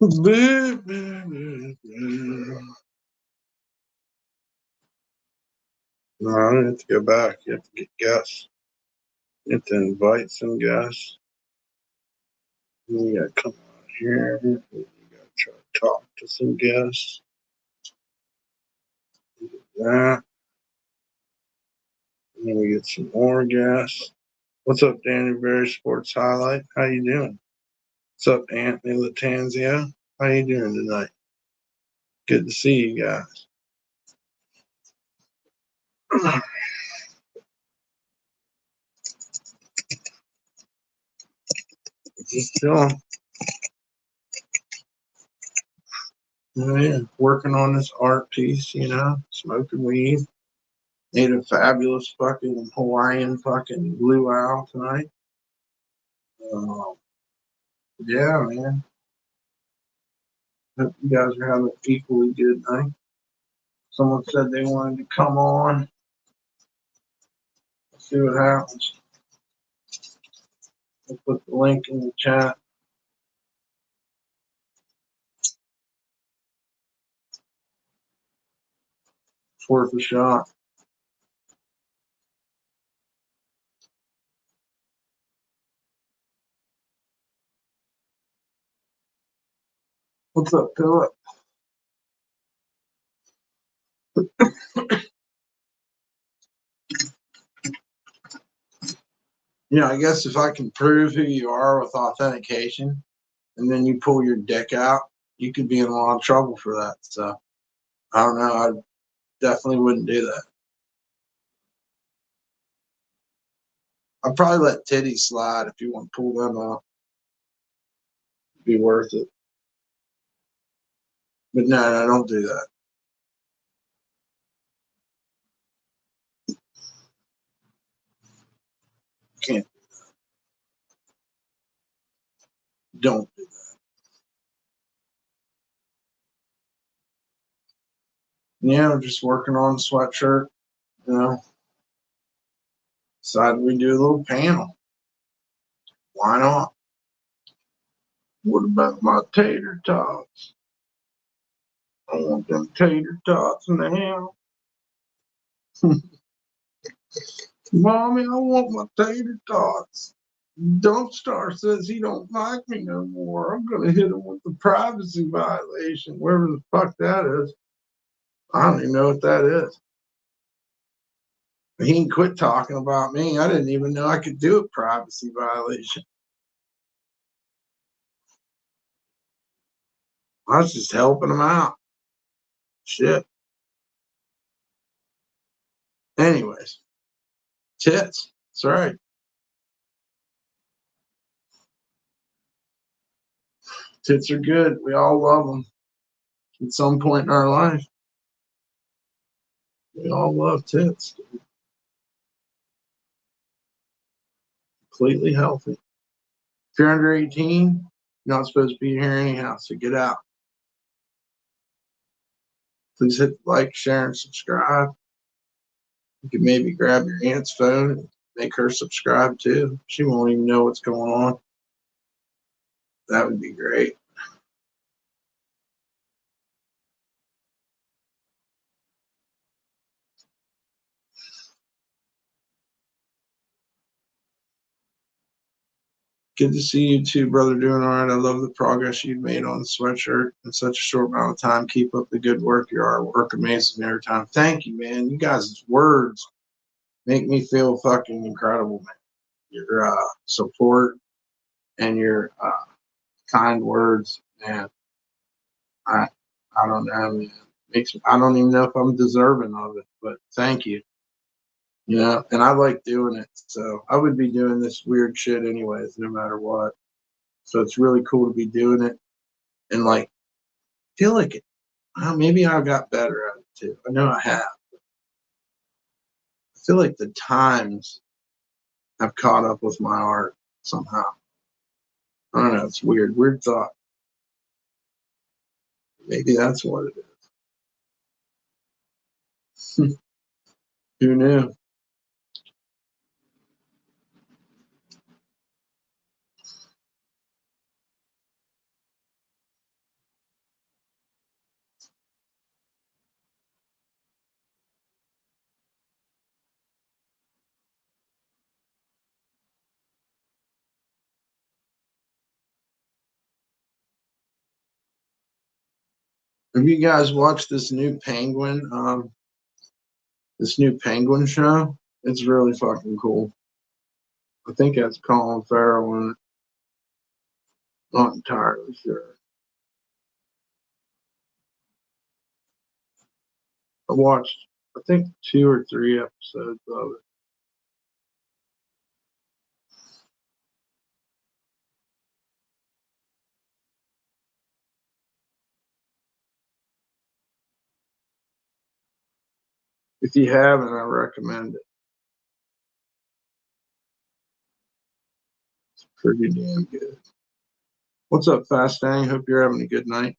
No, I have to go back. You have to get guests. You have to invite some guests. You gotta come on here. You gotta try to talk to some guests. That. And then we get some more guests. What's up, Danny Berry Sports Highlight? How you doing? What's up, Anthony Latanzio? How you doing tonight? Good to see you guys. Just chilling. Yeah, working on this art piece, smoking weed. Ate a fabulous fucking Hawaiian fucking luau tonight. Uh, yeah, man. Hope you guys are having an equally good night. Someone said they wanted to come on. Let's see what happens. I'll put the link in the chat. It's worth a shot. What's up, Philip? I guess if I can prove who you are with authentication and then you pull your dick out, you could be in a lot of trouble for that. So, I don't know. I definitely wouldn't do that. I'd probably let titties slide if you want to pull them off. It'd be worth it. But no, don't do that. Can't do that. Don't do that. Yeah, we're just working on a sweatshirt. Decided we do a little panel. Why not? What about my tater tots? I want them tater tots in the house. Mommy, I want my tater tots. Dumpstar says he don't like me no more. I'm gonna hit him with the privacy violation, wherever the fuck that is. I don't even know what that is. He ain't quit talking about me. I didn't even know I could do a privacy violation. I was just helping him out. Shit. Anyways, tits. That's right. Tits are good. We all love them at some point in our life. We all love tits. Completely healthy. If you're under 18, you're not supposed to be here anyhow, so get out. Please hit like, share, and subscribe. You can maybe grab your aunt's phone and make her subscribe too. She won't even know what's going on. That would be great. Good to see you too, brother. Doing all right. I love the progress you've made on the sweatshirt in such a short amount of time. Keep up the good work. Your artwork amazing every time. Thank you, man. You guys' words make me feel fucking incredible, man. Your support and your kind words, man. I don't know, man. I don't even know if I'm deserving of it, but thank you. And I like doing it. So I would be doing this weird shit anyways, no matter what. So it's really cool to be doing it and feel like it. Maybe I got better at it too. I know I have. I feel like the times have caught up with my art somehow. I don't know. It's weird. Weird thought. Maybe that's what it is. Who knew? Have you guys watched this new Penguin? This new Penguin show? It's really fucking cool. I think that's Colin Farrell in it. Not entirely sure. I watched, I think, 2 or 3 episodes of it. If you haven't, I recommend it. It's pretty damn good. What's up, Fast Dang? Hope you're having a good night.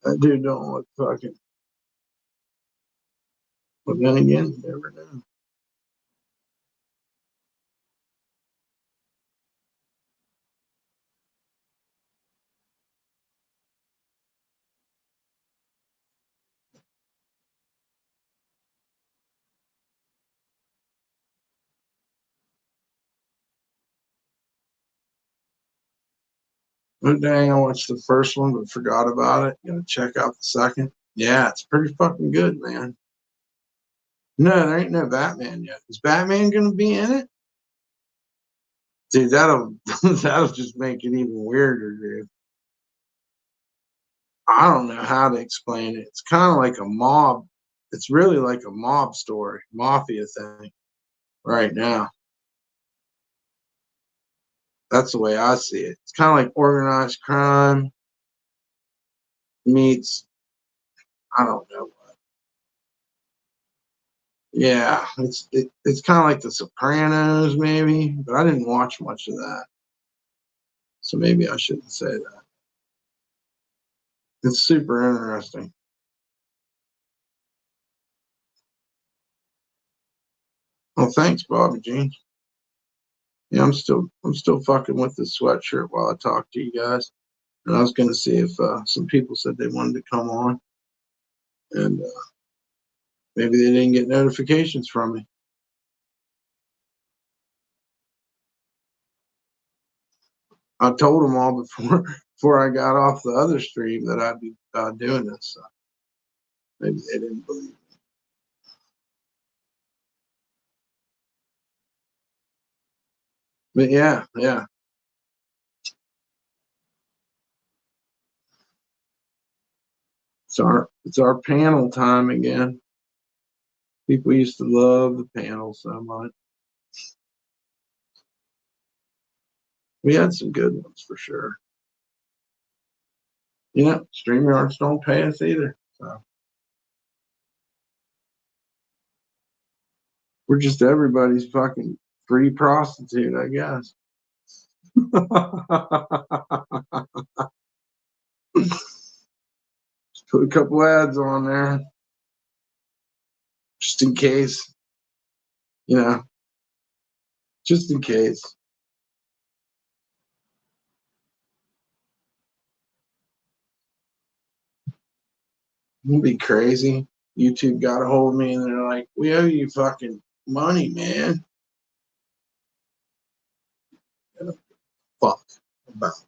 That dude don't look fucking. But then again, you never know. But dang, I watched the first one but forgot about it. Gonna check out the second. Yeah, it's pretty fucking good, man. No, there ain't no Batman yet. Is Batman gonna be in it? Dude, that'll that'll just make it even weirder, dude. I don't know how to explain it. It's kind of like a mob. It's really like a mob story, mafia thing right now. That's the way I see it. It's kind of like organized crime meets, I don't know. Yeah, it's kind of like The Sopranos, maybe, but I didn't watch much of that, so maybe I shouldn't say that. It's super interesting. Well, thanks, Bobby Jean. Yeah, I'm still fucking with this sweatshirt while I talk to you guys. And I was gonna see if some people said they wanted to come on, and maybe they didn't get notifications from me. I told them all before I got off the other stream that I'd be doing this. So maybe they didn't believe me. But yeah, yeah. It's our panel time again. People used to love the panel so much. We had some good ones for sure. Yeah, StreamYards don't pay us either. So we're just everybody's fucking free prostitute, I guess. Just put a couple ads on there just in case, you know, just in case. It'd be crazy. YouTube got a hold of me and they're like, we owe you fucking money, man. And I'm, fuck about it.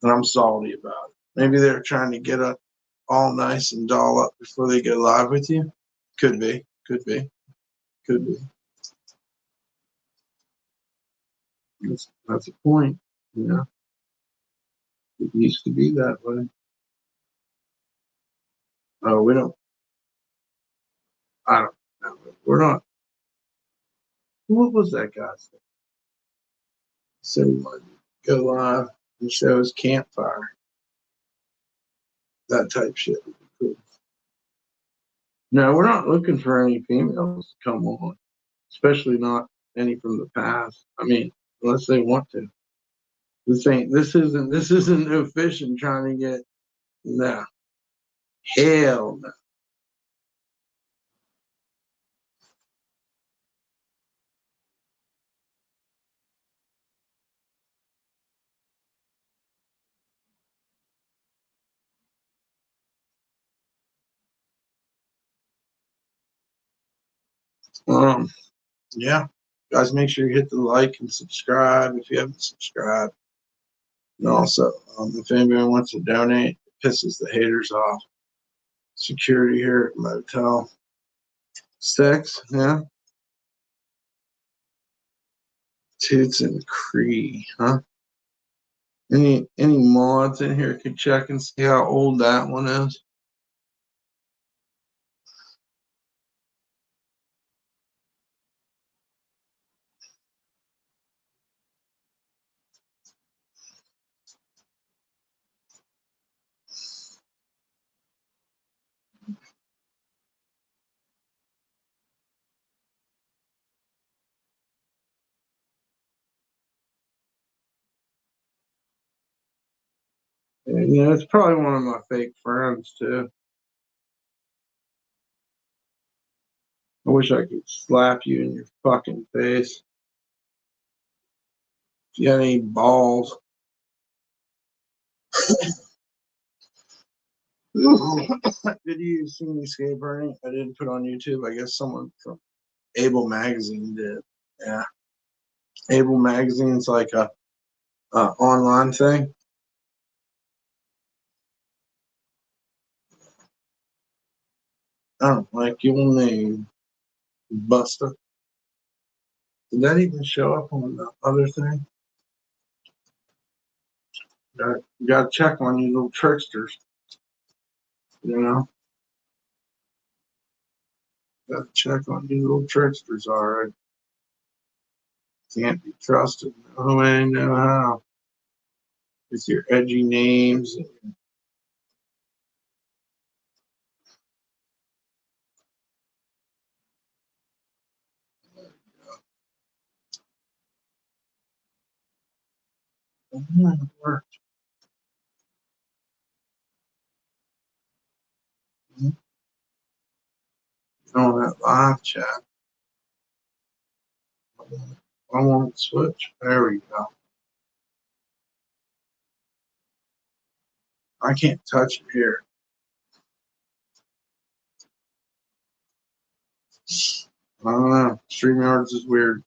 And I'm salty about it. Maybe they're trying to get up all nice and doll up before they go live with you. Could be. Could be. Could be. That's a point. You know, it used to be that way. Oh, we don't. I don't know. We're not. What was that guy saying? Said he wanted to go live and show his campfire. That type shit would be cool. No, we're not looking for any females to come on, especially not any from the past. I mean, unless they want to. This isn't no fishing trying to get no. Hell no. Yeah, guys, make sure you hit the like and subscribe if you haven't subscribed. And also, if anybody wants to donate, it pisses the haters off. Security here at Motel 6, yeah. Toots and Cree, huh? Any mods in here could check and see how old that one is. And, it's probably one of my fake friends too. I wish I could slap you in your fucking face. If you had any balls. Did you see me skateboarding? I didn't put on YouTube. I guess someone from Able Magazine did. Yeah. Able Magazine's like a online thing. I don't like your name, Buster. Did that even show up on the other thing? You gotta check on you little tricksters. You know? Gotta check on you little tricksters, alright. Can't be trusted. No way, no how. With your edgy names. Work. On that live chat. I won't switch. There we go. I can't touch it here. I don't know. StreamYards is weird.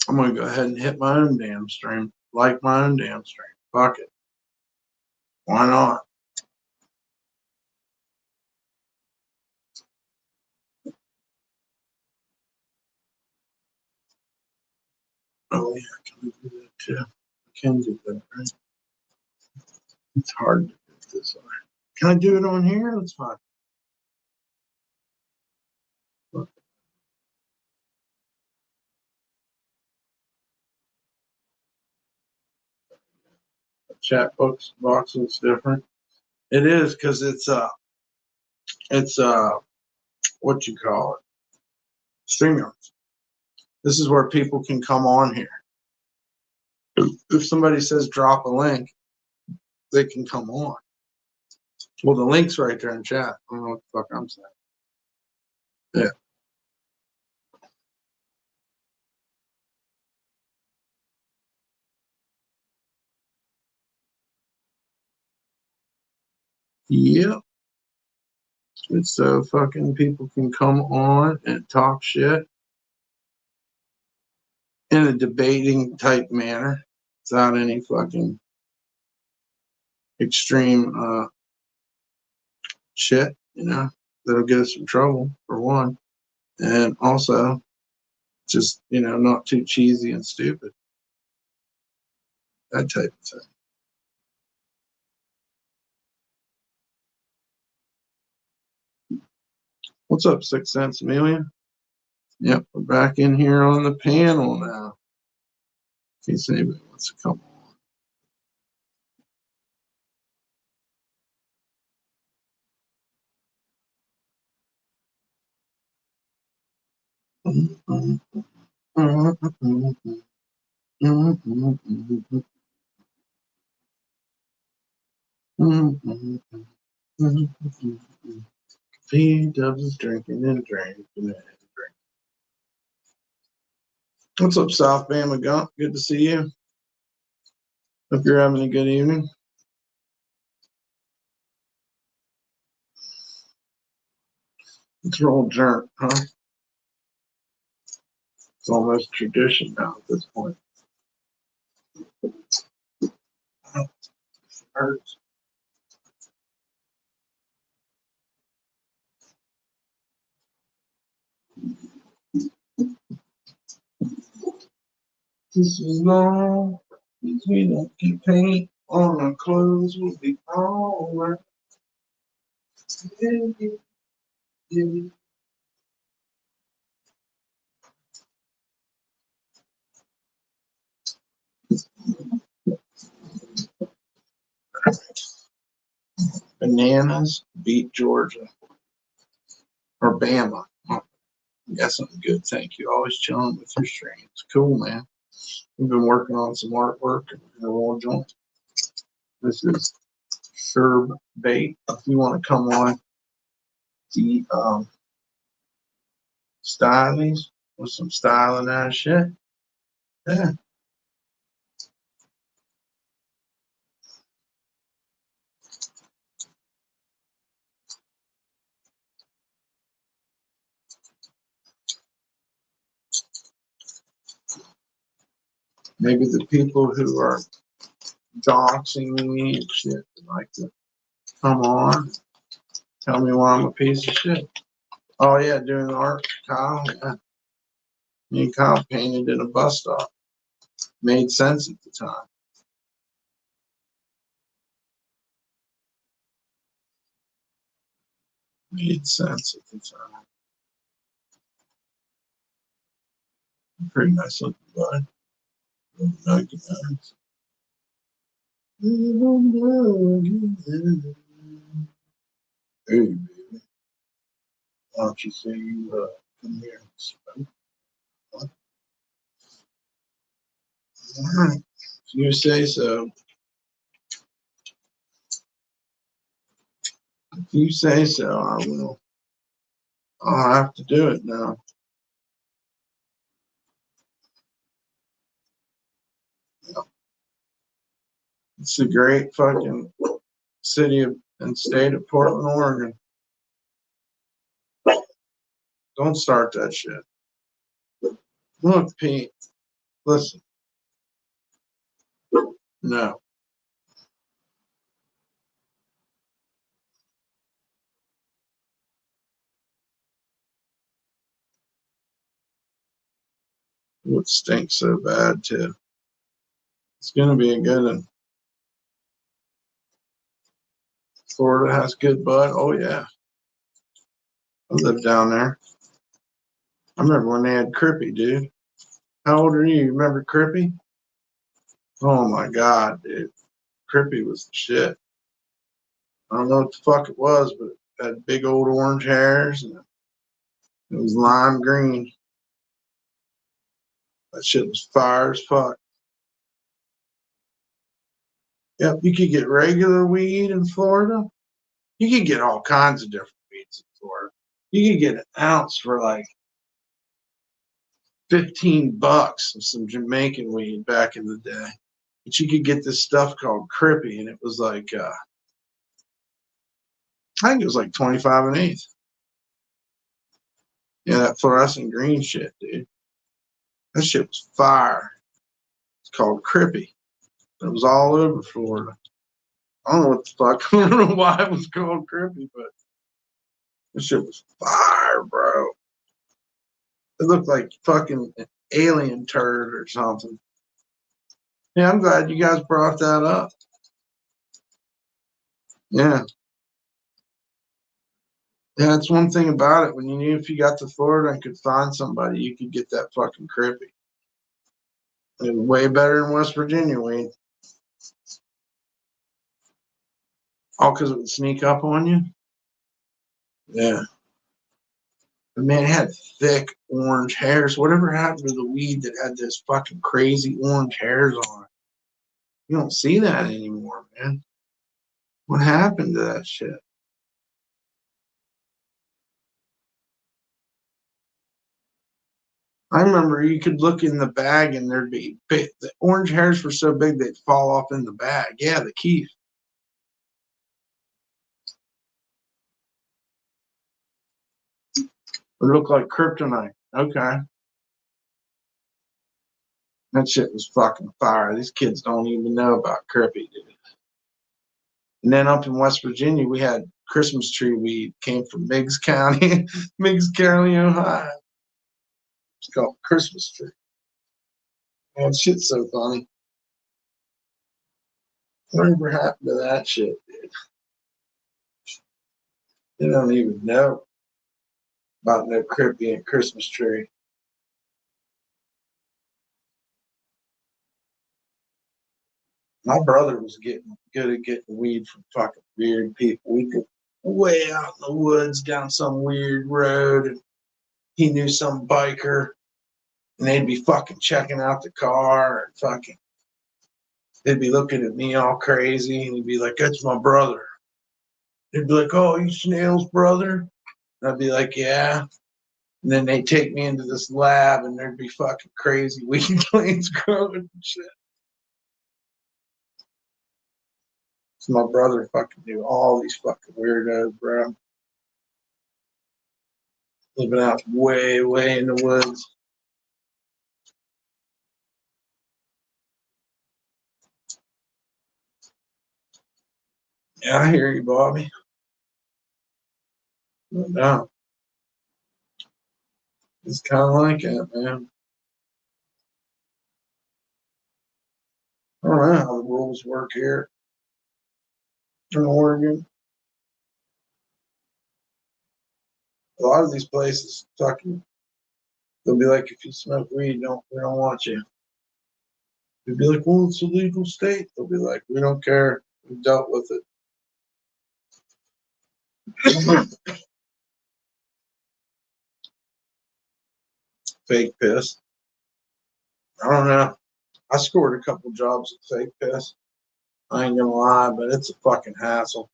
I'm gonna go ahead and hit my own damn stream. Like my own damn stream. Fuck it. Why not? Oh yeah, can we do that too? I can do that, right? It's hard to do this way. Can I do it on here? That's fine. Look, the chat box looks different. It is because it's what you call it? StreamYards. This is where people can come on here. If somebody says drop a link, they can come on. Well, the link's right there in chat. I don't know what the fuck I'm saying. Yeah. Yep. It's so fucking people can come on and talk shit in a debating type manner without any fucking extreme shit, that'll get us in trouble for one. And also just, not too cheesy and stupid. That type of thing. What's up, 6 Cents Amelia? Yep, we're back in here on the panel now. In case anybody wants to come on. He does drinking and drinking and drinking. What's up, South Bama Gump? Good to see you. Hope you're having a good evening. It's real jerk, huh? It's almost tradition now at this point. It hurts. Just as long as we don't get paint on our clothes, we'll be alright. Yeah. Bananas beat Georgia or Bama. Oh, got something good. Thank you. Always chilling with your streams. Cool, man. We've been working on some artwork and a roll joint. This is Sherb Bait. If you want to come on the stylies with some styling ass shit. Yeah. Maybe the people who are doxing me and shit like to come on, tell me why I'm a piece of shit. Oh yeah, doing art, Kyle. Yeah. Me and Kyle painted in a bus stop. Made sense at the time. Made sense at the time. Pretty nice looking bud. Nice. Hey, baby. Why don't you say you come here and smoke? What? All right. If you say so. If you say so, I will. I'll have to do it now. It's a great fucking city and state of Portland, Oregon. Don't start that shit. Look, Pete, listen. No. It would stink so bad, too. It's going to be a good one. Florida has good bud. Oh, yeah. I lived down there. I remember when they had Crippy, dude. How old are you? You remember Crippy? Oh, my God, dude. Crippy was the shit. I don't know what the fuck it was, but it had big old orange hairs and it was lime green. That shit was fire as fuck. Yep, you could get regular weed in Florida. You could get all kinds of different weeds in Florida. You could get an ounce for like $15 of some Jamaican weed back in the day. But you could get this stuff called Crippy, and it was like I think it was like 25 an eighth. Yeah, that fluorescent green shit, dude. That shit was fire. It's called Crippy. It was all over Florida. I don't know what the fuck. I don't know why it was called Crippy, but this shit was fire, bro. It looked like fucking an alien turd or something. Yeah, I'm glad you guys brought that up. Yeah. Yeah, that's one thing about it. When you knew if you got to Florida and could find somebody, you could get that fucking Crippy. It was way better than West Virginia weed. All because it would sneak up on you? Yeah. But man, it had thick orange hairs. Whatever happened to the weed that had this fucking crazy orange hairs on it? You don't see that anymore, man. What happened to that shit? I remember you could look in the bag and there'd be big, the orange hairs were so big they'd fall off in the bag. Yeah, the keef. It looked like kryptonite. Okay. That shit was fucking fire. These kids don't even know about Crippy, dude. And then up in West Virginia, we had Christmas tree weed came from Meigs County, Meigs County, Ohio. It's called Christmas tree. Man, shit's so funny. Whatever happened to that shit, dude? They don't even know about no Crippy and Christmas tree. My brother was getting good at getting weed from fucking weird people. We could way out in the woods down some weird road. And he knew some biker, and they'd be fucking checking out the car and fucking. They'd be looking at me all crazy, and he'd be like, "That's my brother." They'd be like, "Oh, you Snail's brother?" And I'd be like, "Yeah." And then they'd take me into this lab, and there'd be fucking crazy weed plants growing and shit. So my brother fucking knew all these fucking weirdos, bro. Living out way, way in the woods. Yeah, I hear you, Bobby. No, it's kind of like it, man. I don't know how the rules work here in Oregon. A lot of these places, fucking, they'll be like, if you smoke weed, we don't want you. They'll be like, well, it's a legal state. They'll be like, we don't care. We've dealt with it. Fake piss. I don't know. I scored a couple jobs at fake piss. I ain't gonna lie, but it's a fucking hassle.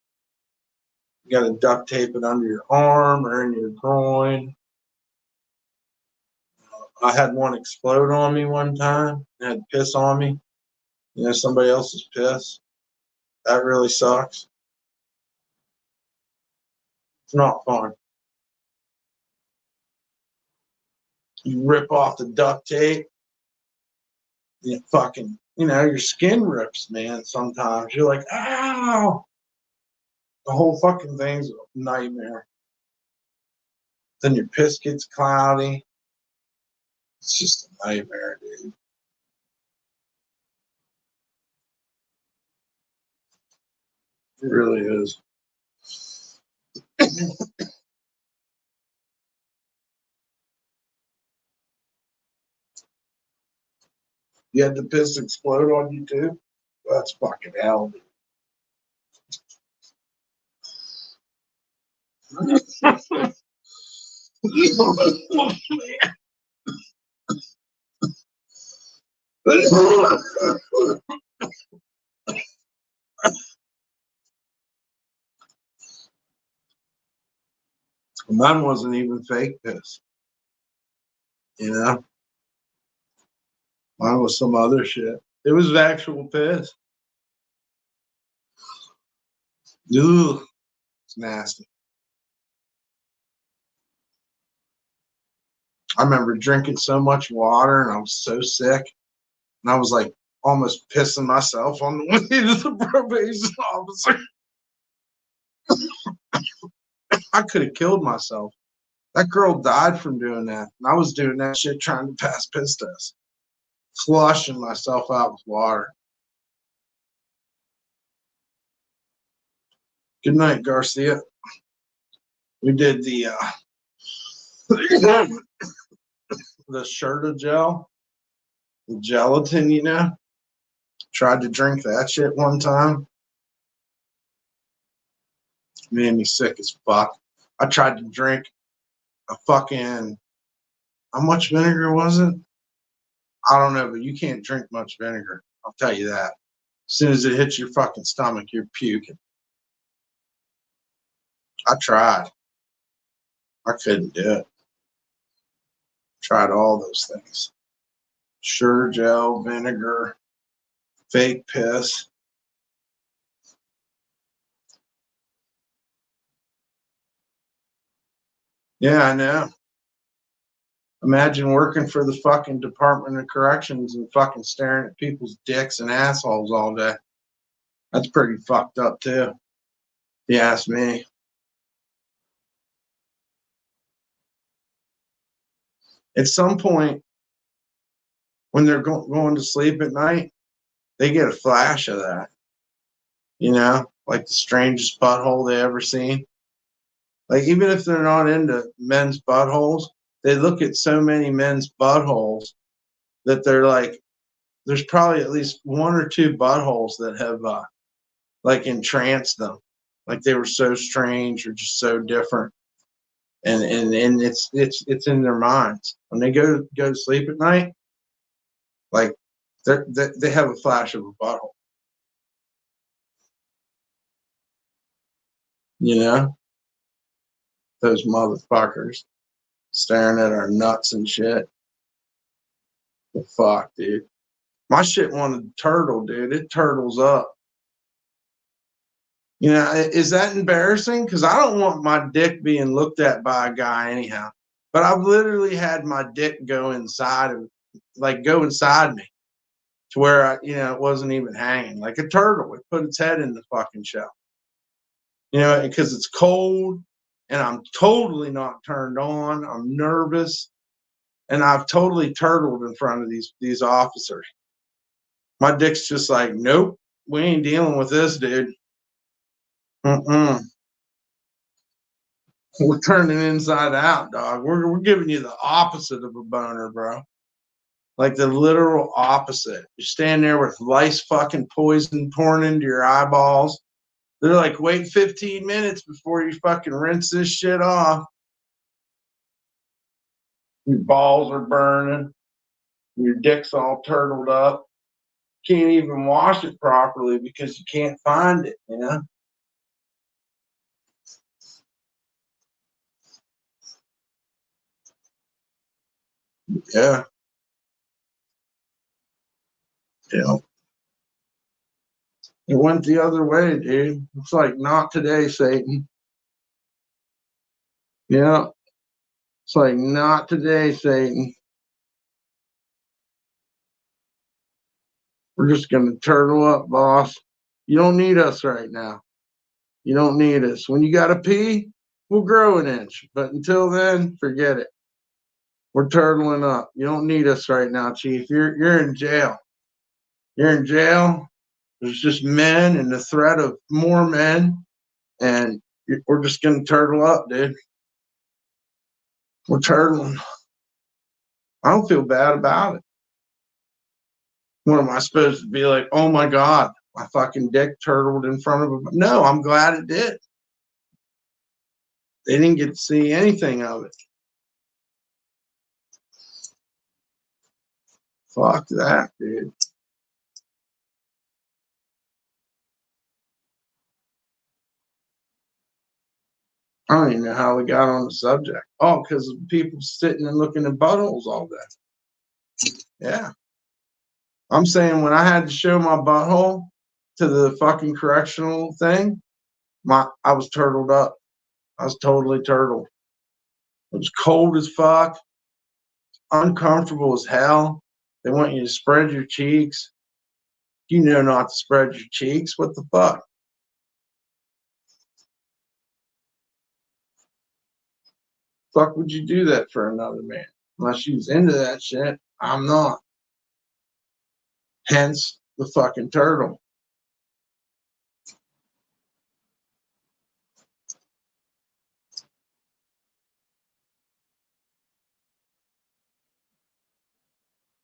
You gotta duct tape it under your arm or in your groin. I had one explode on me one time. It had piss on me. You know, somebody else's piss. That really sucks. It's not fun. You rip off the duct tape. You fucking, your skin rips, man. Sometimes you're like, ow. The whole fucking thing's a nightmare. Then your piss gets cloudy. It's just a nightmare, dude. It really is. You had the piss explode on you too? That's fucking hell, dude. Mine wasn't even fake piss. You know, mine was some other shit. It was actual piss. Ugh, it's nasty. I remember drinking so much water and I was so sick. And I was like almost pissing myself on the way to the probation officer. I could have killed myself. That girl died from doing that. And I was doing that shit trying to pass piss tests, flushing myself out with water. Good night, Garcia. We did the Sherta gel, the gelatin, Tried to drink that shit one time. Made me sick as fuck. I tried to drink a fucking, how much vinegar was it? I don't know, but you can't drink much vinegar. I'll tell you that. As soon as it hits your fucking stomach, you're puking. I tried. I couldn't do it. Tried all those things. Sure gel, vinegar, fake piss. Yeah, I know. Imagine working for the fucking Department of Corrections and fucking staring at people's dicks and assholes all day. That's pretty fucked up too, if you ask me. At some point, when they're going to sleep at night, they get a flash of that. You know, like the strangest butthole they ever seen. Like, even if they're not into men's buttholes, they look at so many men's buttholes that they're like, there's probably at least one or two buttholes that have like entranced them. Like they were so strange or just so different. And it's in their minds. When they go to sleep at night, like they have a flash of a butthole. You know? Those motherfuckers staring at our nuts and shit. The fuck, dude. My shit wanted to turtle, dude. It turtles up. You know, is that embarrassing? Because I don't want my dick being looked at by a guy anyhow. But I've literally had my dick go inside me to where it wasn't even hanging like a turtle. It put its head in the fucking shell. You know, because it's cold and I'm totally not turned on. I'm nervous. And I've totally turtled in front of these officers. My dick's just like, nope, we ain't dealing with this, dude. Mm-mm. We're turning inside out, dog. We're giving you the opposite of a boner, bro. Like the literal opposite. You stand there with lice fucking poison pouring into your eyeballs. They're like, wait 15 minutes before you fucking rinse this shit off. Your balls are burning. Your dick's all turtled up. Can't even wash it properly because you can't find it, you know? Yeah. You know, it went the other way, dude. It's like, not today, Satan. Yeah. It's like, not today, Satan. We're just going to turtle up, boss. You don't need us right now. You don't need us. When you got to pee, we'll grow an inch. But until then, forget it. We're turtling up. You don't need us right now, Chief. You're in jail. You're in jail. There's just men and the threat of more men. And we're just going to turtle up, dude. We're turtling. I don't feel bad about it. What am I supposed to be like? Oh my God, my fucking dick turtled in front of him. No, I'm glad it did. They didn't get to see anything of it. Fuck that, dude. I don't even know how we got on the subject. Oh, because of people sitting and looking at buttholes all day. Yeah. I'm saying when I had to show my butthole to the fucking correctional thing, I was turtled up. I was totally turtled. It was cold as fuck, uncomfortable as hell. They want you to spread your cheeks. You know not to spread your cheeks. What the fuck? Fuck would you do that for another man? Unless you was into that shit. I'm not. Hence the fucking turtle.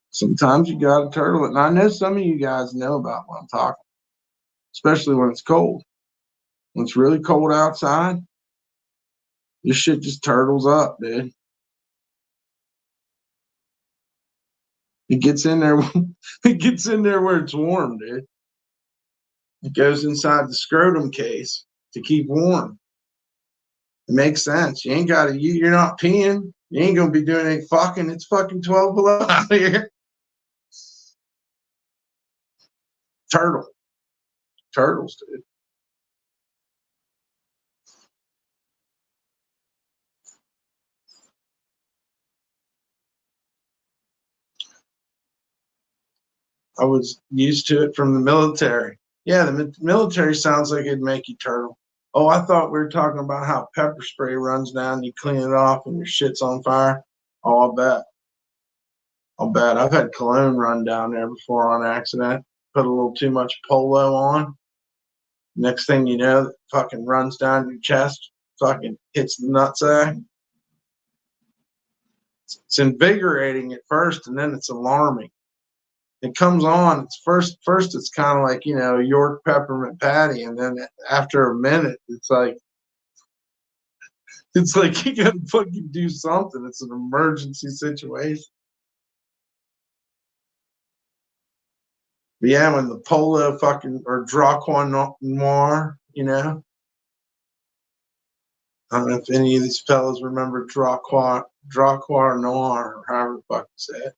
Sometimes you gotta turtle it. And I know some of you guys know about what I'm talking, especially when it's cold. When it's really cold outside, this shit just turtles up, dude. It gets in there. It gets in there where it's warm, dude. It goes inside the scrotum case to keep warm. It makes sense. You ain't got to. You're not peeing. You ain't gonna be doing any fucking. It's fucking 12 below out here. Turtle. Turtles, dude. I was used to it from the military. Yeah, the military sounds like it'd make you turtle. Oh, I thought we were talking about how pepper spray runs down, you clean it off, and your shit's on fire. Oh, I'll bet. I'll bet. I've had cologne run down there before on accident. Put a little too much polo on. Next thing you know, it fucking runs down your chest, fucking hits the nutsack. It's invigorating at first, and then it's alarming. It comes on. It's first it's kind of like, you know, York peppermint patty, and then after a minute, it's like you gotta fucking do something. It's an emergency situation. But yeah, when the Polo fucking or Draquois Noir, you know, I don't know if any of these fellas remember Draquois Noir, or however the fuck you say it.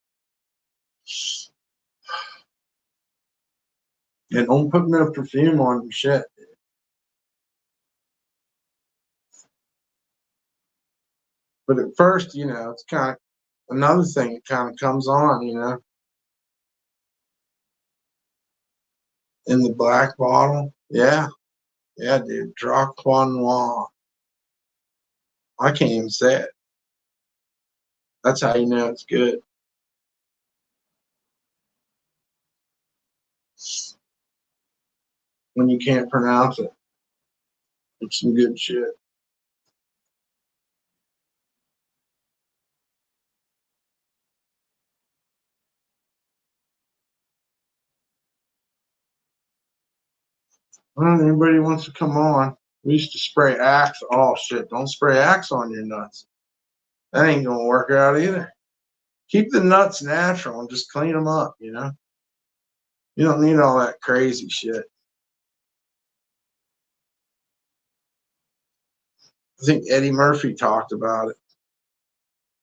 And don't put no perfume on your shit. But at first, you know, it's kind of another thing. It kind of comes on, you know, in the black bottle. Yeah, yeah, dude. Draquois Noir. I can't even say it. That's how you know it's good. When you can't pronounce it, it's some good shit. Well, anybody wants to come on? We used to spray Axe. Oh shit! Don't spray Axe on your nuts. That ain't gonna work out either. Keep the nuts natural and just clean them up. You know, you don't need all that crazy shit. I think Eddie Murphy talked about it.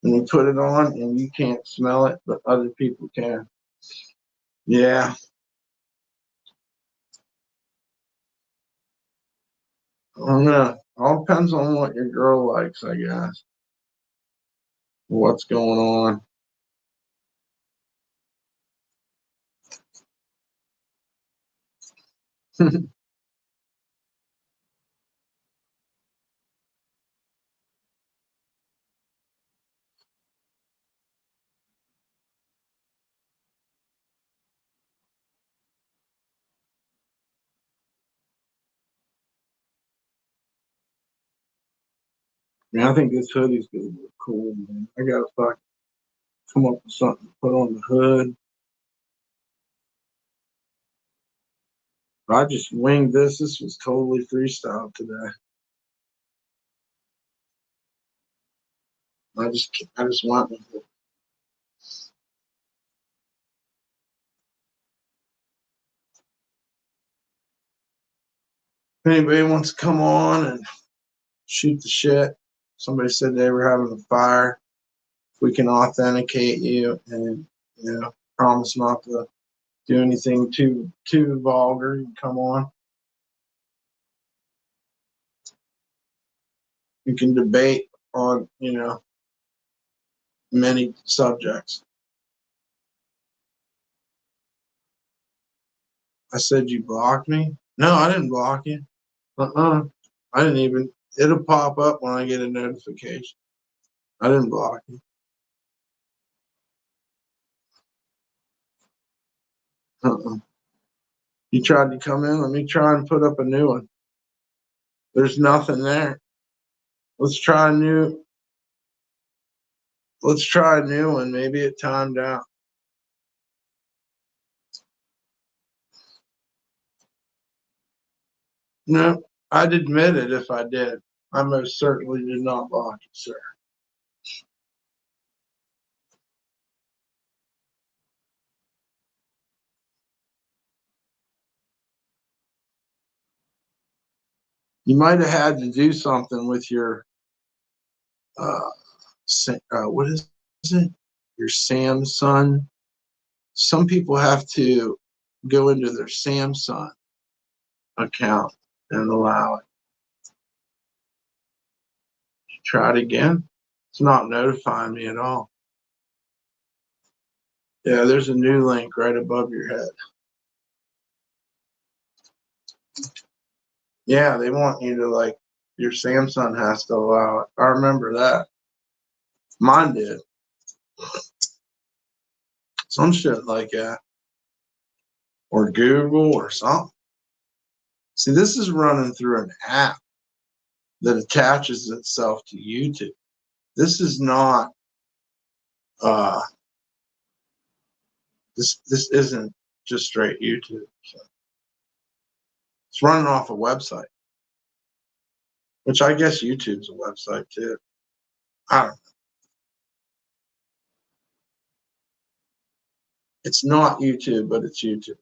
And you put it on, and you can't smell it, but other people can. Yeah, I don't know. All depends on what your girl likes, I guess. What's going on? Man, I think this hoodie's gonna look cool, man. I gotta fuck come up with something to put on the hood. I just winged this. This was totally freestyle today. I just went with it. If anybody wants to come on and shoot the shit, somebody said they were having a fire. If we can authenticate you and, you know, promise not to do anything too vulgar, you come on. You can debate on, you know, many subjects. I said you blocked me? No, I didn't block you. I didn't even. It'll pop up when I get a notification. I didn't block you. Uh-uh. You tried to come in. Let me try and put up a new one. There's nothing there. Let's try a new. Let's try a new one. Maybe it timed out. No, I'd admit it if I did. I most certainly did not block you, sir. You might have had to do something with your uh, what is it? Your Samsung. Some people have to go into their Samsung account and allow it. Try it again. It's not notifying me at all. Yeah, there's a new link right above your head. Yeah, they want you to like your Samsung has to allow it. I remember that. Mine did. Some shit like that. Or Google or something. See, this is running through an app that attaches itself to YouTube. This is not uh this isn't just straight YouTube. So it's running off a website. Which I guess YouTube's a website too. I don't know. It's not YouTube, but it's YouTube.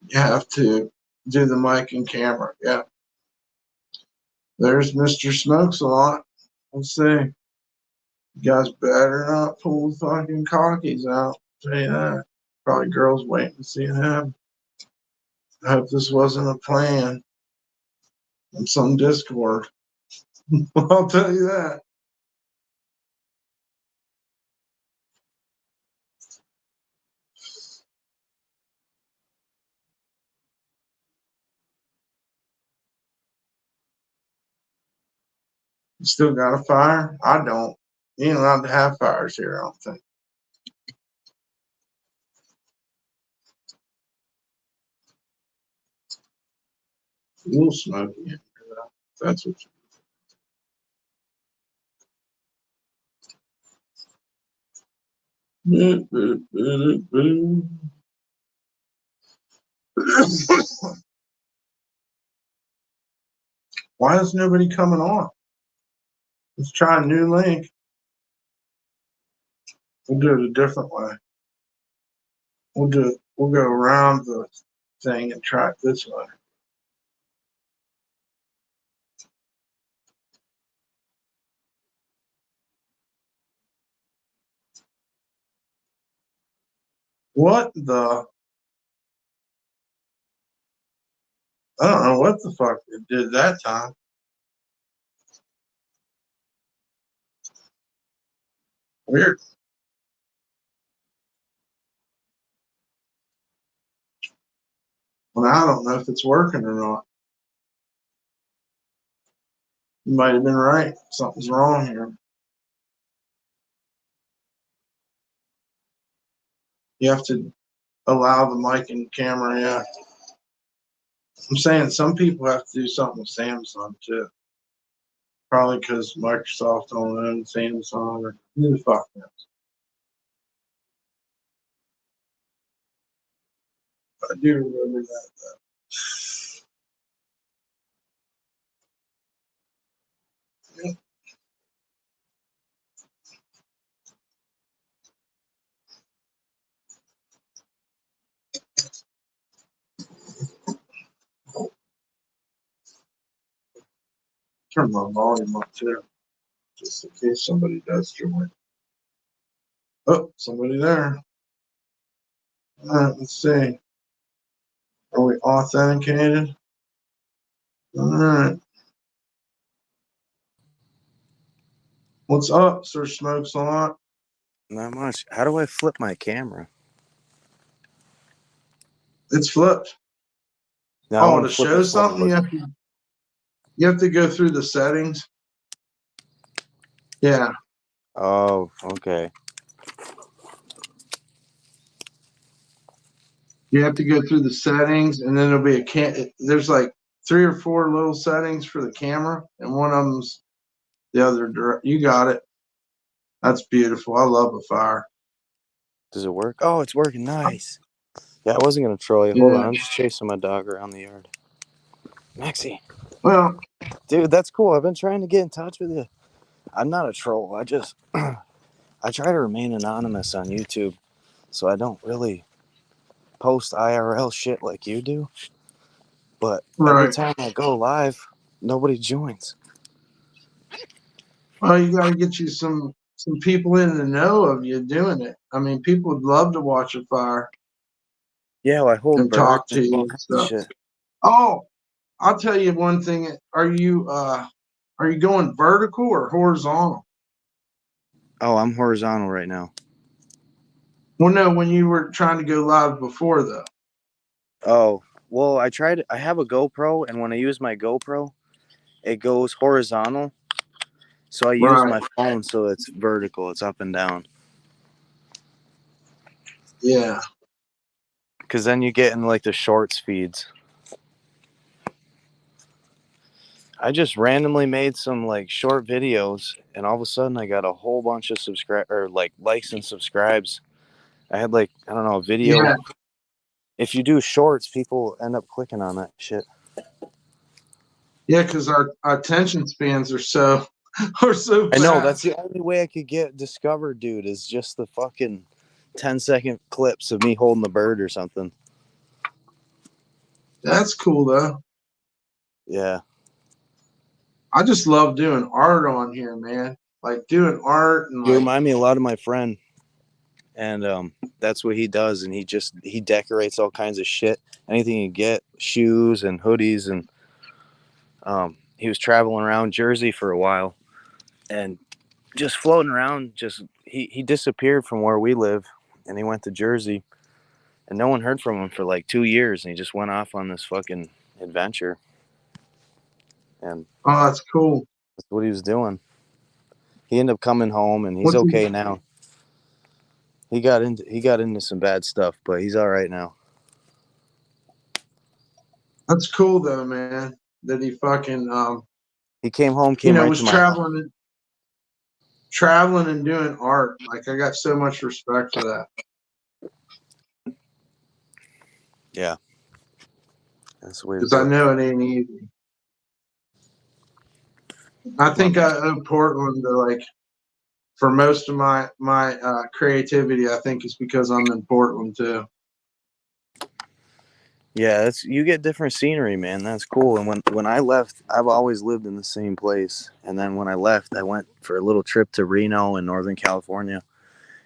You have to do the mic and camera. Yeah. There's Mr. Smokes a lot. Let's see. You guys better not pull the fucking cockies out. Tell you that. Probably girls waiting to see him. I hope this wasn't a plan on some Discord. I'll tell you that. You still got a fire? I don't. You ain't allowed to have fires here, I don't think. A little smoky in here, though. That's what you. Why is nobody coming on? Let's try a new link. We'll do it a different way. We'll go around the thing and try it this way. What the? I don't know what the fuck it did that time. Weird. Well, I don't know if it's working or not. You might have been right. Something's wrong here. You have to allow the mic and camera, yeah. I'm saying some people have to do something with Samsung too. Probably because Microsoft don't own Samsung or who the fuck knows. I do remember that though. Yeah. Turn my volume up too, just in case somebody does join. Oh, somebody there. All right, let's see. Are we authenticated? All right. What's up, Sir Smokes a Lot? Not much. How do I flip my camera? It's flipped. Now Oh, to show something, you have to go through the settings. Yeah. Oh, okay. You have to go through the settings, and then there'll be there's like 3 or 4 little settings for the camera, and one of them's the other. You got it. That's beautiful. I love a fire. Does it work? Oh, it's working. Nice. Yeah, I wasn't gonna troll you. Hold Yeah. on, I'm just chasing my dog around the yard. Maxie, Well, dude, that's cool. I've been trying to get in touch with you. I'm not a troll. I just I try to remain anonymous on YouTube, so I don't really post IRL shit like you do. But every right. time I go live, nobody joins. Well, you got to get you some people in the know of you doing it. I mean, people would love to watch a fire. Yeah, well, I hold and birds talk and to you all and kinds of stuff. shit. Oh, I'll tell you one thing. Are you going vertical or horizontal? Oh, I'm horizontal right now. Well, no, when you were trying to go live before though. Oh, well, I have a GoPro, and when I use my GoPro, it goes horizontal. So I use Right. my phone so it's vertical, it's up and down. Yeah. Because then you get in like the shorts feeds. I just randomly made some like short videos, and all of a sudden I got a whole bunch of likes and subscribes. I had like, I don't know, a video. Yeah. If you do shorts, people end up clicking on that shit. Yeah, because our attention spans are so are so I know that's fast. the only way I could get discovered, dude, is just the fucking 10-second clips of me holding the bird or something. That's cool though. Yeah. I just love doing art on here, man. Like doing art and You like remind me a lot of my friend, and that's what he does, and he decorates all kinds of shit, anything you get, shoes and hoodies, and he was traveling around Jersey for a while, and just floating around. Just he disappeared from where we live, and he went to Jersey, and no one heard from him for like 2 years, and he just went off on this fucking adventure, and oh, that's cool. that's what he was doing. He ended up coming home, and he's What's he, okay now. He got into some bad stuff, but he's all right now. that's cool though, man. That he fucking He came home, came right to was my house. traveling and doing art. Like I got so much respect for that. Yeah, that's the way to Because I do it. know it ain't easy. I Well, think I owe Portland to like for most of my creativity. I think it's because I'm in Portland too. yeah, that's you get different scenery, man. That's cool. And when I left, I've always lived in the same place. And then when I left, I went for a little trip to Reno in Northern California.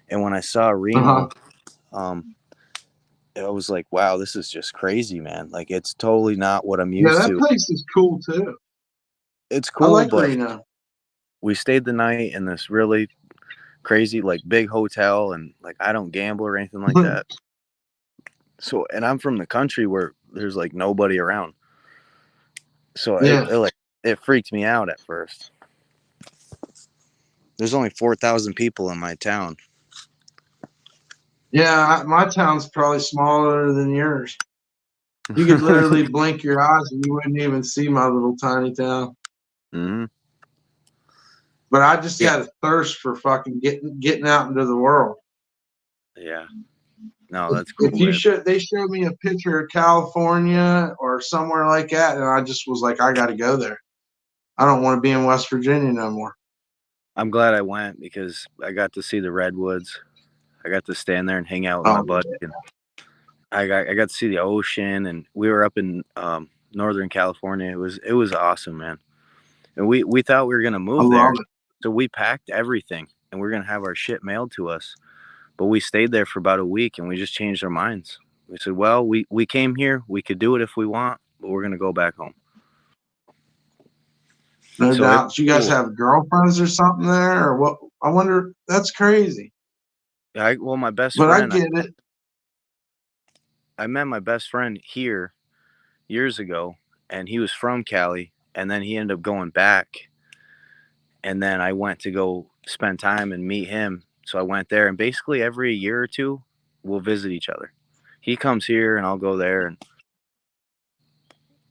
And when I saw Uh huh. Reno, um, I was like, wow, this is just crazy, man. Like it's totally not what I'm Yeah, used that to. place is cool too. It's I cool, like but Reno. we stayed the night in this really crazy, like big hotel, and like I don't gamble or anything like that. So, and I'm from the country where there's like nobody around. So Yeah. it freaked me out at first. There's only 4,000 people in my town. Yeah, my town's probably smaller than yours. You could literally blink your eyes and you wouldn't even see my little tiny town. Hmm. But I just Yeah, got a thirst for fucking getting out into the world. yeah. No, that's If cool, you man. should, they showed me a picture of California or somewhere like that, and I just was like, I got to go there. I don't want to be in West Virginia no more. I'm glad I went because I got to see the redwoods. I got to stand there and hang out with my Oh, buddy, and I got to see the ocean, and we were up in Northern California. It was awesome, man. And we thought we were gonna I move there, love it. so we packed everything, and we are gonna have our shit mailed to us. But we stayed there for about a week, and we just changed our minds. We said, well, we came here, we could do it if we want, but we're gonna go back home. No So it doubt. was Do you guys cool. have girlfriends or something there, or what? I wonder. That's crazy. Well, my best But I friend, get it. I met my best friend here years ago, and he was from Cali, and then he ended up going back, and then I went to go spend time and meet him. So I went there, and basically every year or two, we'll visit each other. He comes here, and I'll go there,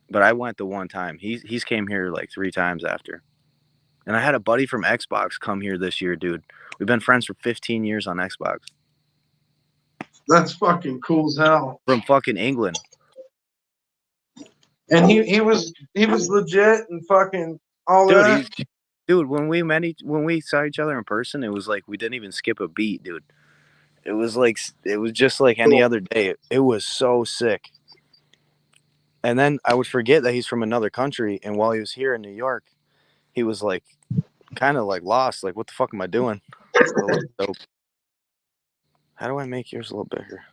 but I went the one time. He's came here like 3 times after. And I had a buddy from Xbox come here this year, dude. We've been friends for 15 years on Xbox. That's fucking cool as hell. From fucking England. And he was legit and fucking all Dude, that. when we saw each other in person, it was like we didn't even skip a beat, dude. It was just like any Cool. other day. It was so sick. And then I would forget that he's from another country, and while he was here in New York, he was like kind of like lost, like what the fuck am I doing? So, how do I make yours a little bigger?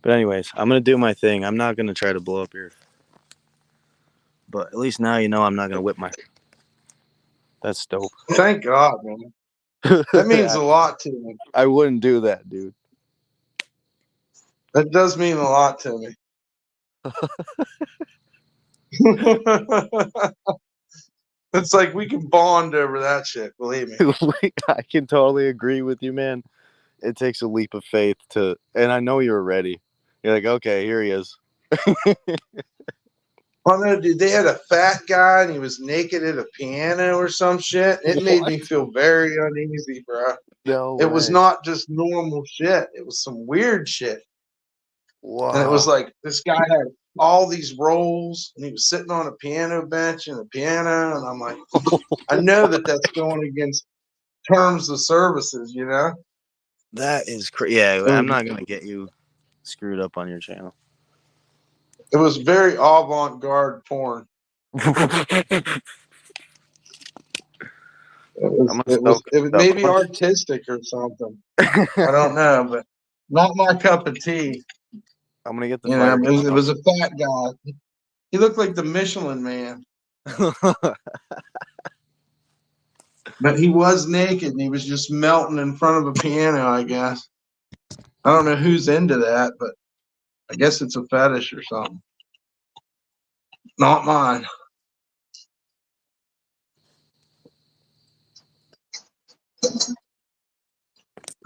But anyways, I'm gonna do my thing. I'm not gonna try to blow up your. But at least now you know I'm not gonna whip my. That's dope. Thank God, man. That means a lot to me. I wouldn't do that, dude. That does mean a lot to me. It's like we can bond over that shit, believe me. I can totally agree with you, man. It takes a leap of faith to, and I know you're ready. You're like, okay, here he is. Oh no, dude, they had a fat guy and he was naked at a piano or some shit. It made me feel very uneasy, bro. No It way. was not just normal shit. It was some weird shit. Wow. And it was like this guy had all these rolls and he was sitting on a piano bench and a piano. And I'm like, I know that that's going against terms of services, you know? That is crazy. Yeah, I'm not going to get you screwed up on your channel. It was very avant-garde porn. It was maybe artistic or something. I don't know, but not my cup of tea. I'm gonna get the fire. It was a fat guy. He looked like the Michelin Man. But he was naked and he was just melting in front of a piano, I guess. I don't know who's into that, but I guess it's a fetish or something. Not mine.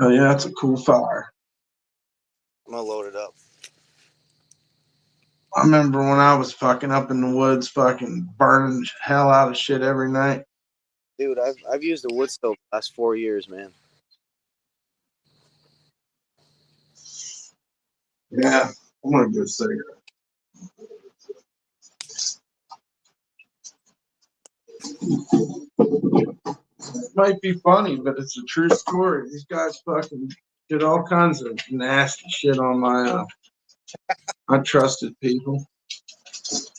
Oh yeah, that's a cool fire. I'm gonna load it up. I remember when I was fucking up in the woods, fucking burning hell out of shit every night. Dude, I've used a wood stove the last 4 years, man. Yeah, I'm gonna get a cigarette. It might be funny, but it's a true story. These guys fucking did all kinds of nasty shit on my untrusted people.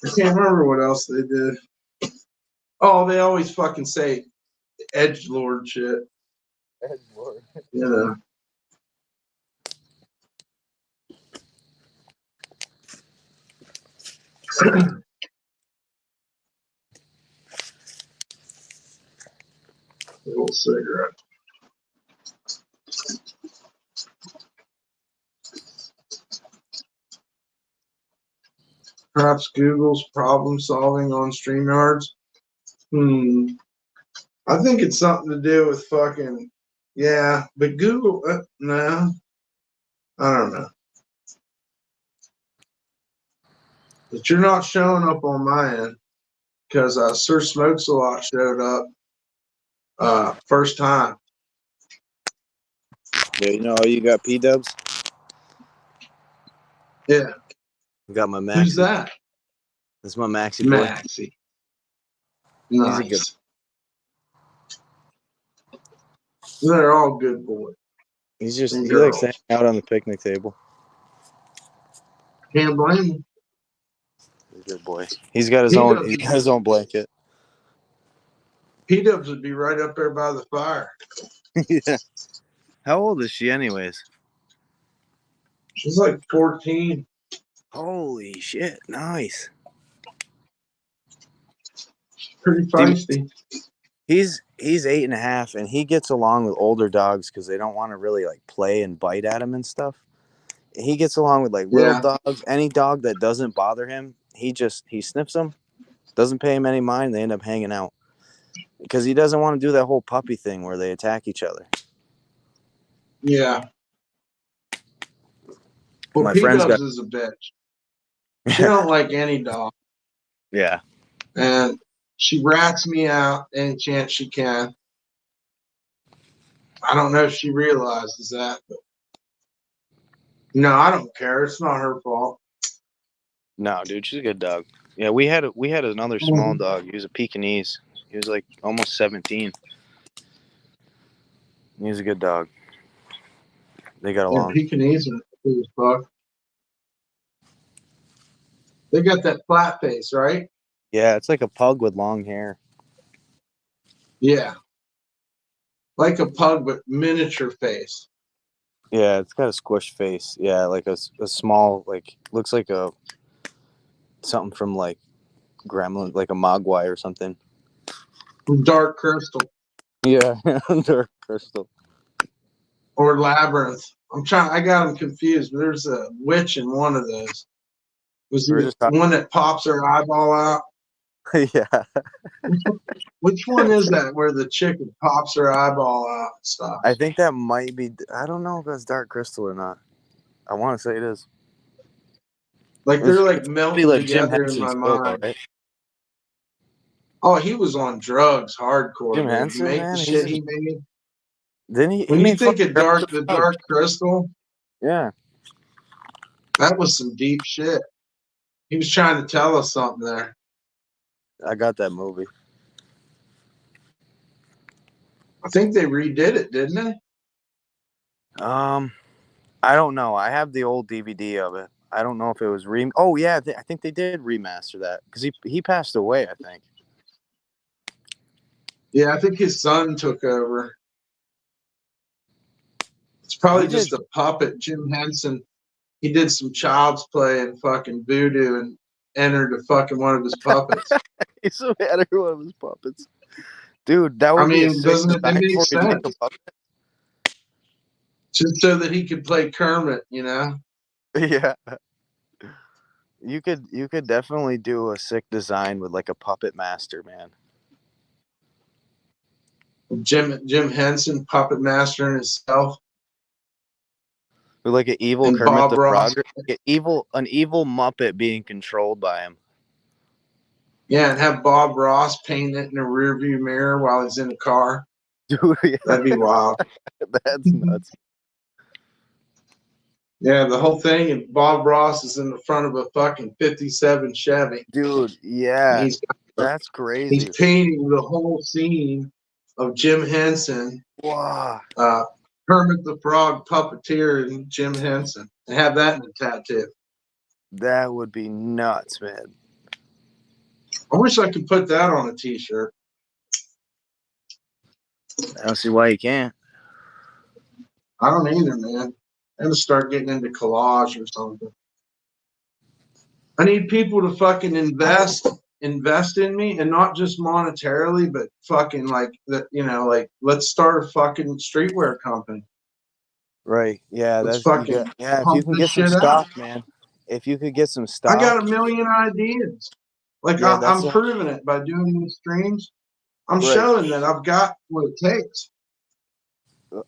I can't remember what else they did. Oh, they always fucking say edgelord shit. Edgelord. You know. A little cigarette. Perhaps Google's problem solving on StreamYards. I think it's something to do with fucking, yeah, but Google, no, I don't know. But you're not showing up on my end because Sir Smokes a Lot showed up first time. Yeah, you know, you got P-dubs? Yeah. I got my Maxi. Who's that? That's my Maxi boy. Maxi. Nice. He's a good. They're all good boys. He likes hanging out on the picnic table. Can't blame him. He's a good boy. He's got his own. He got his own blanket. P-dubs would be right up there by the fire. Yeah. How old is she, anyways? She's like 14. Holy shit! Nice. Pretty feisty. He's 8.5, and he gets along with older dogs because they don't want to really like play and bite at him and stuff. He gets along with like little dogs. Any dog that doesn't bother him, he sniffs them, doesn't pay him any mind. They end up hanging out because he doesn't want to do that whole puppy thing where they attack each other. Yeah. Well, P-dubs is a bitch. She don't like any dog. Yeah. And she rats me out any chance she can. I don't know if she realizes that, but no, I don't care. It's not her fault. No, dude, she's a good dog. Yeah, we had another small dog. He was a Pekingese. He was like almost 17. He was a good dog. They got along. Pekingese are cool as fuck. They got that flat face, right? Yeah, it's like a pug with long hair. Yeah. Like a pug, but miniature face. Yeah, it's got a squished face. Yeah, like a small, like, looks like a something from like Gremlin, like a Mogwai or something. Dark Crystal Yeah, Dark Crystal. or Labyrinth. I got them confused. There's a witch in one of those. Was We were it just talking. one that pops her eyeball out? Yeah, Which one is that where the chicken pops her eyeball out and stuff? I think that might be. I don't know if that's Dark Crystal or not. I want to say it is. Like they're It's like be melting like Jim together in Henson my still though, mind. right? Oh, he was on drugs hardcore, Jim dude. You Henson, make the man, shit he made. didn't he? He When you made think fucking of Drums of the Frogs. Dark Crystal, Yeah, that was some deep shit. He was trying to tell us something there. I got that movie. I think they redid it, didn't they? I don't know. I have the old DVD of it. I don't know if it was Oh yeah, I think they did remaster that because he passed away. I think. Yeah, I think his son took over. It's He probably did. just a puppet. Jim Henson, he did some child's play and fucking voodoo and entered a fucking one of his puppets. He's so mad at one of his puppets. Dude, that I would be a mean, sick doesn't it design make for you to make a sense? puppet. Just so that he could play Kermit, you know? Yeah. You could definitely do a sick design with like a puppet master, man. Jim Henson, puppet master in himself, With like an evil and Kermit Bob the Ross. Frog, an evil Muppet being controlled by him. Yeah, and have Bob Ross paint it in a rearview mirror while he's in the car. Dude, yeah, That'd be wild. that's nuts. Yeah, the whole thing, and Bob Ross is in the front of a fucking '57 Chevy. Dude, And yeah, that's he's crazy. painting the whole scene of Jim Henson, Wow, Kermit the Frog puppeteer, and Jim Henson, and have that in a tattoo. that would be nuts, man. I wish I could put that on a T-shirt. I don't see why you can't. I don't either, man. I'm gonna start getting into collage or something. I need people to fucking invest in me, and not just monetarily, but fucking like that. You know, like let's start a fucking streetwear company. Right? Yeah, Let's that's you fucking got. Yeah, if you pump can this get some shit out. stock, man. If you could get some I stock, got a million ideas. Like yeah, that's I'm proving it by doing these streams. I'm right. showing that I've got what it takes.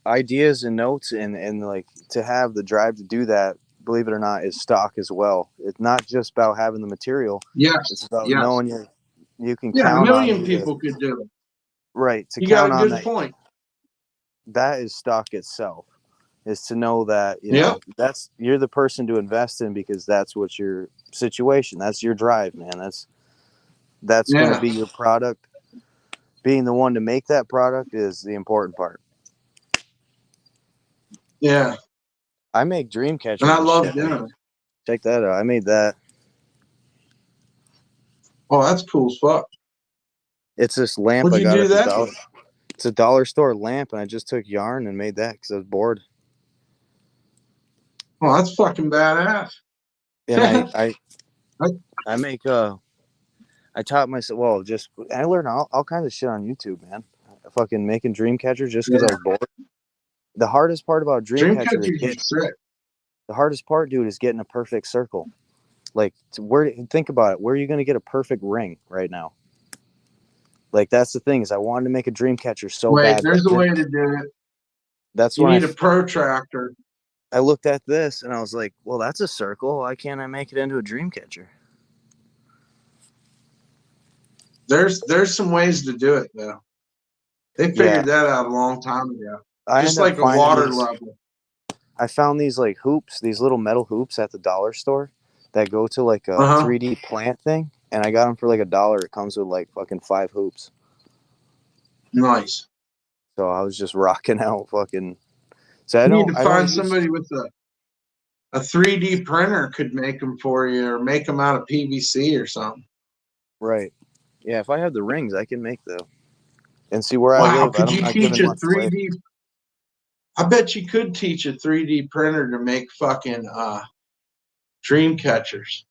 Ideas and notes and like to have the drive to do that, believe it or not, is stock as well. It's not just about having the material. Yes, It's about yes, knowing you can yeah. A count on million you to people could do it. right to You got count a on good that. point. That is stock itself. Is to know that Yep. that's you're the person to invest in because that's what your situation. That's your drive, man. That's going to Yeah. be your product. Being the one to make that product is the important part. Yeah. I make dream And catchers I and love shit. doing it. Check that out. I made that. Oh, that's cool as fuck. It's this lamp What'd I you got do at the that dollar. for? It's a dollar store lamp, and I just took yarn and made that because I was bored. Oh, that's fucking badass. And I make I taught myself I learned all kinds of shit on YouTube, man. Fucking making dream catchers just because I Yeah. was bored. The hardest part about dream Dream catcher is catchers are sick. the hardest part, dude, is getting a perfect circle. Like think about it. Where are you going to get a perfect ring right now? Like that's the thing is I wanted to make a dream catcher so Wait, bad. there's a way to do it. That's You when need a protractor. I looked at this and I was like, well, that's a circle. Why can't I make it into a dream catcher? There's some ways to do it though. They Yeah, figured that out a long time ago. I Just ended up like a finding water these. level. I found these like hoops, these little metal hoops at the dollar store that go to like a Uh-huh. 3D plant thing, and I got them for like $1. It comes with like fucking 5 hoops. Nice. So I was just rocking out fucking. So You need to I don't find use somebody with a 3D printer could make them for you, or make them out of PVC or something. right. Yeah, if I have the rings, I can make though. And see where I Wow, live, could I'm you not teach giving a much away. 3D I bet you could teach a 3D printer to make fucking dream catchers.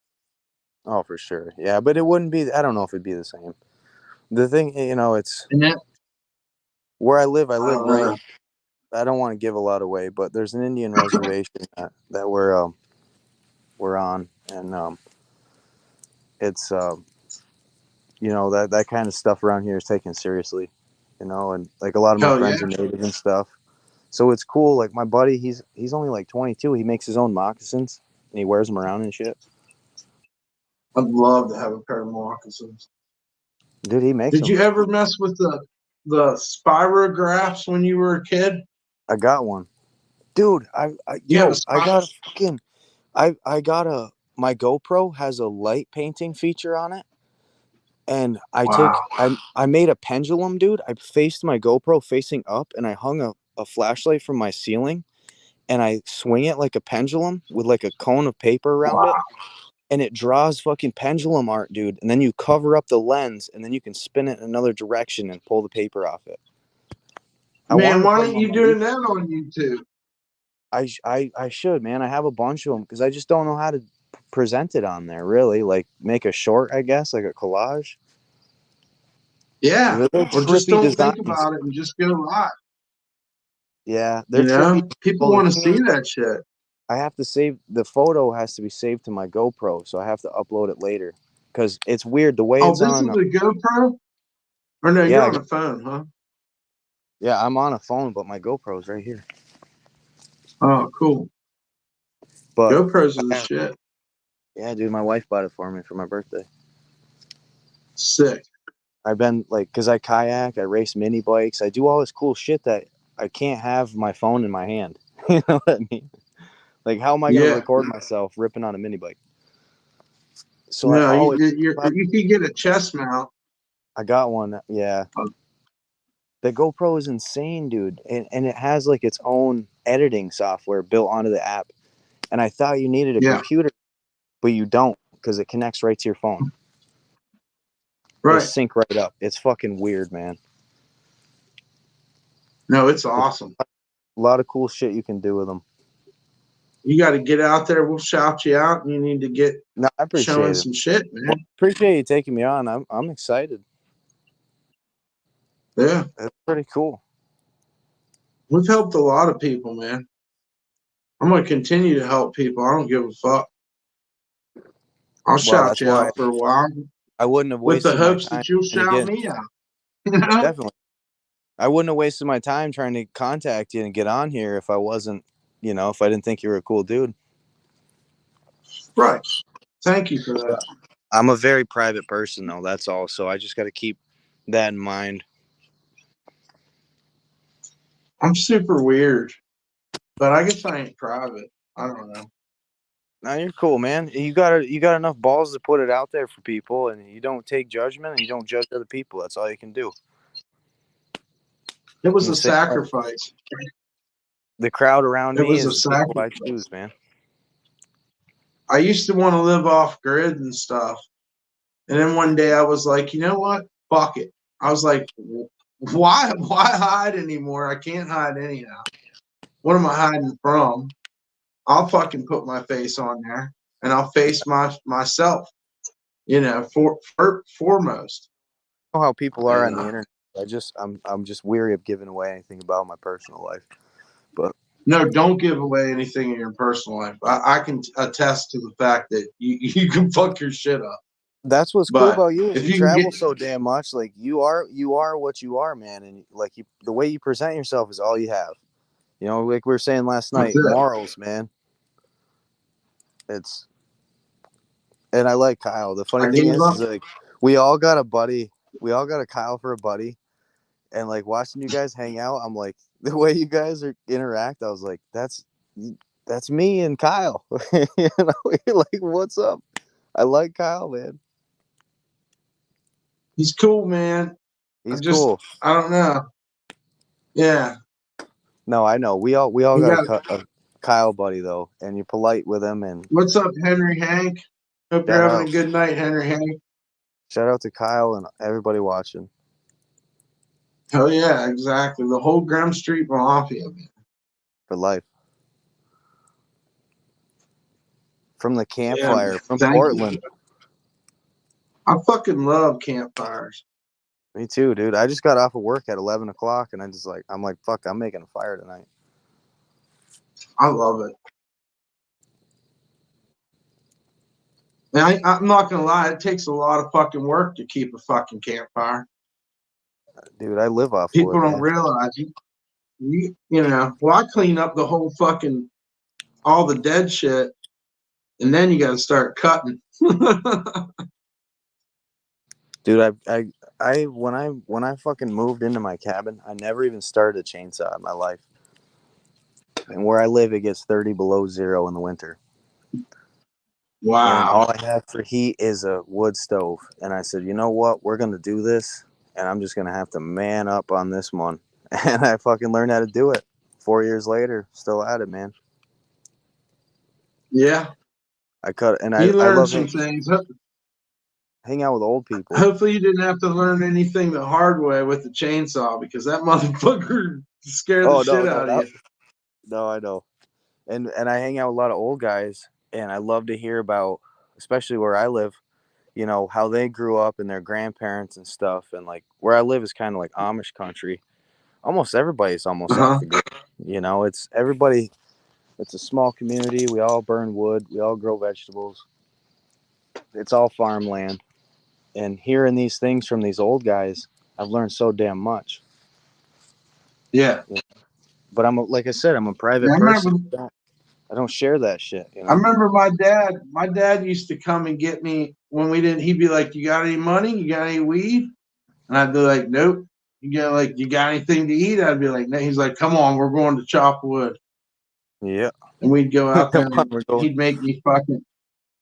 Oh, for sure. Yeah, but it wouldn't be. I don't know if it'd be the same. The thing, it's And that, where I live. I I live don't know. right. I don't want to give a lot away, but there's an Indian reservation that we're on, and it's that kind of stuff around here is taken seriously, and like a lot of my Hell yeah. friends are native and stuff. So it's cool. Like my buddy, he's only like 22. He makes his own moccasins and he wears them around and shit. I'd love to have a pair of moccasins. Dude, he makes Did them. you ever mess with the spirographs when you were a kid? I got one, dude. You have a I got a fucking, I got a my GoPro has a light painting feature on it, and wow. I made a pendulum, dude. I faced my GoPro facing up, and I hung a flashlight from my ceiling, and I swing it like a pendulum with like a cone of paper around Wow. it, and it draws fucking pendulum art, dude. And then you cover up the lens, and then you can spin it in another direction and pull the paper off it. I wanted Man, to why put them aren't on you my doing YouTube. that on YouTube? I should, man. I have a bunch of them because I just don't know how to present it on there. Really, like make a short, I guess, like a collage. Yeah. They're Or just trippy don't think designs. about it and just go live. Yeah, they're You trippy. know? People Well, want the to thing see is, that shit. I have to save the photo has to be saved to my GoPro, so I have to upload it later because it's weird the way Oh, it's this is on. a GoPro? Or no, you're Yeah, on a phone, huh? yeah, I'm on a phone, but my GoPro's right here. Oh, cool. But GoPros are the shit. yeah, dude, my wife bought it for me for my birthday. Sick. I've been like, cause I kayak, I race mini bikes, I do all this cool shit that I can't have my phone in my hand. You know what I mean? Like, how am I gonna Yeah. record myself ripping on a mini bike? So I No, always, you could get a chest mount. I got one. Yeah, the GoPro is insane, dude, and it has like its own editing software built onto the app. And I thought you needed a Yeah. computer, but you don't because it connects right to your phone. They Right. sync right up. It's fucking weird, man. No, it's awesome. A lot of cool shit you can do with them. You got to get out there. We'll shout you out, and you need to get No, I showing appreciate it. some shit, man. Appreciate you taking me on. I'm excited. Yeah. It's pretty cool. We've helped a lot of people, man. I'm going to continue to help people. I don't give a fuck. I'll Well, shout that's you why out for a while I wouldn't have with the wasted my hopes time that you'll trying to shout get. me out. You know? Definitely, I wouldn't have wasted my time trying to contact you and get on here if I wasn't, if I didn't think you were a cool dude. Right. Thank you for that. I'm a very private person, though. That's all. So I just got to keep that in mind. I'm super weird, but I guess I ain't private. I don't know. No, you're cool, man. You got enough balls to put it out there for people, and you don't take judgment, and you don't judge other people. That's all you can do. It was I'm the a same way. sacrifice. The crowd around It me was a is the people I sacrifice. choose, man. I used to want to live off grid and stuff. And then one day I was like, you know what? Fuck it. I was like, why hide anymore? I can't hide anyhow. What am I hiding from? I'll fucking put my face on there and I'll face myself, foremost. I know how people are on And the internet. I'm just weary of giving away anything about my personal life. But no, don't give away anything in your personal life. I can attest to the fact that you can fuck your shit up. that's what's cool But about you is if you you can get, travel so damn much. Like you are what you are, man, and like the way you present yourself is all you have. Like we were saying last that's night, it. morals, man. And I like Kyle. The funny I thing gave is up. like we all got a buddy. We all got a Kyle for a buddy. And like watching you guys hang out, I'm like the way you guys interact. I was like, that's me and Kyle. Like what's up? I like Kyle, man. He's cool, man. He's cool. I don't know. Yeah. No, I know. We all You got got a Kyle buddy though, and you're polite with him. And what's up, Henry Hank? Hope you're shout having out, a good night, Henry Hank. shout out to Kyle and everybody watching. Oh yeah, exactly. The whole Graham Street Mafia, man. for life. From the Yeah, campfire, from thank you. Portland. I fucking love campfires. Me too, dude. I just got off of work at 11 o'clock, and I'm like, fuck, I'm making a fire tonight. I love it. And I'm not gonna lie, it takes a lot of fucking work to keep a fucking campfire. Dude, I live off People wood, don't man. realize you know. Well, I clean up the whole fucking all the dead shit, and then you got to start cutting. Dude, when I fucking moved into my cabin, I never even started a chainsaw in my life. And where I live, it gets 30 below zero in the winter. And Wow. all I have for heat is a wood stove. And I said, you know what? We're going to do this. And I'm just going to have to man up on this one. And I fucking learned how to do it. 4 years later, still at it, man. Yeah. I cut, and You I learned love some things. hang out with old people. Hopefully, you didn't have to learn anything the hard way with the chainsaw because that motherfucker scared the Oh, shit out of you. no, I know. And I hang out with a lot of old guys, and I love to hear about, especially where I live, you know, how they grew up and their grandparents and stuff. And like where I live is kind of like Amish country. Almost everybody's almost off Uh-huh. the grid. You know, it's everybody. It's a small community. We all burn wood. We all grow vegetables. It's all farmland. And hearing these things from these old guys, I've learned so damn much. Yeah. But like I said, I'm a private I person. remember. I don't share that shit. You I know. remember my dad. My dad used to come and get me when we didn't. He'd be like, "You got any money? You got any weed?" And I'd be like, "Nope." You got anything to eat? I'd be like, "No." He's like, "Come on, we're going to chop wood." Yeah. And we'd go out there Come on, and we're going. he'd make me fucking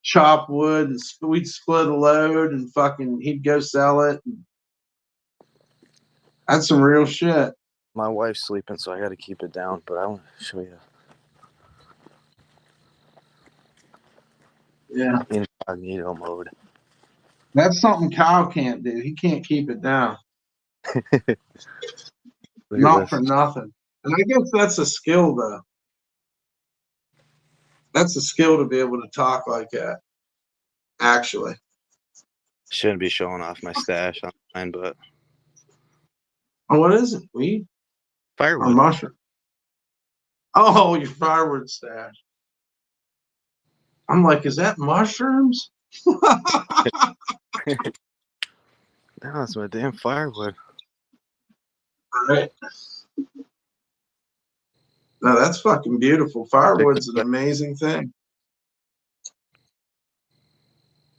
chop wood and we'd split a load and fucking he'd go sell it. That's some real shit. My wife's sleeping, so I got to keep it down. But I want to show you Yeah. incognito mode. That's something Kyle can't do. He can't keep it down. Look at Not this. for nothing. And I guess that's a skill though. That's a skill to be able to talk like that. Actually. Shouldn't be showing off my stash online, but Oh, what is it? Weed or firewood. mushroom? Oh, your firewood stash. I'm like, is that mushrooms? No, it's my damn firewood. Right. No, that's fucking beautiful. Firewood's an amazing thing.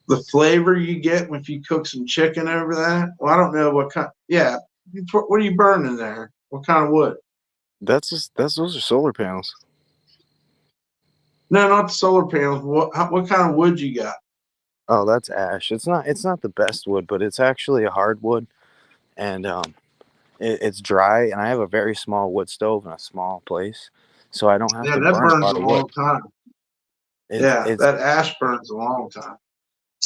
The flavor you get if you cook some chicken over that. Well, I don't know what kind. Yeah. What are you burning there? What kind of wood? Those are solar panels. No, not the solar panels. What kind of wood you got? Oh, that's ash. It's not the best wood, but it's actually a hardwood, and it's dry. And I have a very small wood stove in a small place, so I don't have Yeah, to that burn a burns lot a of wood. long time. Yeah, It's that ash burns a long time.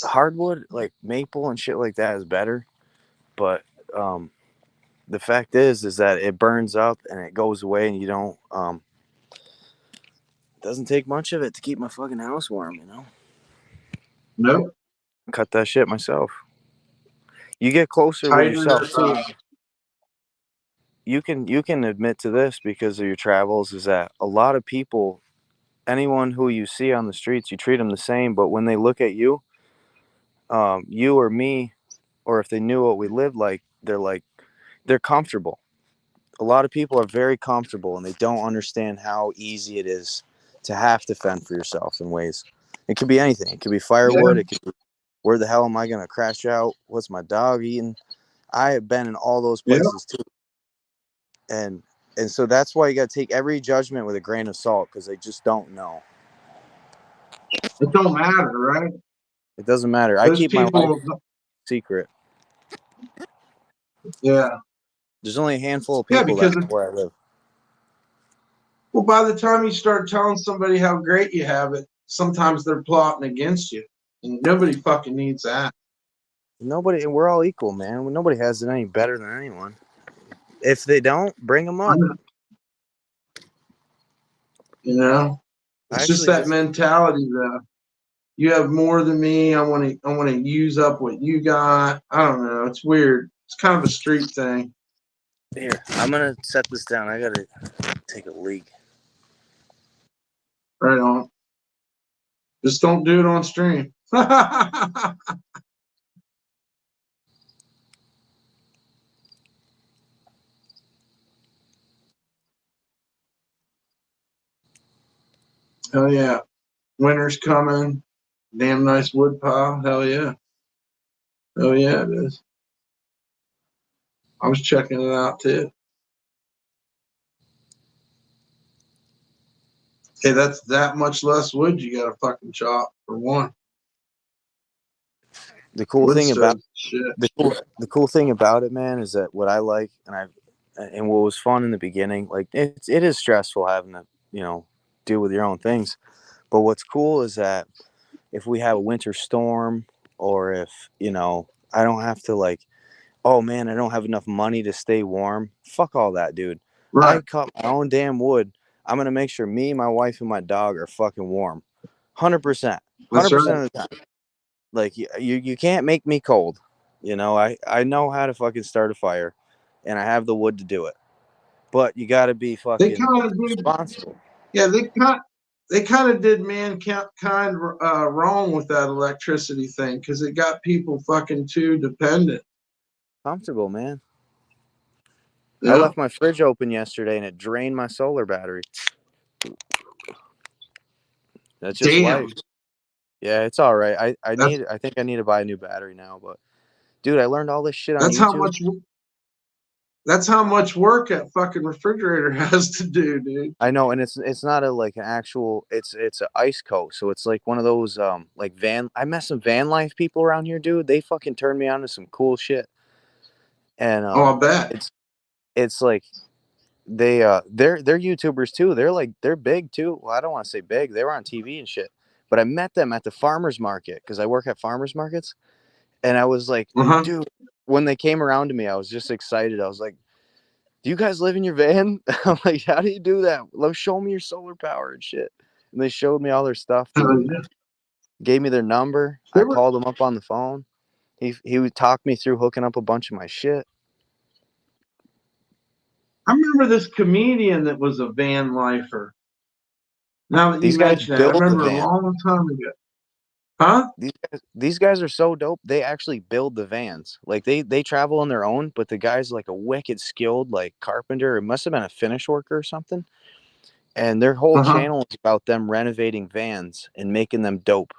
hardwood, like maple and shit like that, is better, but the fact is that it burns up and it goes away, and you don't it doesn't take much of it to keep my fucking house warm, you know. Nope. Cut that shit myself. You get closer with Tighter. yourself too. You can admit to this because of your travels, is that a lot of people, anyone who you see on the streets, you treat them the same, but when they look at you, you or me, or if they knew what we lived like they're comfortable. A lot of people are very comfortable and they don't understand how easy it is to have to fend for yourself in ways. It could be anything. It could be Yeah. firewood. It could be, where the hell am I going to crash out? What's my dog eating? I have been in all those Yeah. places too. And so that's why you got to take every judgment with a grain of salt, because they just don't know. It don't matter, right? It doesn't matter. I Those keep my life people. secret. Yeah. There's only a handful of Yeah, people that know where I live. well, by the time you start telling somebody how great you have it, sometimes they're plotting against you, and nobody fucking needs that. Nobody, and we're all equal, man. Nobody has it any better than anyone. If they don't, bring them up. You know, I it's just actually that just mentality that you have more than me. I want to use up what you got. I don't know. It's weird. It's kind of a street thing. here. I'm gonna set this down. I gotta take a leak. Right on. Just don't do it on stream. Hell yeah. Winter's coming. Damn nice wood pile. Hell yeah. Hell yeah, it is. I was checking it out too. Hey, that's that much less wood you gotta fucking chop for one. The cool Wood thing about stove shit. the cool thing about it, man, is that what I like and what was fun in the beginning, like it is stressful having to, deal with your own things. But what's cool is that if we have a winter storm or if, I don't have to like, oh man, I don't have enough money to stay warm. Fuck all that, dude. Right. I cut my own damn wood. I'm gonna make sure me, my wife, and my dog are fucking warm. 100%. That's 100% right. of the time. Like you can't make me cold. I know how to fucking start a fire and I have the wood to do it. But you gotta be They fucking kind of did. responsible. Yeah, they kind of did mankind wrong with that electricity thing because it got people fucking too dependent. Comfortable, man. I Yeah. left my fridge open yesterday and it drained my solar battery. That's just Damn. life. Yeah, it's all right. That's I think I need to buy a new battery now, but dude, I learned all this shit on that's how YouTube. much that's how much work that fucking refrigerator has to do, dude. I know, and it's not a like an actual it's a ice coat, so it's like one of those like I met some van life people around here, dude. They fucking turned me on to some cool shit. And Oh, I bet. it's like they're YouTubers too. They're big too. Well, I don't want to say big. They were on TV and shit. But I met them at the farmers market because I work at farmers markets. And I was like, Uh-huh. dude, when they came around to me, I was just excited. I was like, do you guys live in your van? I'm like, how do you do that? Show me your solar power and shit. And they showed me all their stuff, dude. Yeah. Gave me their number. They I were, called them up on the phone. He would talk me through hooking up a bunch of my shit. I remember this comedian that was a van lifer. Now that you These guys mention it, I build the remember a van. long time ago. Huh? These guys are so dope. They actually build the vans. Like they travel on their own, but the guy's like a wicked skilled like carpenter. It must have been a finish worker or something. And their whole Uh-huh. channel is about them renovating vans and making them dope.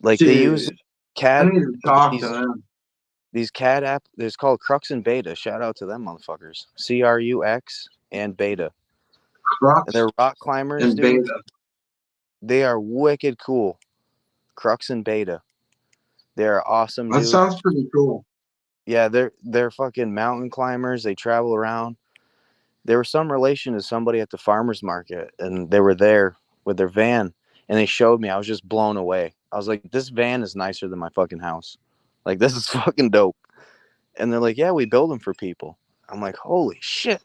Like they use Dude, I CAD need to talk to these them. these CAD app. It's called Crux and Beta. Shout out to them motherfuckers. CRUX and Beta. And Crux they're rock climbers, and dude. Beta. They are wicked cool. Crux and Beta. They're awesome, That dude. sounds pretty cool. Yeah, they're fucking mountain climbers. They travel around. There was some relation to somebody at the farmers market, and they were there with their van, and they showed me. I was just blown away. I was like, "This van is nicer than my fucking house. Like, this is fucking dope." And they're like, "Yeah, we build them for people." I'm like, "Holy shit!"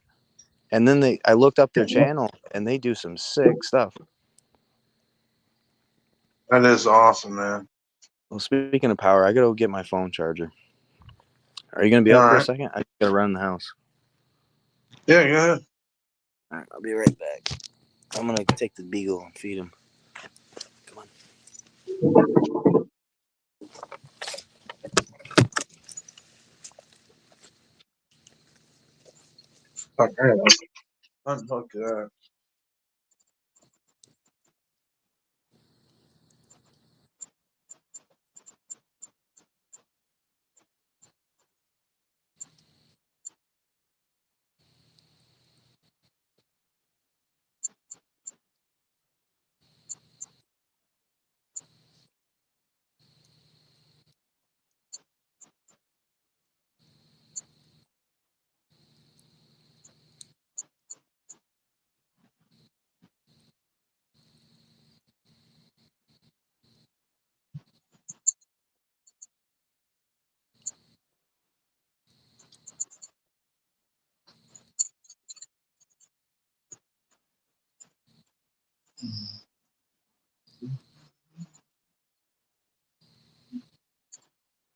And then I looked up their channel, and they do some sick stuff. That is awesome, man. Well, speaking of power, I gotta go get my phone charger. Are you gonna be All up for a right. second? I gotta run in the house. Yeah, go ahead. All right, I'll be right back. I'm gonna take the beagle and feed him. Come on. Fuck, all right. Unhook that.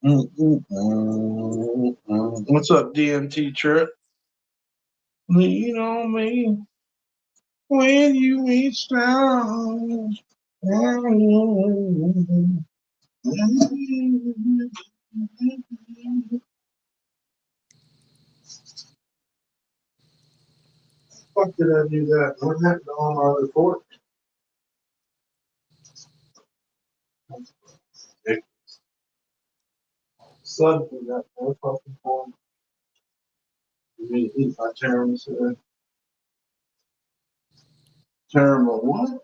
What's up, DMT Trip? Lean on me when you reach down. Fuck did I do that? What happened on my report? Son did that. No fucking point. You mean eat my tiramisu? Terrible what?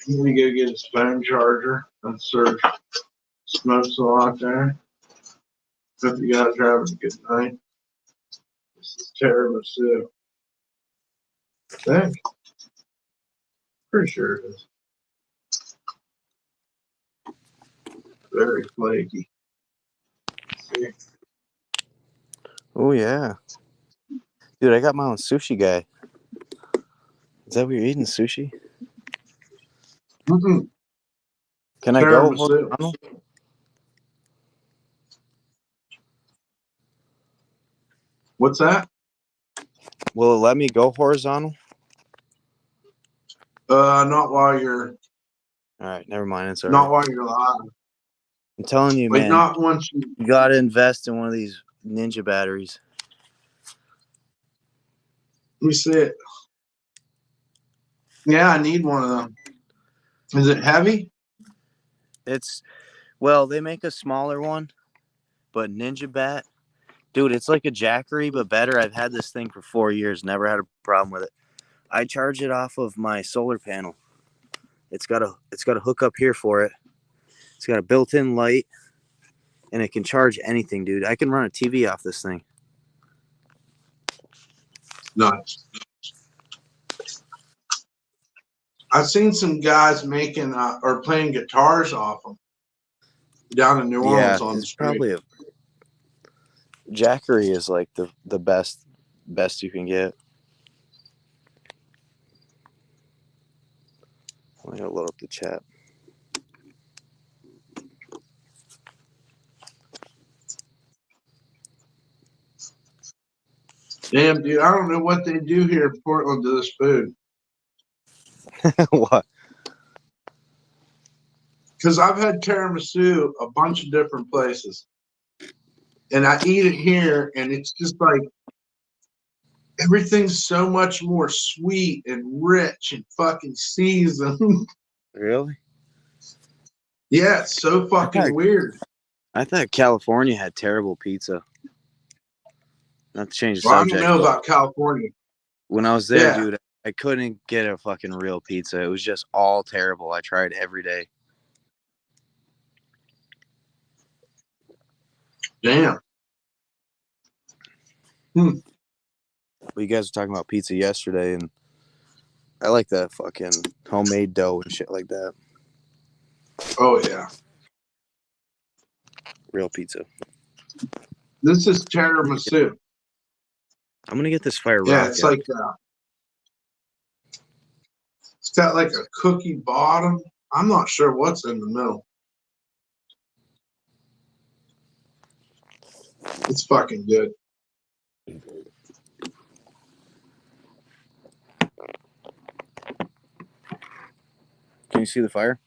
Let me go get his phone charger. I'm sure smokes a lot there. Hope you guys are having a good night. This is tiramisu. I think. Pretty sure it is. Very flaky. See? Oh yeah, dude, I got my own sushi guy. Is that what you're eating, sushi? Mm-mm. Can I go Tiramisu. horizontal? What's that? Will it let me go horizontal? Not while you're All right, never mind. It's all not right. while you're live. I'm telling you, Like man, not once you. you gotta invest in one of these Ninja batteries. Let me see it. Yeah, I need one of them. Is it heavy? It's well, they make a smaller one, but Ninja Bat, dude, it's like a Jackery but better. I've had this thing for 4 years, never had a problem with it. I charge it off of my solar panel. It's got a hook up here for it. It's got a built-in light, and it can charge anything, dude. I can run a TV off this thing. Nice. I've seen some guys making or playing guitars off them down in New Orleans on the It's street. probably a Jackery is like the best you can get. I'm gonna load up the chat. Damn, dude, I don't know what they do here in Portland to this food. What? Because I've had tiramisu a bunch of different places. And I eat it here, and it's just like everything's so much more sweet and rich and fucking seasoned. Really? Yeah, it's so fucking weird. I thought California had terrible pizza. Not to change the Well, I don't subject, know but about California. when I was there, Yeah. dude, I couldn't get a fucking real pizza. It was just all terrible. I tried every day. Damn. Well, you guys were talking about pizza yesterday, and I like that fucking homemade dough and shit like that. Oh, yeah. Real pizza. This is tiramisu. I'm gonna get this fire rock. Yeah, it's out. like it's got like a cookie bottom. I'm not sure what's in the middle. It's fucking good. Can you see the fire?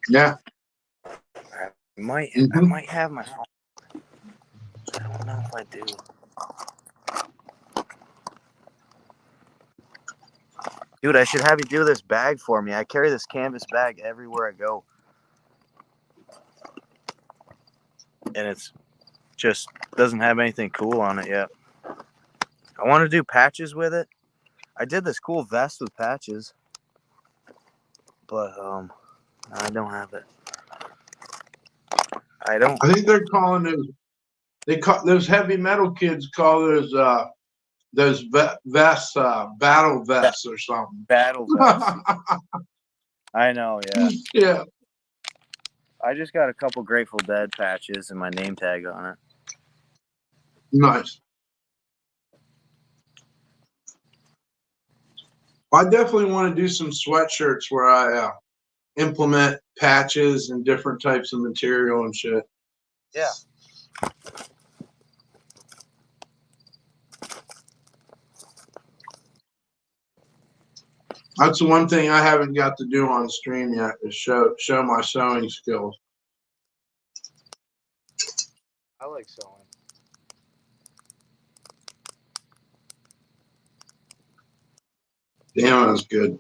Yeah. I might have my phone. I don't know if I do. Dude, I should have you do this bag for me. I carry this canvas bag everywhere I go. And it's just doesn't have anything cool on it yet. I want to do patches with it. I did this cool vest with patches. But I don't have it. I think they're calling those heavy metal kids call those vests battle vests or something. Battle vest. I know, yeah. Yeah. I just got a couple Grateful Dead patches and my name tag on it. Nice. I definitely want to do some sweatshirts where I implement patches and different types of material and shit. Yeah. That's the one thing I haven't got to do on stream yet is show my sewing skills. I like sewing. Damn, that was good.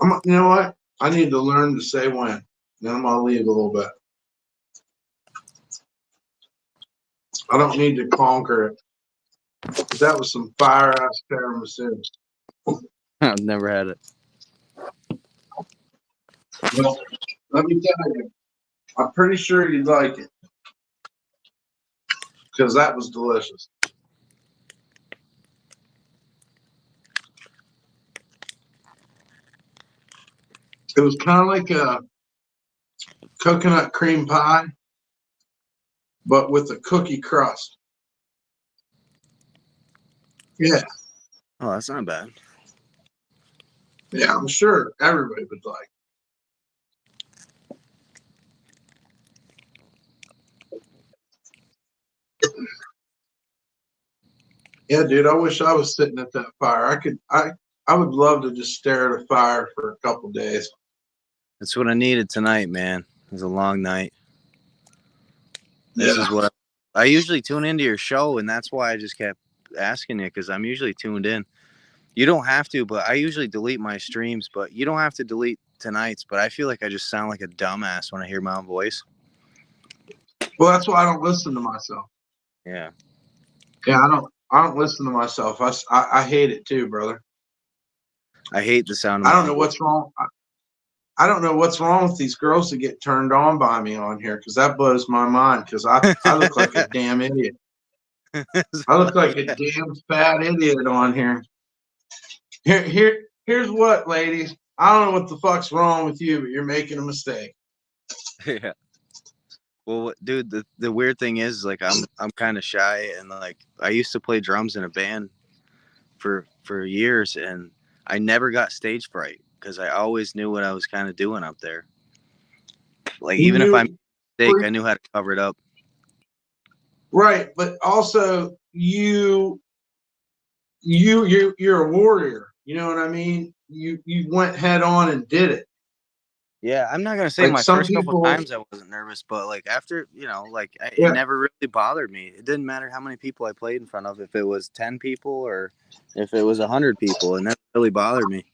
You know what? I need to learn to say when. Then I'm gonna leave a little bit. I don't need to conquer it. That was some fire ass tiramisu. I've never had it. Well, let me tell you, I'm pretty sure you'd like it because that was delicious. It was kind of like a coconut cream pie, but with a cookie crust. Yeah. Oh, that's not bad. Yeah, I'm sure everybody would like. Yeah, dude, I wish I was sitting at that fire. I would love to just stare at a fire for a couple days. That's what I needed tonight, man. It was a long night. This is what I usually tune into your show, and that's why I just kept asking you, because I'm usually tuned in. You don't have to, but I usually delete my streams, but you don't have to delete tonight's, but I feel like I just sound like a dumbass when I hear my own voice. Well, that's why I don't listen to myself. Yeah. Yeah, I don't listen to myself. I hate it too, brother. I hate the sound of I my don't know what's wrong. I don't know what's wrong with these girls that get turned on by me on here, because that blows my mind, because I look like a damn idiot. I look like a damn fat idiot on here. Here's what, ladies. I don't know what the fuck's wrong with you, but you're making a mistake. Yeah. Well, dude, the weird thing is, like, I'm kind of shy, and like I used to play drums in a band for years, and I never got stage fright because I always knew what I was kind of doing up there. Like, even if I made a mistake, I knew how to cover it up. Right, but also you're a warrior. You know what I mean? You went head on and did it. Yeah, I'm not gonna say Like my some first couple people, times I wasn't nervous, but like after, like it yeah, never really bothered me. It didn't matter how many people I played in front of, if it was 10 people or if it was 100 people, and that really bothered me.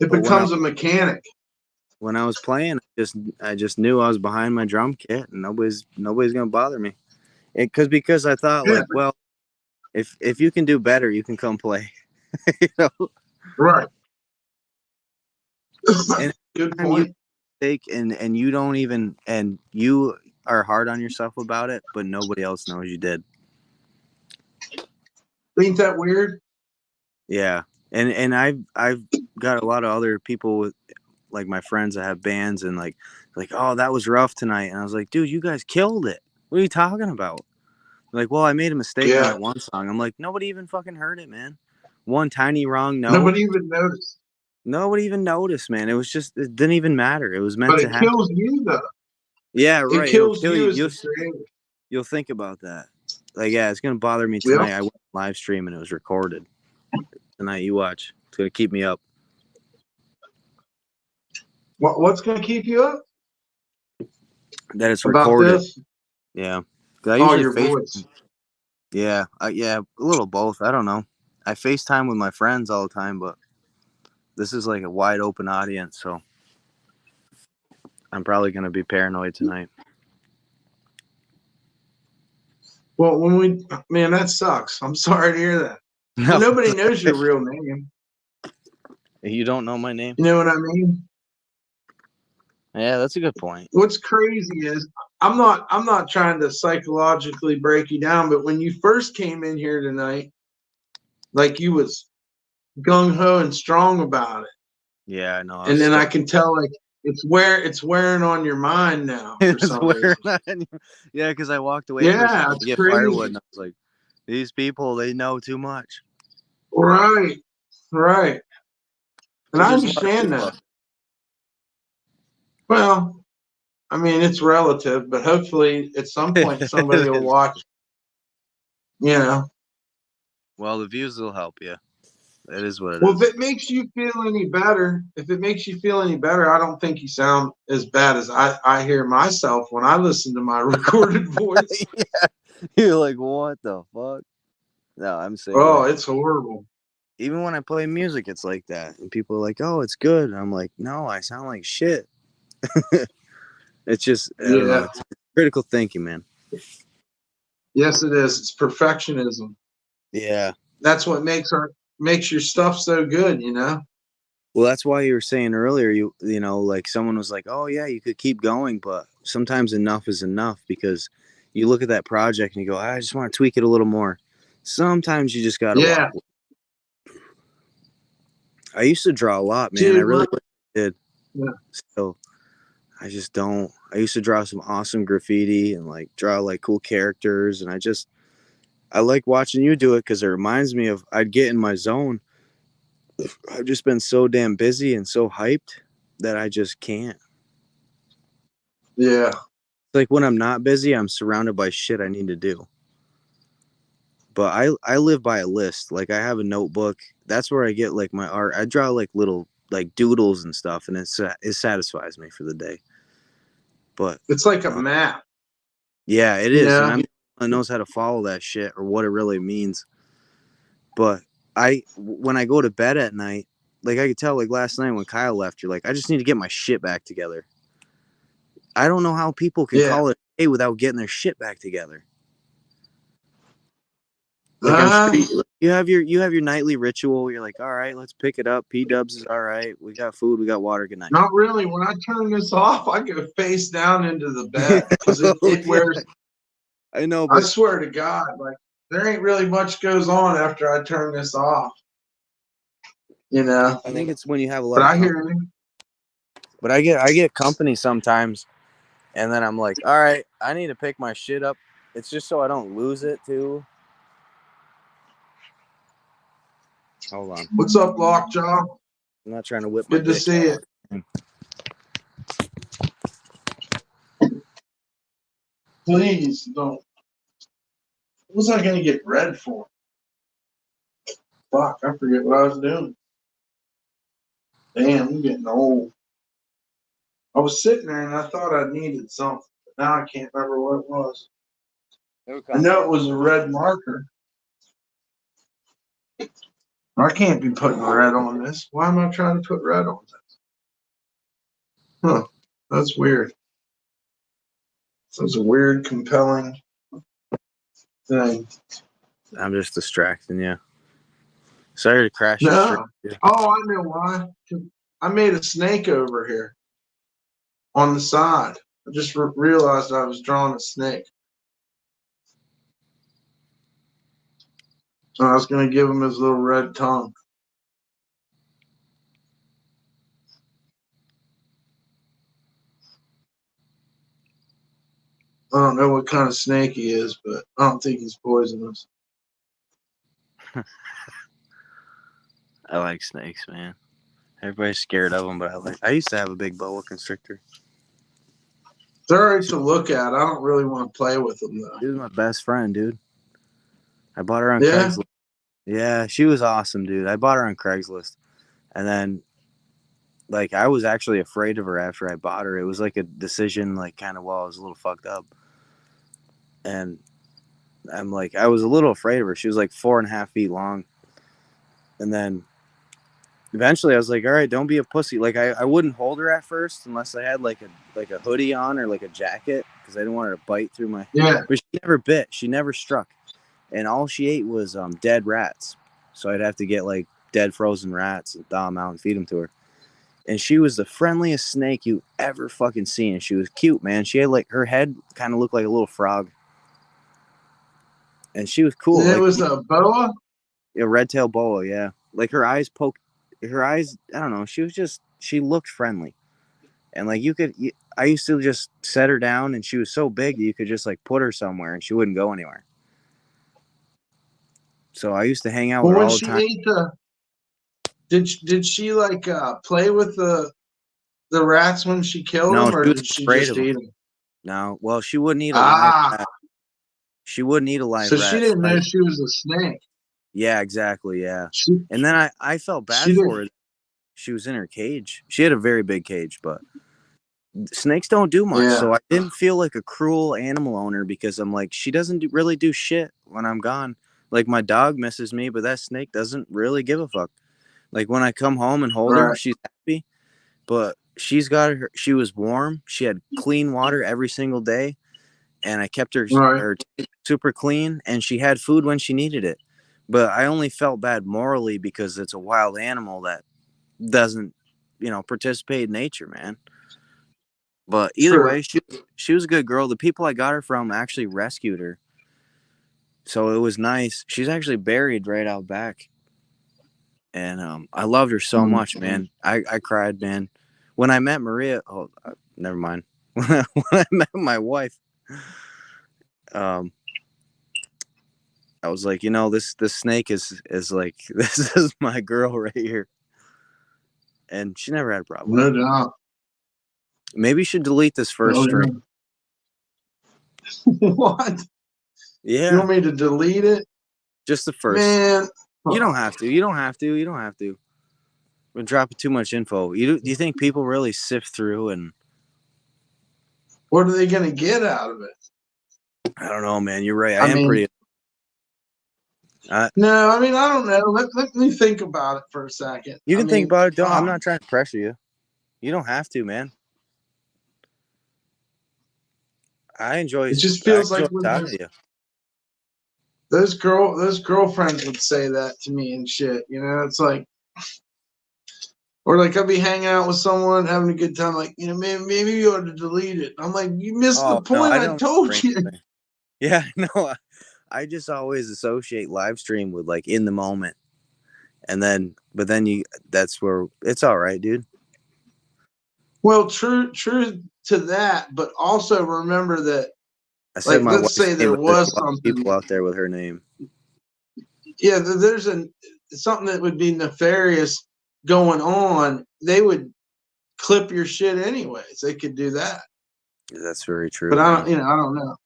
it But becomes a mechanic. when I was playing, I just knew I was behind my drum kit, and nobody's gonna bother me. Because I thought, Yeah, like, well, if you can do better, you can come play. You know? right. And Good time you point. take and you don't even, and you are hard on yourself about it, but nobody else knows you did. Ain't that weird? Yeah. And I've got a lot of other people with, like, my friends that have bands, and like, oh, that was rough tonight, and I was like, dude, you guys killed it. What are you talking about? Like, well, I made a mistake on that one song. I'm like, nobody even fucking heard it, man. One tiny wrong note. Nobody even noticed. Nobody even noticed, man. It didn't even matter. It was meant But to it happen. kills you, though. Yeah, right. It kills It'll kill you you. as the creator. You'll think about that. Like, yeah, it's gonna bother me tonight. I went live stream and it was recorded. Tonight, you watch. It's gonna keep me up. What's gonna keep you up? That it's About recorded. this? Yeah. I usually your voice. Yeah, yeah, a little both. I don't know. I FaceTime with my friends all the time, but this is like a wide open audience, so I'm probably gonna be paranoid tonight. Well, man, that sucks. I'm sorry to hear that. No. Nobody knows your real name. You don't know my name? You know what I mean? Yeah, that's a good point. What's crazy is I'm not trying to psychologically break you down, but when you first came in here tonight, like, you was gung ho and strong about it. Yeah, I know. And then I can tell, like, it's wearing on your mind now for some reason. Yeah, because I walked away for a second to get crazy. firewood, and I was like, these people, they know too much. Right. Right. And I There's a lot of understand people. that. Well, I mean, it's relative, but hopefully at some point somebody It will is. watch, you know. Well, the views will help you. It is what it Well, is. if it makes you feel any better, I don't think you sound as bad as I hear myself when I listen to my recorded voice. Yeah. You're like, what the fuck? No, I'm saying Oh, that. it's horrible. Even when I play music, it's like that. And people are like, oh, it's good. And I'm like, no, I sound like shit. It's just, I don't know. Yeah. It's critical thinking, man. Yes, it is. It's perfectionism. Yeah. That's what makes your stuff so good, you know? Well, that's why you were saying earlier, you know, like someone was like, oh, yeah, you could keep going. But sometimes enough is enough because you look at that project and you go, I just want to tweak it a little more. Sometimes you just got to walk Yeah. away. I used to draw a lot, man. I Dude, really did. yeah. So I just don't. I used to draw some awesome graffiti and like draw like cool characters. And I like watching you do it because it reminds me of I'd get in my zone. I've just been so damn busy and so hyped that I just can't. Yeah. Like when I'm not busy, I'm surrounded by shit I need to do. But I live by a list. Like I have a notebook. That's where I get like my art. I draw like little like doodles and stuff, and it satisfies me for the day. But It's like a uh, map, yeah, it you is, and know? I'm the one that knows how to follow that shit or what it really means. But when I go to bed at night, like I could tell, like last night when Kyle left, you're like, I just need to get my shit back together. I don't know how people can Yeah. call it a day without getting their shit back together. Like I'm sure Uh, you have your nightly ritual where you're like, all right, let's pick it up. P Dubs is all right. We got food, we got water. Good night. Not really. When I turn this off, I go face down into the bed because it Yeah, wears. I know, I but swear to God, like there ain't really much goes on after I turn this off, you know. I think it's when you have a lot But of I company. hear you. But I get company sometimes, and then I'm like, all right, I need to pick my shit up. It's just so I don't lose it too. Hold on, What's up, Lockjaw? I'm not trying to whip my Good to dick see you. out. Please don't. What was I gonna get red for? Fuck, I forget what I was doing. Damn, I'm getting old. I was sitting there and I thought I needed something, but now I can't remember what it was. It'll I come to know it you. was a red marker. I can't be putting red on this. Why am I trying to put red on this? Huh. That's weird. So it's a weird, compelling thing. I'm just distracting you. Sorry to crash your stream. No. Oh, I know why. I made a snake over here on the side. I just realized I was drawing a snake. And I was going to give him his little red tongue. I don't know what kind of snake he is, but I don't think he's poisonous. I like snakes, man. Everybody's scared of them, but I used to have a big boa constrictor. They're all right to look at. I don't really want to play with them, though. She was my best friend, dude. I bought her on Yeah? Craigslist. Yeah, she was awesome, dude. I bought her on Craigslist. And then like I was actually afraid of her after I bought her. It was like a decision like kind of while I was a little fucked up. And I'm like I was a little afraid of her. She was like 4.5 feet long. And then eventually I was like, all right, don't be a pussy. Like I wouldn't hold her at first unless I had like a hoodie on or like a jacket because I didn't want her to bite through my Yeah. but she never bit. She never struck. And all she ate was dead rats. So I'd have to get like dead frozen rats and thaw them out and feed them to her. And she was the friendliest snake you ever fucking seen. She was cute, man. She had like her head kind of looked like a little frog, and she was cool, And it like was a boa? a red tail boa. Yeah, like her eyes poke, her eyes. I don't know. She looked friendly, and like I used to just set her down, and she was so big that you could just like put her somewhere, and she wouldn't go anywhere. So I used to hang out Well, with her when all the she time. ate did she like play with the rats when she killed No, them, or she was did she afraid just of them. eat them? No, well, she wouldn't eat a live Ah, rat. She wouldn't eat a live so she rat. So didn't know she was a snake. yeah, exactly. Yeah. She And then I felt she bad for didn't. her. She was in her cage. She had a very big cage, but snakes don't do much. Yeah, So I didn't feel like a cruel animal owner because I'm like, she doesn't really do shit when I'm gone. Like my dog misses me, but that snake doesn't really give a fuck. Like when I come home and hold her, right, she's happy, but she was warm. She had clean water every single day, and I kept right. her tank super clean, and she had food when she needed it. But I only felt bad morally because it's a wild animal that doesn't, participate in nature, man. But either True. way, she was a good girl. The people I got her from actually rescued her, so it was nice. She's actually buried right out back, and I loved her so much, man. I cried, man, when I met Maria. Oh, never mind. When I met my wife, um, I was like, this snake is like this is my girl right here, and she never had a problem with No it. doubt. Maybe you should delete this first Oh, stream. yeah. What? You Yeah, want me to delete it? just the first. Man, You don't have to. You don't have to. You don't have to. We're dropping too much info. Do you think people really sift through? And what are they going to get out of it? I don't know, man. You're right. I I am mean, pretty. Uh, no, I mean, I don't know. Let me think about it for a second. you I can think mean, about it. Don't. I'm fuck. not trying to pressure you. You don't have to, man. I enjoy. It just I feels like enjoy when talking to you. those girlfriends would say that to me and shit. You know, it's like, or like I'd be hanging out with someone having a good time. Like, maybe you ought to delete it. I'm like, you missed the Oh no, point. I I don't. told you. Yeah, no. I just always associate live stream with like in the moment, and but then that's where it's all right, dude. Well, true to that, but also remember that, I said like, my let's wife's say name, there but there's was a lot of people something. out there with her name. Yeah, there's something that would be nefarious going on. They would clip your shit anyways. They could do that. That's very But true, man. I don't know.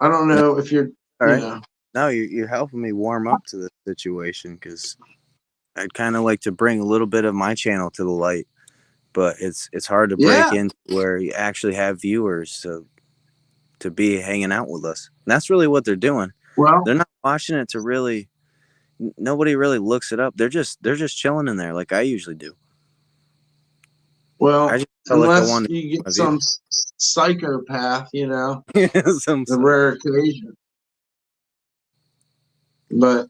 I don't No, know if you're, all you right. know. No, you're helping me warm up to the situation because I'd kind of like to bring a little bit of my channel to the light, but it's hard to break Yeah. in where you actually have viewers to be hanging out with us. And that's really what they're doing. Well, They're not watching it to really. Nobody really looks it up. They're just chilling in there like I usually do. I well, just felt like I unless wanted you get my some views. psychopath, Some, the rare occasion. But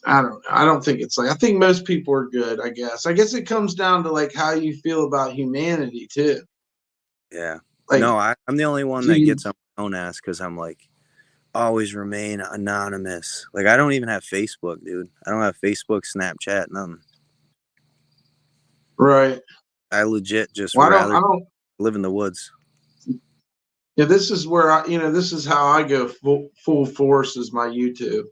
I don't know. I don't think it's like, I think most people are good, I guess. I guess it comes down to like how you feel about humanity too. yeah. Like, No, I'm the only one do that you, gets on my own ass because I'm like, always remain anonymous. Like I don't even have Facebook, dude. I don't have Facebook, Snapchat, nothing. right. I legit just Well, rather I don't, live in the woods. yeah, this is where this is how I go full force is my YouTube.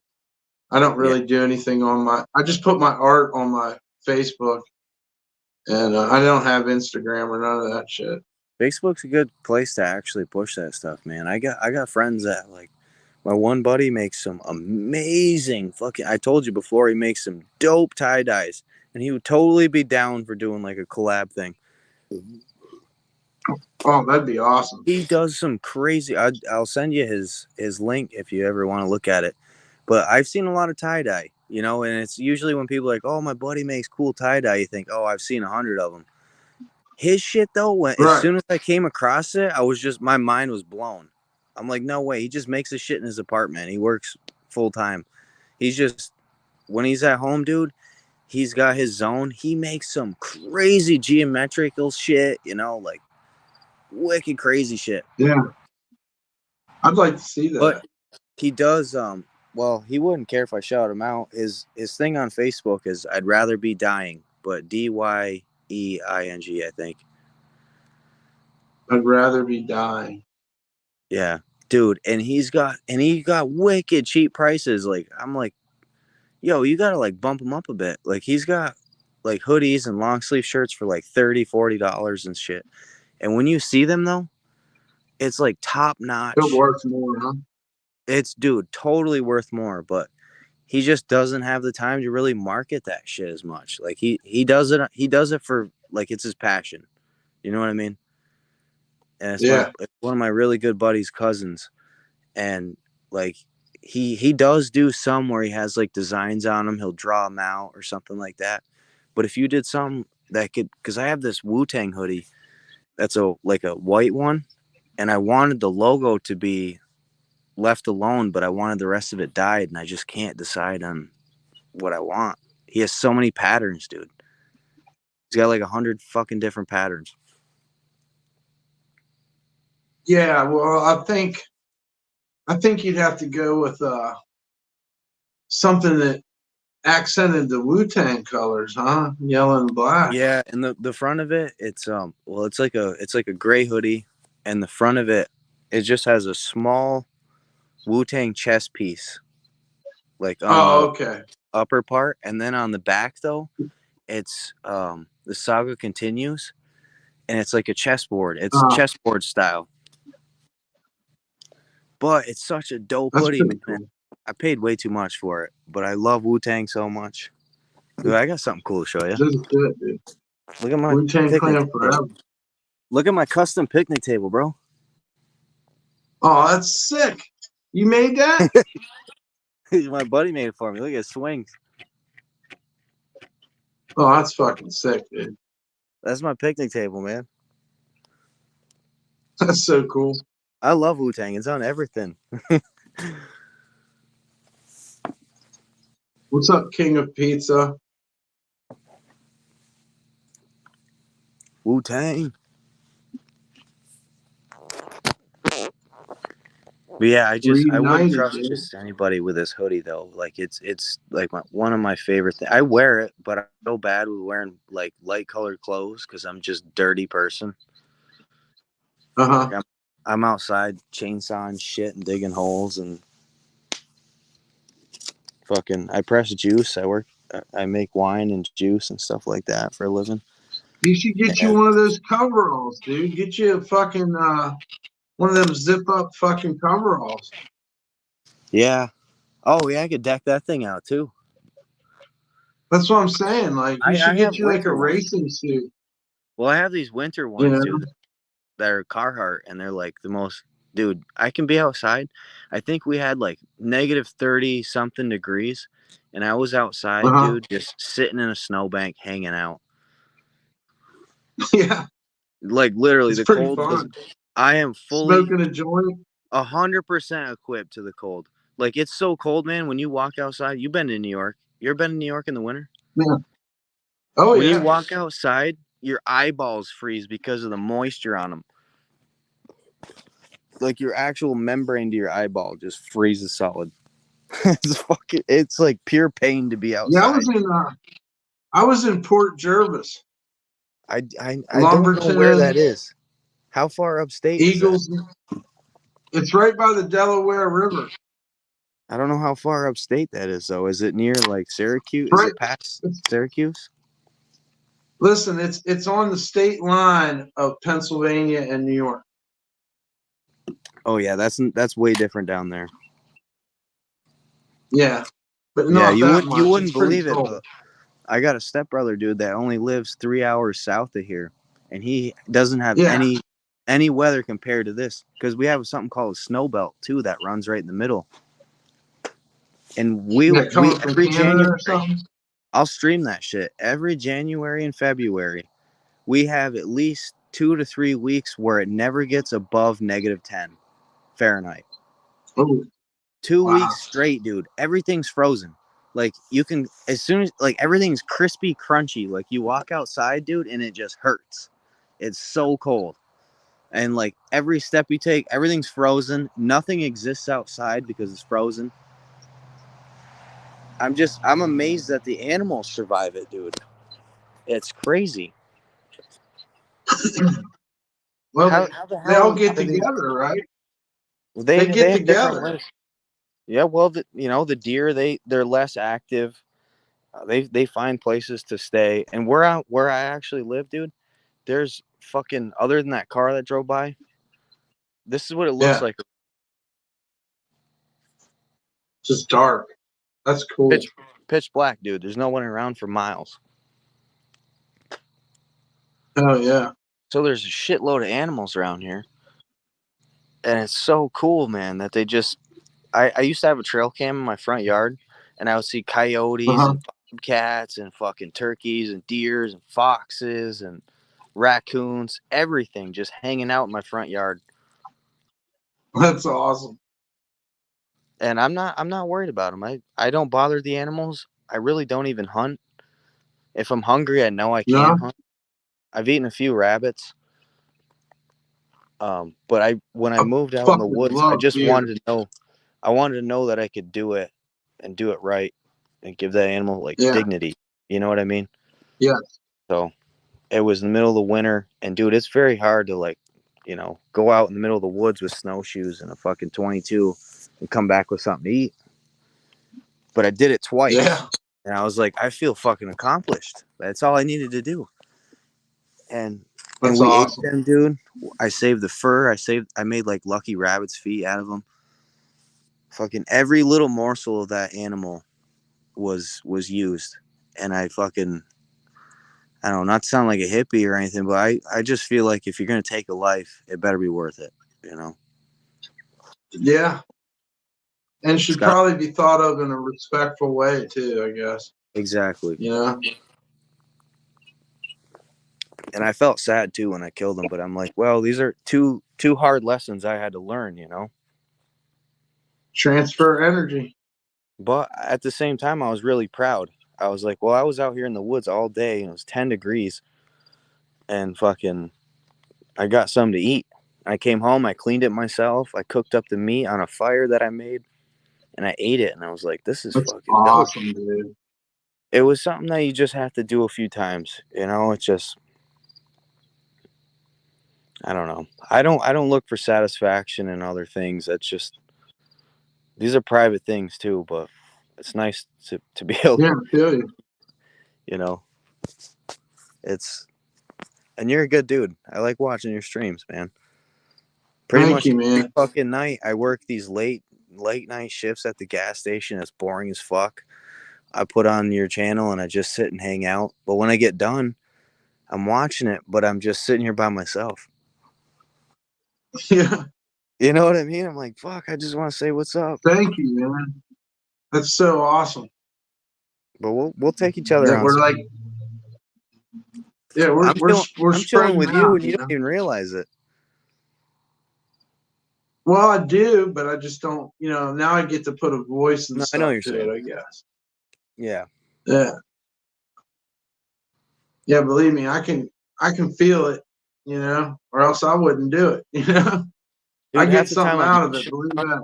I don't Yeah. really do anything I just put my art on my Facebook, and I don't have Instagram or none of that shit. Facebook's a good place to actually push that stuff, man. I got friends that like my one buddy makes some amazing fucking I told you before he makes some dope tie dyes and he would totally be down for doing like a collab thing. Oh, that'd be awesome. He does some crazy I'll send you his link if you ever want to look at it. But I've seen a lot of tie dye, and it's usually when people are like, "Oh, my buddy makes cool tie dye," you think, "Oh, I've seen 100 of them." His shit though, as Right. soon as I came across it, my mind was blown. I'm like, no way. He just makes his shit in his apartment. He works full time. He's just when he's at home, dude. He's got his zone. He makes some crazy geometrical shit, like wicked crazy shit. Yeah. I'd like to see But that. he does. Well, he wouldn't care if I shout him out. His thing on Facebook is I'd rather be dying, but DYEING, I think. I'd rather be dying. Yeah, dude, and he got wicked cheap prices. Like I'm like, yo, you gotta like bump him up a bit. Like he's got like hoodies and long sleeve shirts for like $30, $40 and shit. And when you see them though, it's like top It notch. works more, huh? It's dude, totally worth more, but he just doesn't have the time to really market that shit as much. Like he does it for like it's his passion. You know what I mean? And Yeah. it's one of my really good buddies' cousins. And like he does do some where he has like designs on them, he'll draw them out or something like that. But if you did something that could, because I have this Wu-Tang hoodie that's a like a white one, and I wanted the logo to be left alone, but I wanted the rest of it dyed, and I just can't decide on what I want. He has so many patterns, dude. He's got like 100 fucking different patterns. Yeah. Well, I think you'd have to go with something that accented the Wu-Tang colors, huh? Yellow and black. Yeah, and the front of it, it's well, it's like a gray hoodie, and the front of it, it just has a small Wu-Tang chest piece, like on Oh, the okay. upper part, and then on the back though, it's the saga continues, and it's like a chessboard. It's Uh, chessboard style, but it's such a dope that's hoodie, pretty man. cool. I paid way too much for it, but I love Wu-Tang so much. Dude, I got something cool to show you. This is good, dude. Look at my Wu-Tang picnic Clan table. forever. Look at my custom picnic table, bro. Oh, that's sick. You made that? My buddy made it for me. Look at it swings. Oh, that's fucking sick, dude. That's my picnic table, man. That's so cool. I love Wu-Tang. It's on everything. What's up, King of Pizza? Wu-Tang. But yeah, I wouldn't Reunited, trust dude. just anybody with this hoodie though. Like it's like one of my favorite things. I wear it, but I'm so bad with wearing like light colored clothes because I'm just a dirty person. Uh-huh. Like I'm outside chainsawing shit and digging holes and fucking. I press juice. I make wine and juice and stuff like that for a living. You should get you And one of those coveralls, dude. Get you a fucking one of them zip up fucking coveralls. yeah. Oh yeah, I could deck that thing out too. That's what I'm saying. Like you I should get have you like a winter ones. racing suit. Well, I have these winter You ones, know? dude. That are Carhartt, and they're like the most. Dude, I can be outside. I think we had like negative 30 something degrees, and I was outside, Uh-huh. dude, just sitting in a snowbank hanging out. Yeah. Like literally, It's the pretty cold was. fun. I am fully Smoking a joint. 100% equipped to the cold. Like it's so cold, man. When you walk outside, you've been to New York. You ever been in New York in the winter? Yeah. Oh When you yeah. walk outside, your eyeballs freeze because of the moisture on them. Like your actual membrane to your eyeball just freezes solid. It's like pure pain to be Yeah, outside. I was in Port Jervis. I don't know where that Lumberton, is. How far upstate is that? Eagles. It's right by the Delaware River. I don't know how far upstate that is though. Is it near like Syracuse? Is Right. it past Syracuse? Listen, it's on the state line of Pennsylvania and New York. Oh yeah, that's way different down there. Yeah, but Yeah, not that you much. wouldn't It's pretty believe it, cold. but I got a stepbrother, dude, that only lives 3 hours south of here, and he doesn't have Yeah. any weather compared to this because we have something called a snow belt too that runs right in the middle. And we Coming from every Canada January, or something. I'll stream that shit every January and February. We have at least 2 to 3 weeks where it never gets above negative 10 Fahrenheit. Oh, 2 wow. weeks straight, dude. Everything's frozen. Like you can, as soon as like everything's crispy, crunchy. Like you walk outside, dude, and it just hurts. It's so cold. And like every step you take, everything's frozen. Nothing exists outside because it's frozen. I'm amazed that the animals survive it, dude. It's crazy. Well, How the they hell all get are they? together, right? They They get have different together. ways. Yeah, well, the deer, they're less active. They find places to stay, and where I actually live, dude, there's fucking, other than that car that drove by, this is what it looks Yeah, like. just dark. That's cool. Pitch black, dude. There's no one around for miles. Oh yeah. So there's a shitload of animals around here, and it's so cool, man. That they just I used to have a trail cam in my front yard, and I would see coyotes Uh-huh. and cats and fucking turkeys and deers and foxes and raccoons, everything just hanging out in my front yard. That's awesome. And I'm not worried about them. I don't bother the animals. I really don't even hunt. If I'm hungry, I know I can No, hunt. I've eaten a few rabbits. But when I I moved out in the fucking woods, I love just deer. wanted to know. I wanted to know that I could do it and do it right and give that animal like Yeah, dignity. You know what I mean? yeah. So it was in the middle of the winter, and dude, it's very hard to like, go out in the middle of the woods with snowshoes and a fucking 22 and come back with something to eat. But I did it twice, Yeah, and I was like, I feel fucking accomplished. That's all I needed to do. And that's we ate awesome. them, dude. I saved the fur. I made like Lucky Rabbit's feet out of them. Fucking every little morsel of that animal was used, and I don't know, not to sound like a hippie or anything, but I just feel like if you're gonna take a life, it better be worth it. You know, Yeah, and it's should got probably be thought of in a respectful way too, I guess. exactly. You know, And I felt sad too when I killed them, but I'm like, well, these are two hard lessons I had to learn. transfer energy. But at the same time, I was really proud. I was like, well, I was out here in the woods all day, and it was 10 degrees, and fucking, I got something to eat. I came home, I cleaned it myself, I cooked up the meat on a fire that I made, and I ate it, and I was like, this is That's fucking dope. awesome, dude. It was something that you just have to do a few times. It's just, I don't know. I don't look for satisfaction in other things. That's just, these are private things too, but it's nice to be able, Yeah, I feel you. you know, it's, and you're a good dude. I like watching your streams, man. Pretty Thank much you, every man. fucking night I work these late night shifts at the gas station. It's boring as fuck. I put on your channel and I just sit and hang out. But when I get done, I'm watching it, but I'm just sitting here by myself. Yeah, You know what I mean? I'm like, fuck, I just want to say what's up. thank you, man. That's so awesome. But we'll take each other That on. we're like, yeah, we're I'm we're chilling. we're I'm chilling spreading with you, out, and you you don't know. even realize it. Well, I do, but I just don't. You know, now I get to put a voice and No, I know what stuff you're to saying. it, I guess. Yeah, Yeah, yeah. Believe me, I can feel it. You know, or else I wouldn't do it. You know, I dude. Half get the time something on out of your it. shit, Believe that.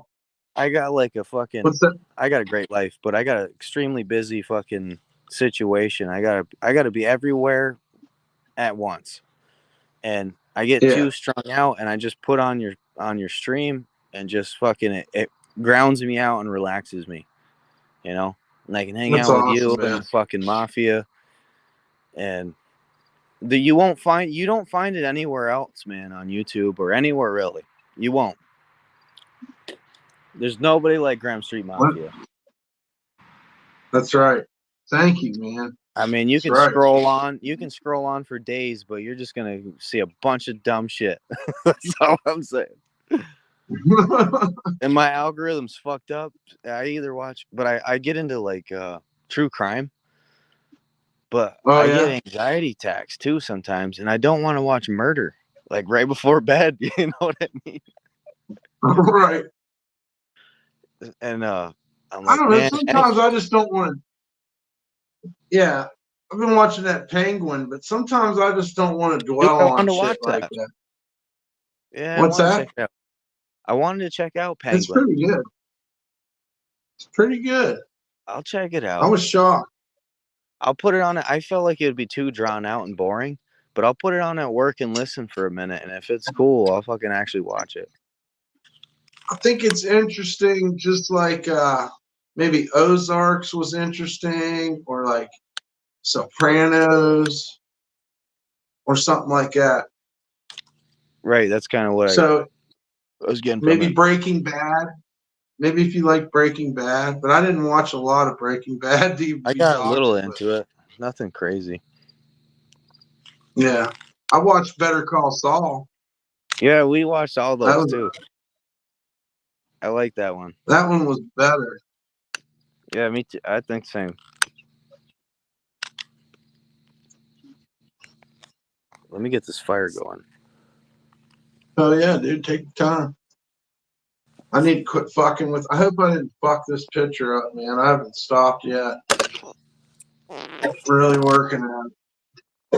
I got like a fucking. What's that? I got a great life, but I got an extremely busy fucking situation. I gotta be everywhere at once, and I get Yeah, too strung out, and I just put on your stream, and just fucking it grounds me out and relaxes me. You know, and I can hang that's out with awesome, you and man. the fucking mafia, and you don't find it anywhere else, man, on YouTube or anywhere really. You won't. There's nobody like Graham Street What? Mafia. That's right. Thank you, man. I mean, That's right. you can scroll on for days, but you're just gonna see a bunch of dumb shit. That's all I'm saying. And my algorithm's fucked up. I either watch, but I get into like true crime, but Oh I get yeah. anxiety attacks too sometimes, and I don't want to watch murder like right before bed. You know what I mean? Right. And I'm I like, don't know. man, Sometimes I just don't want to. Yeah, I've been watching that Penguin, but sometimes I just don't want to dude, dwell I on wanted to shit watch like that. that. Yeah, I What's wanted to that? check it out. I wanted to check out It's Penguin. pretty good. It's pretty good. I'll check it I out. was shocked. I'll put it on. I felt like it would be too drawn out and boring, but I'll put it on at work and listen for a minute. And if it's cool, I'll fucking actually watch it. I think it's interesting, just like maybe Ozarks was interesting, or like Sopranos, or something like that. Right, that's kind of what So I was getting from maybe it. Breaking Bad. Maybe if you like Breaking Bad, but I didn't watch a lot of Breaking Bad to I be got a little honest. But into it. Nothing crazy. yeah, I watched Better Call Saul. Yeah, we watched all That those was too. I like that one. that one was better. Yeah, me too. I think same. Let me get this fire going. Oh yeah, dude, take your time. I need to quit fucking with. I hope I didn't fuck this picture up, man. I haven't stopped yet. Really working on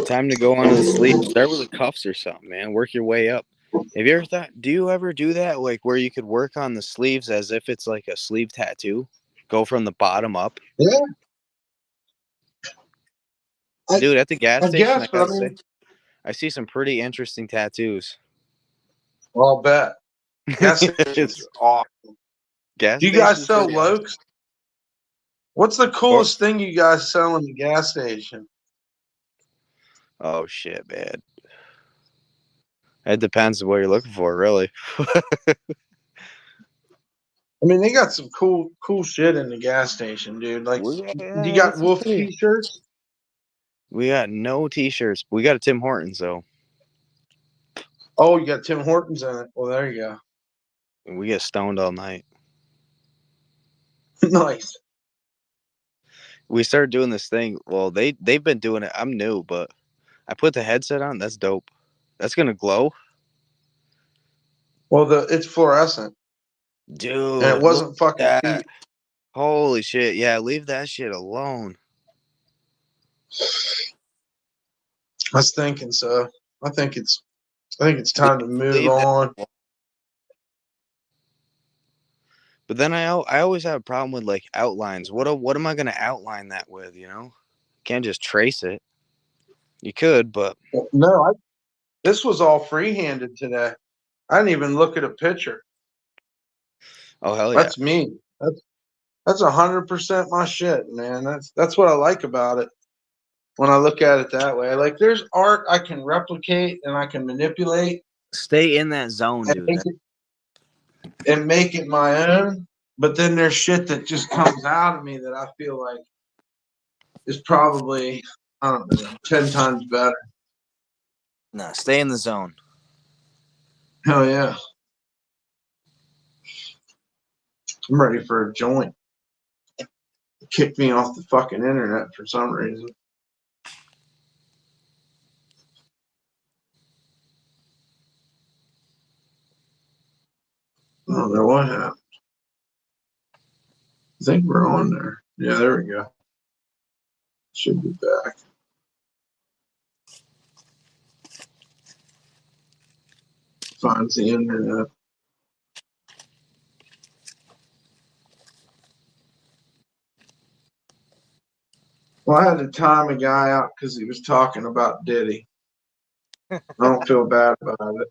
Time to go on to the sleeve. Start with the cuffs or something, man. Work your way up. Have you ever thought? Do you ever do that? Like where you could work on the sleeves as if it's like a sleeve tattoo? Go from the bottom up, it. Yeah, dude. At the gas I station, guess, I but I gotta say, mean, I see some pretty interesting tattoos. well, I'll bet gas stations It's are awesome. gas Do you guys stations sell pretty awesome. lokes? What's the coolest thing you guys sell in the gas station? Oh shit, man. It depends on what you're looking for, really. I mean, they got some cool shit in the gas station, dude. Like, you Yeah, got this is Wolf pretty. t-shirts? We got no t-shirts. We got a Tim Hortons though. Oh, you got Tim Hortons in it. Well, there you go. And we get stoned all night. Nice. We started doing this thing. Well, they've been doing it. I'm new, but I put the headset on. That's dope. That's gonna glow, Well, it's fluorescent, and it dude. Look wasn't fucking at that. cheap. Holy shit! Yeah, leave that shit alone. I was thinking so. I think it's time to move Leave that. on. But then I always have a problem with like outlines. What am I gonna outline that with? You know, can't just trace it. You could, but No, this was all free-handed today. I didn't even look at a picture. oh hell yeah. That's me. That's 100% my shit, man. That's what I like about it. When I look at it that way, like there's art I can replicate and I can manipulate Stay in that zone, and dude. make it my own. But then there's shit that just comes out of me that I feel like is probably, I don't know, 10 times better. No, stay in the zone. Hell yeah. I'm ready for a joint. Kick me off the fucking internet for some reason. I don't know what happened. I think we're on there. Yeah, there we go. Should be back. Finds the internet. Well, I had to time a guy out because he was talking about Diddy. I don't feel bad about it,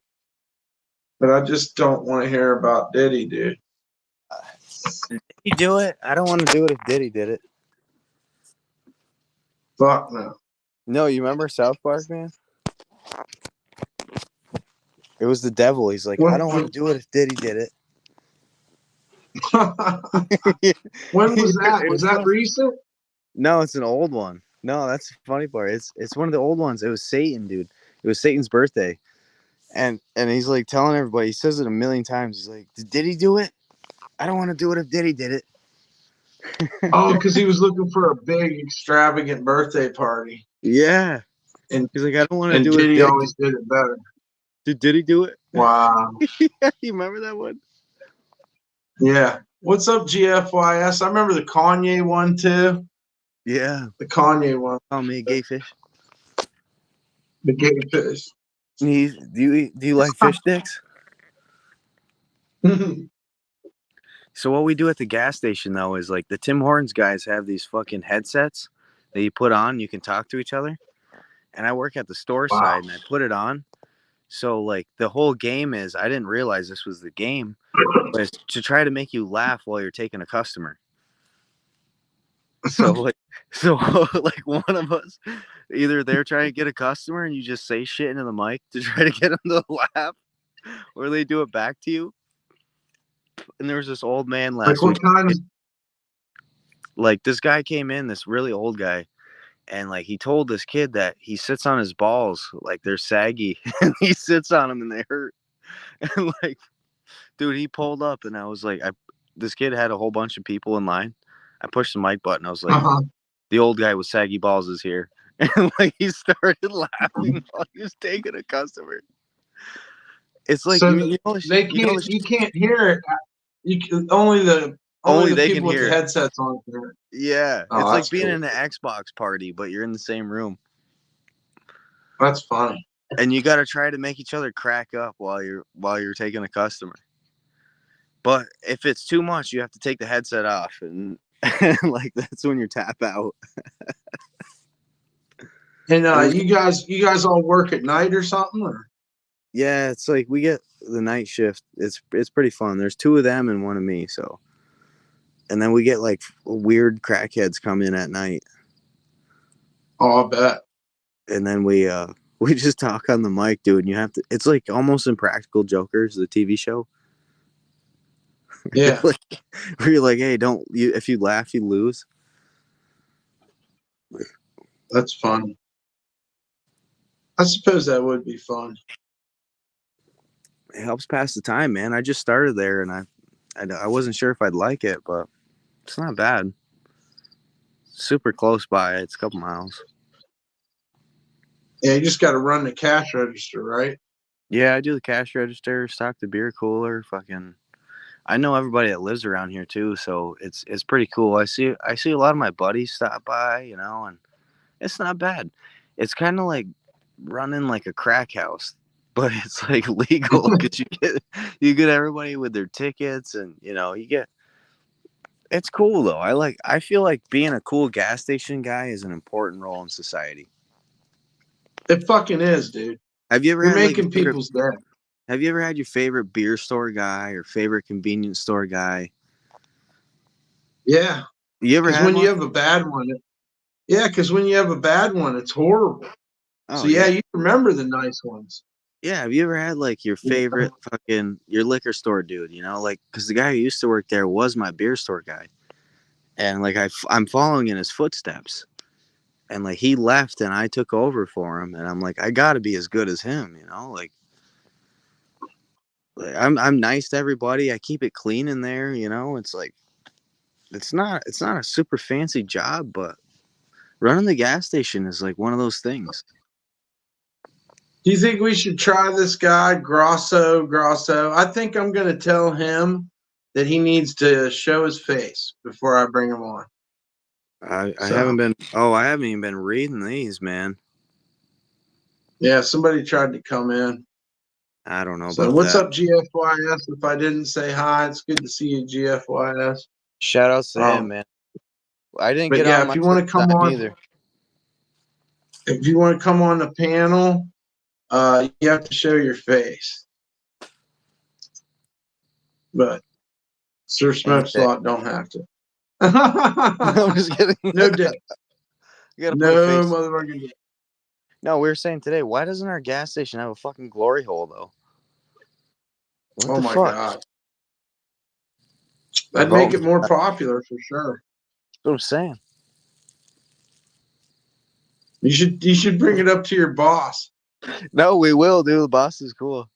but I just don't want to hear about Diddy, dude. Did he do it? I don't want to do it if Diddy did it. Fuck no. No, you remember South Park, man? It was the devil. He's like, I don't want to do it if Diddy did it. When was that? It Was was that fun. recent? No, it's an old one. No, that's the funny part. It's one of the old ones. It was Satan, dude. It was Satan's birthday. And he's like telling everybody, he says it a million times. He's like, did Diddy do it? I don't want to do it if Diddy did it. Oh, because he was looking for a big, extravagant birthday party. Yeah. And He's like, I don't want to and do it if Diddy Diddy always did it better. did Diddy do it? Wow. Yeah, you remember that one? Yeah. What's up, GFYS? I remember the Kanye one too. Yeah. The Kanye one. Call me a gay fish. The gay fish. Do you like fish sticks? So what we do at the gas station though is like the Tim Hortons guys have these fucking headsets that you put on, you can talk to each other. And I work at the store Wow. side and I put it on So like the whole game is, I didn't realize this was the game, but it's to try to make you laugh while you're taking a customer. So like, so like one of us, either they're trying to get a customer and you just say shit into the mic to try to get them to laugh, or they do it back to you. And there was this old man Like last what week. kind of? Like this guy came in, this really old guy, and like he told this kid that he sits on his balls like they're saggy, and he sits on them and they hurt. And like, dude, he pulled up, and I was like, this kid had a whole bunch of people in line. I pushed the mic button. I was like, Uh-huh. the old guy with saggy balls is here. And like he started laughing while he was taking a customer. It's like So you know, they you know can't. You can't hear it. Only the only they can people with hear the it. headsets on can hear it. Yeah, Oh, it's like that's being cool. in an Xbox party, but you're in the same room, That's funny. and you got to try to make each other crack up while you're taking a customer. But if it's too much, you have to take the headset off, and like that's when you tap out. And And you guys all work at night or something? Or? yeah, it's like we get the night shift. It's pretty fun. There's two of them and one of me. So, and then we get like weird crackheads come in at night, Oh, I bet. and then we we just talk on the mic, dude. And you have to. It's like almost Impractical Jokers, the TV show. Yeah, Like, where you're like, hey, don't you? If you laugh, you lose. that's fun. I suppose that would be fun. It helps pass the time, man. I just started there, and I wasn't sure if I'd like it, but it's not bad. Super close by. It's a couple miles. Yeah, you just got to run the cash register, right? Yeah, I do the cash register, stock the beer cooler, fucking. I know everybody that lives around here too, so it's pretty cool. I see a lot of my buddies stop by, and it's not bad. It's kind of like running like a crack house, but it's like legal because you get everybody with their tickets, and you get. It's cool though. I feel like being a cool gas station guy is an important role in society. It fucking is, dude. Have you ever You're had like making people's day. have you ever had your favorite beer store guy or favorite convenience store guy? Yeah, You ever because had when you one? have a bad one, because when you have a bad one, it's horrible. Oh So yeah, yeah. you remember the nice ones. Yeah, have you ever had like your favorite fucking your liquor store dude? Like because the guy who used to work there was my beer store guy, and like I'm following in his footsteps, and like he left and I took over for him, and I'm like I got to be as good as him, like I'm nice to everybody. I keep it clean in there, It's like it's not a super fancy job, but running the gas station is like one of those things. Do you think we should try this guy, Grosso? Grosso. I think I'm going to tell him that he needs to show his face before I bring him on. I So haven't been. Oh, I haven't even been reading these, man. yeah, somebody tried to come in. I don't know So about what's that. up, GFYS? If I didn't say hi, it's good to see you, GFYS. Shout outs to him, man. I didn't But get yeah, on if much you this want to come time on, either. the panel, you have to show your face. But Sir Smoke Slot don't have to. I'm just kidding. No dick. You gotta put a No face. motherfucking dick. No, we were saying today, why doesn't our gas station have a fucking glory hole though? What Oh the my fuck? god. We're That'd make voting it for more that. popular for sure. That's what I'm saying. You should bring it up to your boss. No, we will, dude. The boss is cool.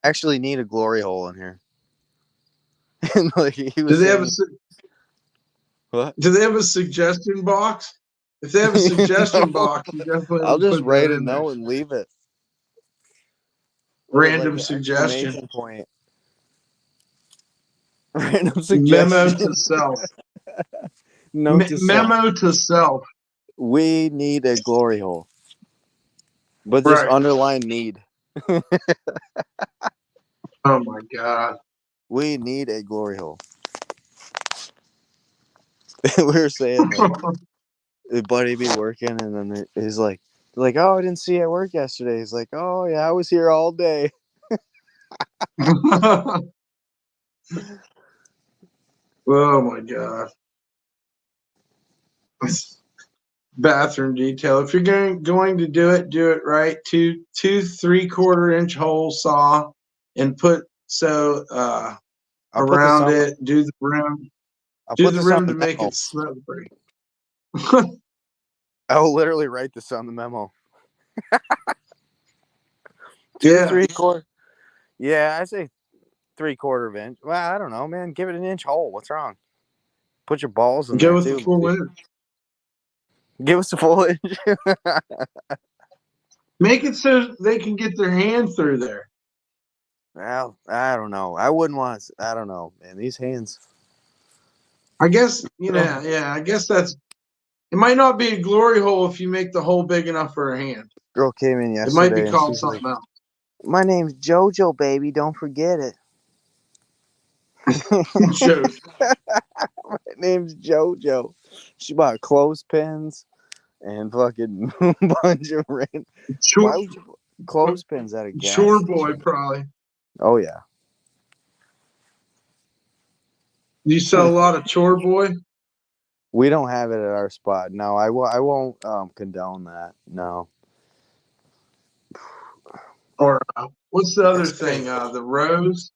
Actually need a glory hole in here. And like he Do was they have a saying, what? Do they have a suggestion box? If they have a suggestion No. box, you definitely I'll would just put write that a in there. note and leave it. Or like Random an suggestion. exclamation point. Random Memo suggestion. to self. Note to self. Memo to self. We need a glory hole. But just Right. underline need. Oh my god. We need a glory hole. We were saying like the buddy be working and then he's like, Like, oh, I didn't see you at work yesterday. He's like, oh yeah, I was here all day. Oh my god. Bathroom detail. If you're going to do it right. Two 3/4 inch hole saw and put I'll put this around on. it. Do the rim. I'll Do put the this on rim the to make memo. it slippery. I'll literally write this on the memo. Yeah. 3/4. Yeah, I say 3/4 inch. Well, I don't know, man. Give it an inch hole. What's wrong? Put your balls in Go there with the too. full inch. Give us a full inch. Make it so they can get their hand through there. Well, I don't know. I wouldn't want to. I don't know, man. These hands. I guess, yeah, I guess it might not be a glory hole if you make the hole big enough for a hand. Girl came in It might be yesterday and called she's like, something else. "My name's JoJo, baby. Don't forget it." Joe. My name's JoJo. She bought clothespins and fucking bunch of random. Why would you put clothespins at a gas Chore station? boy, probably. Oh yeah. You sell a lot of chore boy? We don't have it at our spot. No, I won't condone that. No. Or what's the other Yesterday. thing? The rose?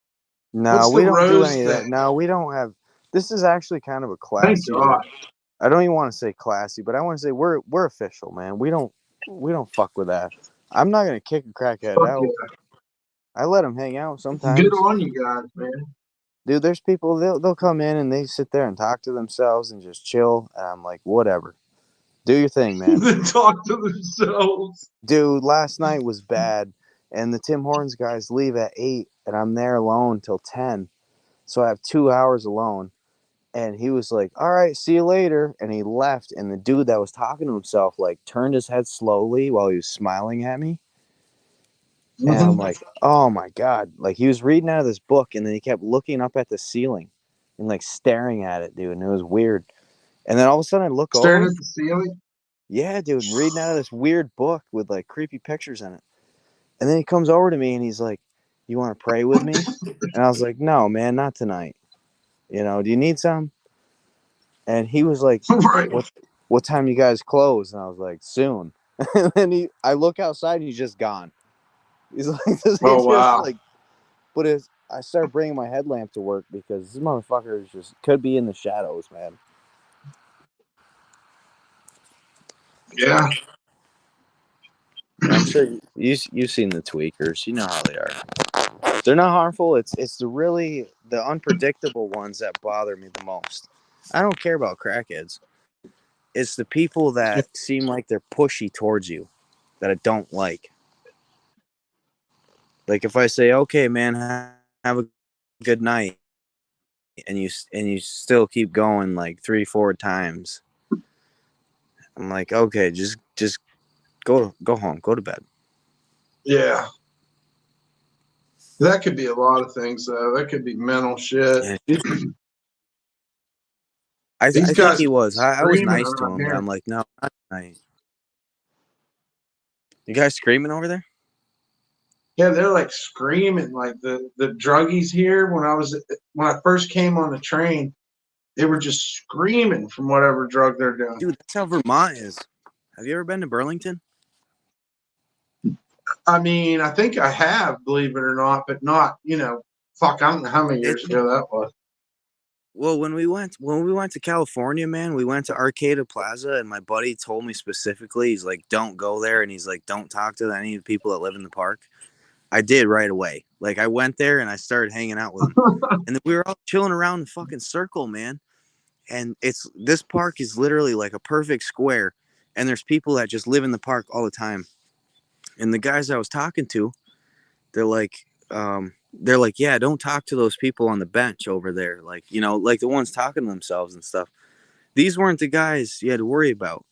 No, What's we the don't do rose any of that. thing? No, we don't have. This is actually kind of a Thank classier. God. I don't even want to say classy, but I want to say we're official, man. We don't fuck with that. I'm not gonna kick a crackhead Fuck out. yeah. I let them hang out Good sometimes. on you guys, man. Dude, there's people they'll come in and they sit there and talk to themselves and just chill. And I'm like, whatever. Do your thing, man. They talk to themselves. Dude, last night was bad, and the Tim Hortons guys leave at 8, and I'm there alone till 10, so I have 2 hours alone. And he was like, "All right, see you later," and he left. And the dude that was talking to himself like turned his head slowly while he was smiling at me, and I'm like, "Oh my god!" Like he was reading out of this book, and then he kept looking up at the ceiling and like staring at it, dude, and it was weird. And then all of a sudden, I look Staring over. at the ceiling? Yeah, dude, reading out of this weird book with like creepy pictures in it. And then he comes over to me and he's like, "You want to pray with me?" And I was like, "No, man, not tonight. Do you need some?" And he was like, Right. "What time you guys close?" And I was like, "Soon." And then I look outside and he's just gone. He's like, Oh, wow. but I started bringing my headlamp to work because this motherfucker is just could be in the shadows, man. Yeah. I'm sure you've seen the tweakers. You know how they are. They're not harmful. It's the unpredictable ones that bother me the most. I don't care about crackheads. It's the people that seem like they're pushy towards you that I don't like. Like if I say, "Okay, man, have a good night," and you still keep going like 3-4 times, I'm like, "Okay, just go home, go to bed." Yeah. That could be a lot of things, though. That could be mental shit. And I These think guys he was. I was screaming nice to around him, but here. I'm like, "No, not tonight." You guys screaming over there? Yeah, they're like screaming. Like the druggies here when I first came on the train, they were just screaming from whatever drug they're doing. Dude, that's how Vermont is. Have you ever been to Burlington? I mean, I think I have, believe it or not, but not, fuck, I don't know how many years It's ago that was. Well, when we went to California, man, we went to Arcata Plaza, and my buddy told me specifically, he's like, "Don't go there," and he's like, "Don't talk to any of the people that live in the park." I did right away. Like I went there and I started hanging out with them, and then we were all chilling around the fucking circle, man. And this park is literally like a perfect square, and there's people that just live in the park all the time. And the guys I was talking to, they're like, yeah, don't talk to those people on the bench over there, like like the ones talking to themselves and stuff. These weren't the guys you had to worry about.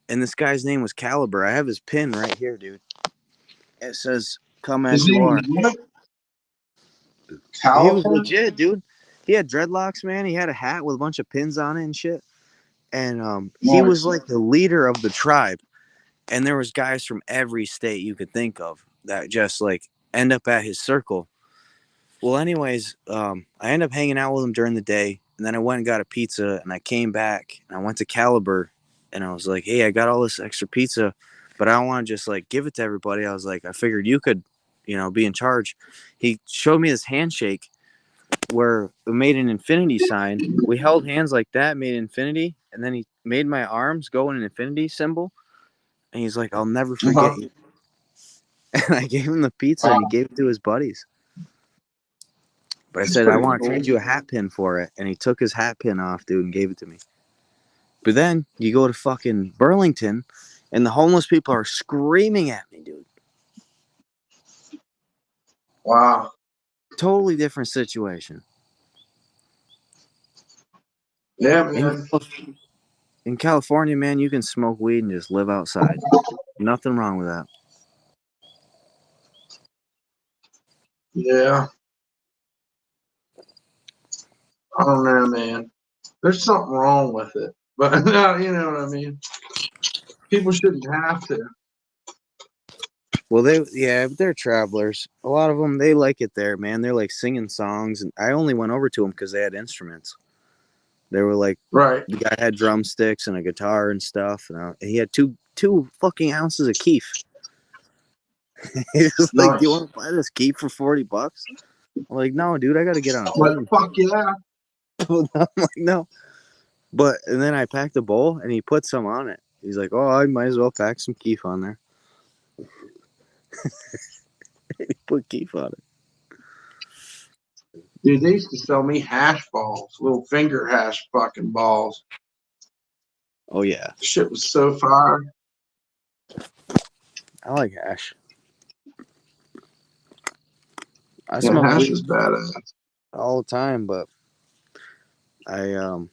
And this guy's name was Caliber. I have his pin right here, dude. It says, "Come as His you name are." was what? He was California? legit, dude. He had dreadlocks, man. He had a hat with a bunch of pins on it and shit. And he was Nice. like the leader of the tribe. and there was guys from every state you could think of that just like end up at his circle. Well, anyways, I ended up hanging out with him during the day, and then I went and got a pizza, and I came back and I went to Caliber, and I was like, "Hey, I got all this extra pizza, but I don't want to just like give it to everybody." I was like, "I figured you could, be in charge." He showed me this handshake where it made an infinity sign. We held hands like that, made infinity, and then he made my arms go in an infinity symbol, and he's like, "I'll never forget you." And I gave him the pizza, and he gave it to his buddies. But I That's said, I pretty want to cool. trade you a hat pin for it. And he took his hat pin off, dude, and gave it to me. But then you go to fucking Burlington and the homeless people are screaming at me, dude. Wow. Totally different situation. Yeah, man. In California, man, you can smoke weed and just live outside. Nothing wrong with that. Yeah. I don't know, man. There's something wrong with it. But no, you know what I mean? People shouldn't have to. Well, they're travelers. A lot of them, they like it there, man. They're like singing songs. And I only went over to them because they had instruments. They were like, Right. the guy had drumsticks and a guitar and stuff. And he had two fucking ounces of keef. He was like, "Do you want to buy this keef for $40?" I'm like, "No, dude, I got to get on a Like, plane." fuck yeah. I'm like, "No." But, and then I packed a bowl and he put some on it. He's like, "Oh, I might as well pack some keef on there." He put keef on it. Dude, they used to sell me hash balls, little finger hash fucking balls. Oh, yeah. The shit was so fire. I like hash. I Yeah, smoke hash weed is badass. all the time, but I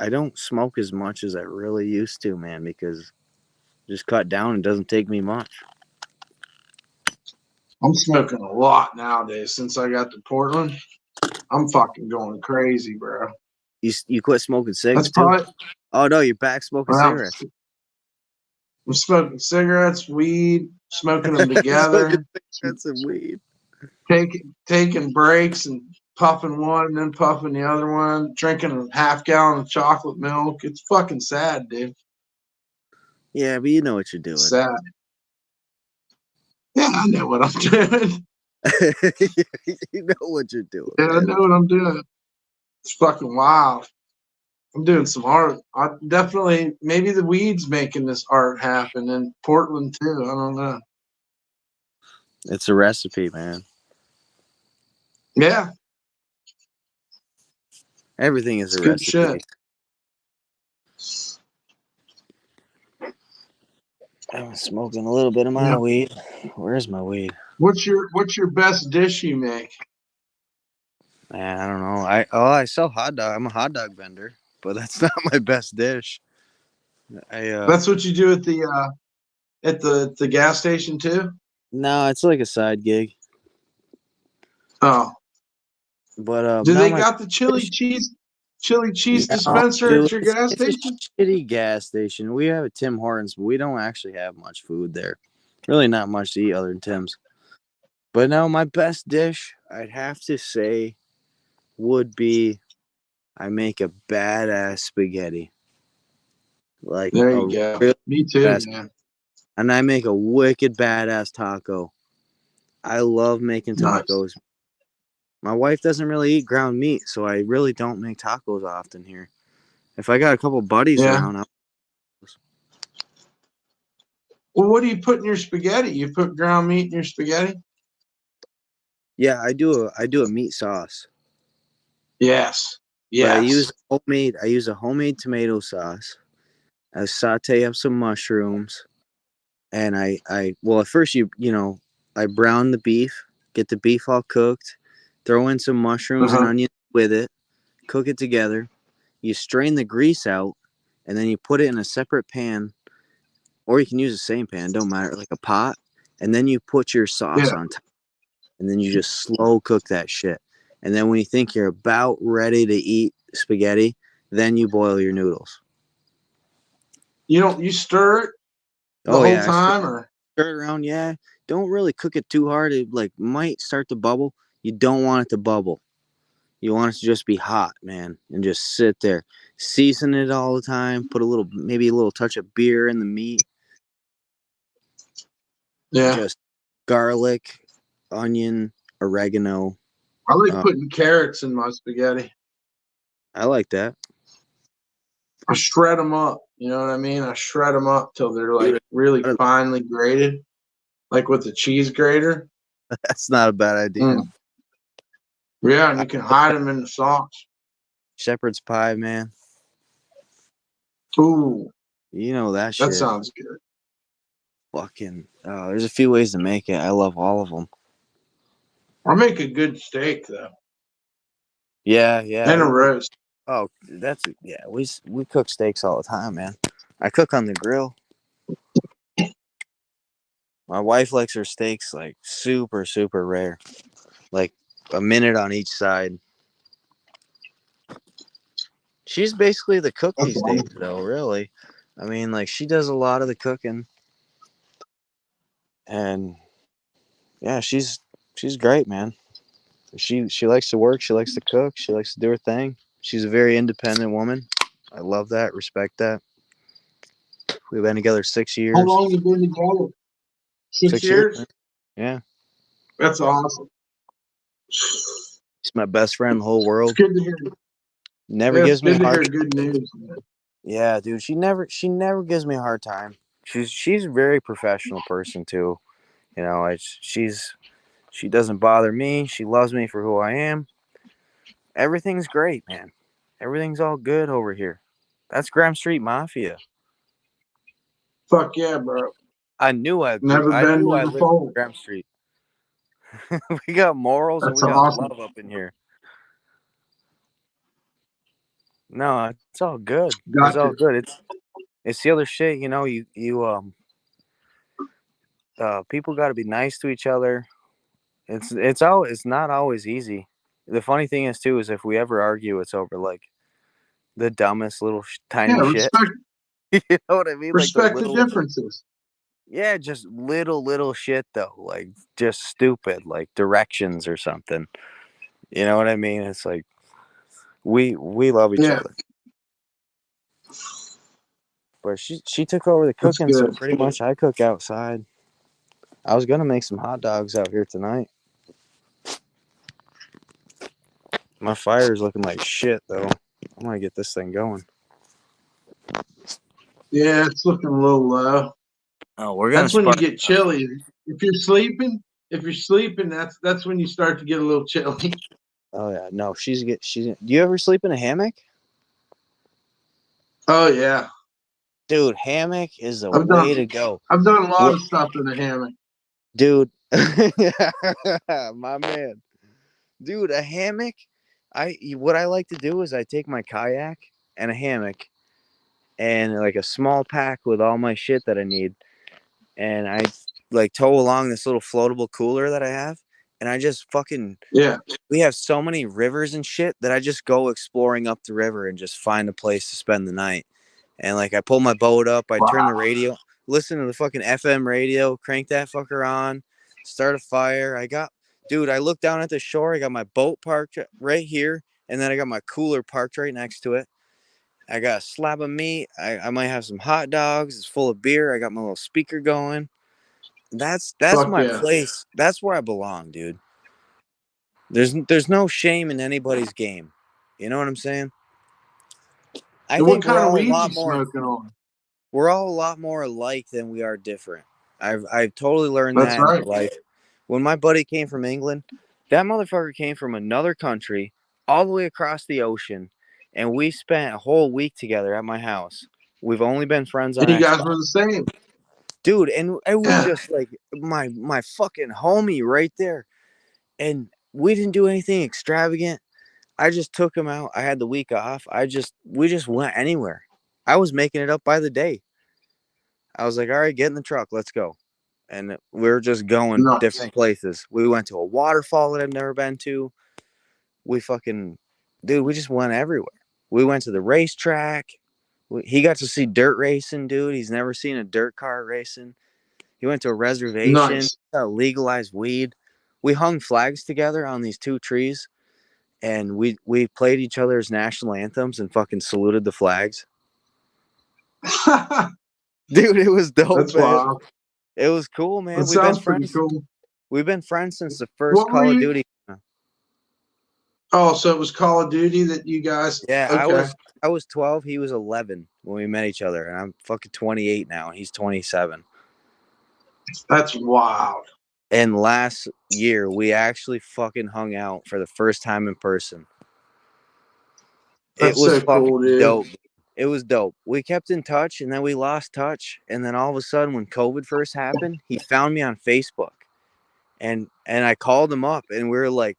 don't smoke as much as I really used to, man, because just cut down. It doesn't take me much. I'm smoking a lot nowadays since I got to Portland. I'm fucking going crazy, bro. You quit smoking cigs That's too? probably. Oh no, you're back smoking cigarettes. I'm smoking cigarettes, weed, smoking them together, That's some weed. taking breaks and puffing one and then puffing the other one, drinking a half gallon of chocolate milk. It's fucking sad, dude. Yeah, but you know what you're doing. Sad. Yeah, I know what I'm doing. You know what you're doing. Yeah, I Man. know what I'm doing. It's fucking wild. I'm doing some art. I definitely, maybe the weed's making this art happen in Portland too. I don't know. It's a recipe, man. Yeah, Everything is it's a good recipe. shit. I'm smoking a little bit of my Yeah. weed. Where's my weed? What's your best dish you make? Man, I don't know. I sell hot dog. I'm a hot dog vendor, but that's not my best dish. That's what you do at the gas station too? No, it's like a side gig. Oh. But Do now they my got the chili cheese no, dispenser dude, at your gas it's a station? shitty gas station. We have a Tim Hortons, but we don't actually have much food there. Really, not much to eat other than Tim's. But no, my best dish, I'd have to say, would be I make a badass spaghetti. Like There a you go. real Me too, badass, man. and I make a wicked badass taco. I love making Nice. tacos. My wife doesn't really eat ground meat, so I really don't make tacos often here. If I got a couple buddies Yeah. around, Well, what do you put in your spaghetti? You put ground meat in your spaghetti? yeah, I do a meat sauce. Yes. But Yes. I use a homemade tomato sauce. I saute up some mushrooms, and well at first I brown the beef, get the beef all cooked, throw in some mushrooms and Uh-huh. onions with it, cook it together. You strain the grease out, and then you put it in a separate pan, or you can use the same pan, don't matter, like a pot, and then you put your sauce Yeah. on top, and then you just slow cook that shit. And then when you think you're about ready to eat spaghetti, then you boil your noodles. You stir it the Oh whole yeah, I time, or stir it around. Yeah, don't really cook it too hard. It like might start to bubble. You don't want it to bubble. You want it to just be hot, man, and just sit there. Season it all the time. Put a little, maybe a little touch of beer in the meat. yeah, Just garlic, onion, oregano. I like Uh, putting carrots in my spaghetti. I like that. I shred them up. You know what I mean? I shred them up till they're like really finely grated, like with the cheese grater. That's not a bad idea. Mm. Yeah, and I, you can hide them in the sauce. shepherd's pie, man. Ooh, You know that that shit. sounds good. Fucking. There's a few ways to make it. I love all of them. I make a good steak though, Yeah, yeah. and a roast. Oh, that's yeah. We cook steaks all the time, man. I cook on the grill. My wife likes her steaks like super, super rare, like a minute on each side. She's basically the cook That's these days, awesome. though. Really, I mean, like she does a lot of the cooking, and yeah, she's great, man. She likes to work. She likes to cook. She likes to do her thing. She's a very independent woman. I love that. Respect that. We've been together 6 How years. long you been together? 6 6 years. years. Yeah, That's awesome. she's my best friend in the whole It's world. good to hear. Never Yeah, it's gives me a good to hard. hear good news, man. Yeah, dude. She never gives me a hard time. She's a very professional person too. You know, she doesn't bother me. She loves me for who I am. Everything's great, man. Everything's all good over here. That's Graham Street Mafia. Fuck yeah, bro. I knew I grew. Never I been, knew I never lived on told. Graham Street. We got morals and That's we got awesome. love up in here. No, it's all good. It's all Gotcha. good. It's the other shit. You know, you people got to be nice to each other. It's not always easy. The funny thing is too is if we ever argue, it's over like the dumbest little Yeah, tiny shit. You know what I mean? Like the respect the little, differences. yeah, just little shit though, like just stupid, like directions or something. You know what I mean? It's like we love each Yeah, other. But she took over the that's cooking, so good. pretty much I cook outside. I was gonna make some hot dogs out here tonight. My fire is looking like shit though. I'm gonna get this thing going. Yeah, it's looking a little low. Oh, we're gonna That's when you spark get it up. chilly. If you're sleeping, that's when you start to get a little chilly. Oh yeah, no, she's. Do you ever sleep in a hammock? Oh yeah, Dude, hammock is the I've way done to go. I've done a lot What, of stuff in the hammock. dude? My man, dude, a hammock. What I like to do is I take my kayak and a hammock and like a small pack with all my shit that I need, and I like tow along this little floatable cooler that I have, and I just fucking. Yeah, We have so many rivers and shit that I just go exploring up the river and just find a place to spend the night. And like I pull my boat up, I turn the wow. radio, listen to the fucking FM radio, crank that fucker on, start a fire. Dude, I look down at the shore. I got my boat parked right here, and then I got my cooler parked right next to it. I got a slab of meat. I might have some hot dogs. It's full of beer. I got my little speaker going. That's Fuck my yeah. place. That's where I belong, dude. There's no shame in anybody's game. You know what I'm saying? I And what think kind of weed you smoking on? we're all a lot more alike than we are different. I've totally learned That's that in right. my life. When my buddy came from England, that motherfucker came from another country all the way across the ocean, and we spent a whole week together at my house. We've only been friends on And you guys Xbox, were the same. dude, and it was Yeah. just like my fucking homie right there. And we didn't do anything extravagant. I just took him out. I had the week off. We just went anywhere. I was making it up by the day. I was like, all right, get in the truck, let's go. And we are just going Nuts. different places. We went to a waterfall that I've never been to. We fucking, dude, we just went everywhere. We went to the racetrack. He got to see dirt racing, dude. He's never seen a dirt car racing. He went to a reservation, Nice. legalized weed. We hung flags together on these 2 trees, and we played each other's national anthems and fucking saluted the flags. Dude, it was dope, That's man. wild. It was cool, man. That sounds pretty cool. We've been friends since the first What were Call of you? Duty. Oh, so it was Call of Duty that you guys. Yeah, Okay. I was 12, he was 11 when we met each other, and I'm fucking 28 now, and he's 27. That's wild. And last year, we actually fucking hung out for the first time in person. That's It was so fucking cool, dude. dope. It was dope. We kept in touch, and then we lost touch. And then all of a sudden, when COVID first happened, he found me on Facebook, and I called him up, and we were like,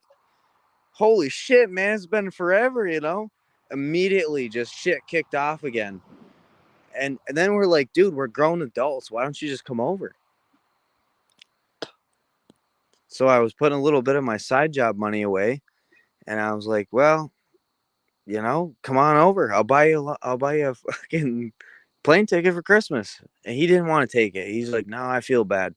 "Holy shit, man! It's been forever," you know. Immediately, just shit kicked off again. And then we're like, "Dude, we're grown adults. Why don't you just come over?" So I was putting a little bit of my side job money away, and I was like, "Well, you know, come on over. I'll buy you a fucking plane ticket for Christmas." And he didn't want to take it. He's like, "No, I feel bad."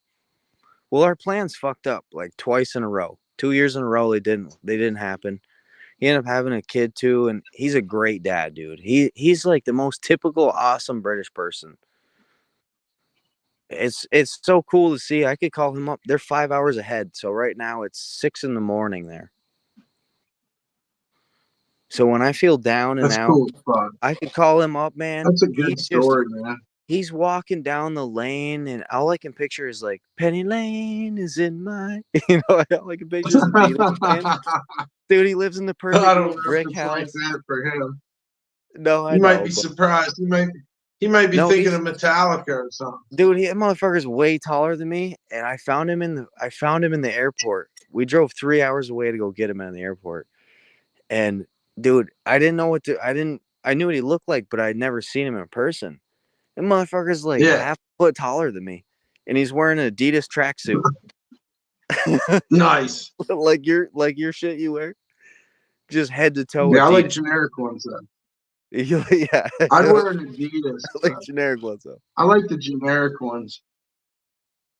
Well, our plans fucked up like twice in a row. 2 years in a row they didn't happen. He ended up having a kid too, and he's a great dad, dude. He's like the most typical awesome British person. It's so cool to see. I could call him up. They're 5 hours ahead. So right now it's 6 in the morning there. So when I feel down and That's out, cool. Fun. I could call him up, man. That's a good story, man. He's walking down the lane, and all I can picture is like, Penny Lane is in my, you know, all I can picture is the Beatles playing. Dude, he lives in the perfect I don't know brick if it's house. like that for him. No, I You know. might be surprised. He might be No, thinking of Metallica or something. Dude, that motherfucker's way taller than me, and I found him in the airport. We drove 3 hours away to go get him in the airport. And dude, I didn't know what to I knew what he looked like, but I'd never seen him in person. The motherfucker's like Yeah. half a foot taller than me, and he's wearing an Adidas tracksuit. Nice. like your shit you wear, just head to toe. Yeah, Adidas. I like generic ones though. Yeah, I'd wear an Adidas. I like generic ones though. I like the generic ones.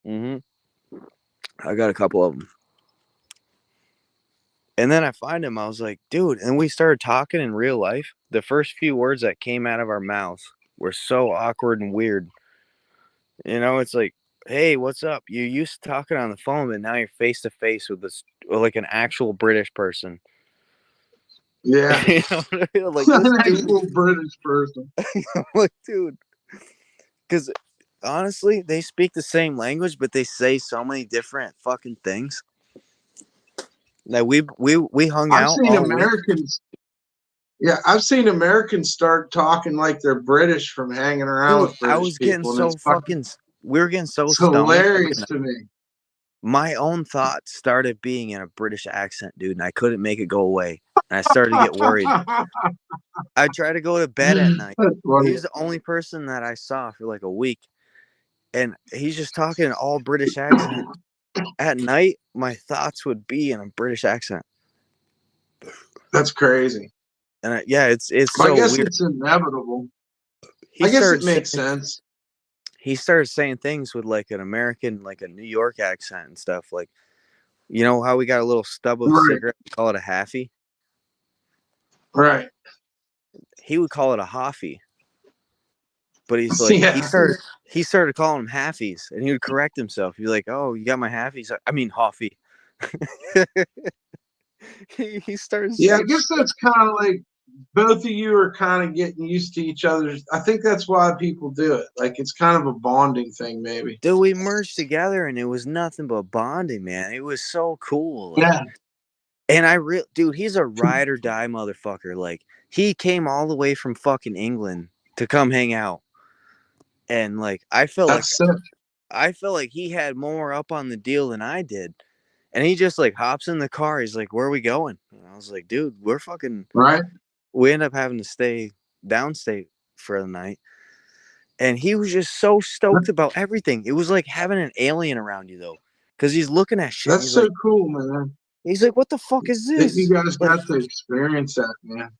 I got a couple of them. And then I find him. I was like, dude, and we started talking in real life. The first few words that came out of our mouths were so awkward and weird. You know, it's like, hey, what's up? You used to talking on the phone, but now you're face to face with this, like an actual British person. Yeah. You know what I mean? Like an actual British person. I'm like, dude, because honestly, they speak the same language, but they say so many different fucking things. That we hung out. I've seen all Americans. Week. Yeah, I've seen Americans start talking like they're British from hanging around with British I was getting people. so fucking. We were getting so it's stoned. Hilarious to me. My own thoughts started being in a British accent, dude, and I couldn't make it go away. And I started to get worried. I tried to go to bed at night. He's the only person that I saw for like a week. And he's just talking in all British accent. At night, my thoughts would be in a British accent. That's crazy. And it's so I guess weird. It's inevitable. I guess it makes sense. He started saying things with like an American, like a New York accent and stuff. Like, you know how we got a little stub of a cigarette, we call it a haffy? Right. He would call it a hoffy. But he's like, he started calling them halfies, and he would correct himself. He'd be like, "Oh, you got my halfies? I mean, hoffy." he started. Yeah, I guess that's kind of like both of you are kind of getting used to each other. I think that's why people do it. Like it's kind of a bonding thing, maybe. Dude, we merged together, and it was nothing but bonding, man. It was so cool. Like, yeah. And dude, he's a ride or die motherfucker. Like he came all the way from fucking England to come hang out. And like I felt like he had more up on the deal than I did. And he just like hops in the car. He's like, "Where are we going?" And I was like, "Dude, we're fucking right." We end up having to stay downstate for the night. And he was just so stoked about everything. It was like having an alien around you though. Because he's looking at shit. That's so cool, man. He's like, "What the fuck is this?" You guys got to experience that, man.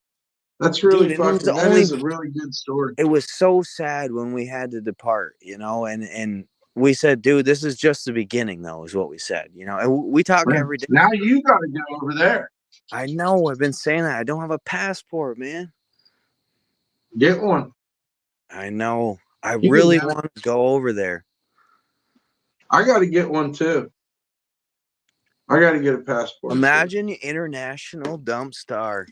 That's dude, really and it was the fucking. That only. is a really good story. It was so sad when we had to depart, and we said, dude, this is just the beginning, though, is what we said, and we talk Man, every day. now you got to go over there. I know, I've been saying that. I don't have a passport, man. Get one. I know. I You can really have. want to go over there. I got to get one too. I got to get a passport. Imagine the international dump star.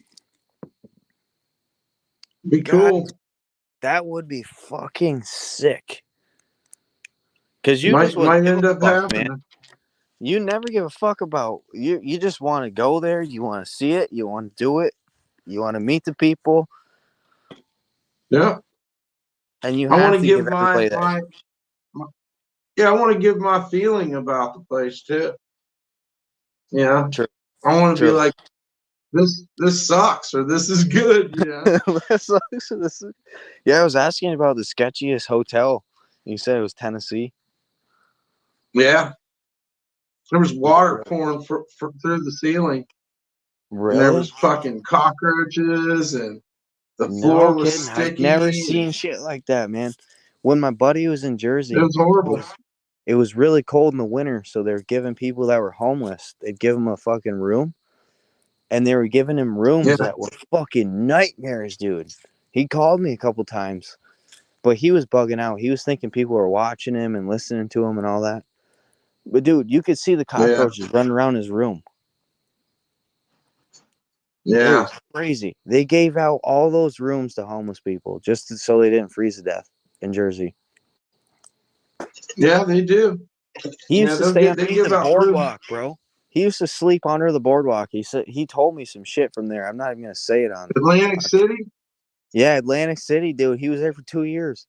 Be God, cool. that would be fucking sick. Because you just Might wouldn't give end a up fuck, man. happening. You never give a fuck about you. You just want to go there. You want to see it. You want to do it. You want to meet the people, Yeah. and you I want have to to give give everybody that. yeah, I want to give my feeling about the place too. Yeah. True. I want to be True. like, this sucks or this is good, Yeah, I was asking about the sketchiest hotel. You said it was Tennessee. Yeah. There was water Really? pouring through the ceiling, and there Really? was fucking cockroaches, and the No floor was kidding. I've never sticky. seen shit like that, man. When my buddy was in It Jersey, was horrible. it was really cold in the winter, so they were giving people that were homeless, they'd give them a fucking room, and they were giving him Yeah. rooms that were fucking nightmares, dude. He called me a couple times, but he was bugging out. He was thinking people were watching him and listening to him and all that. But dude, you could see the Yeah. cockroaches running around his room. It Yeah. was crazy. They gave out all those rooms to homeless people so they didn't freeze to death in Jersey. Yeah, they do. He Yeah, used to stay they underneath give the out room. boardwalk, bro. He used to sleep under the boardwalk. He told me some shit from there. I'm not even gonna say it on. Atlantic City? Yeah, Atlantic City, dude. He was there for 2 years.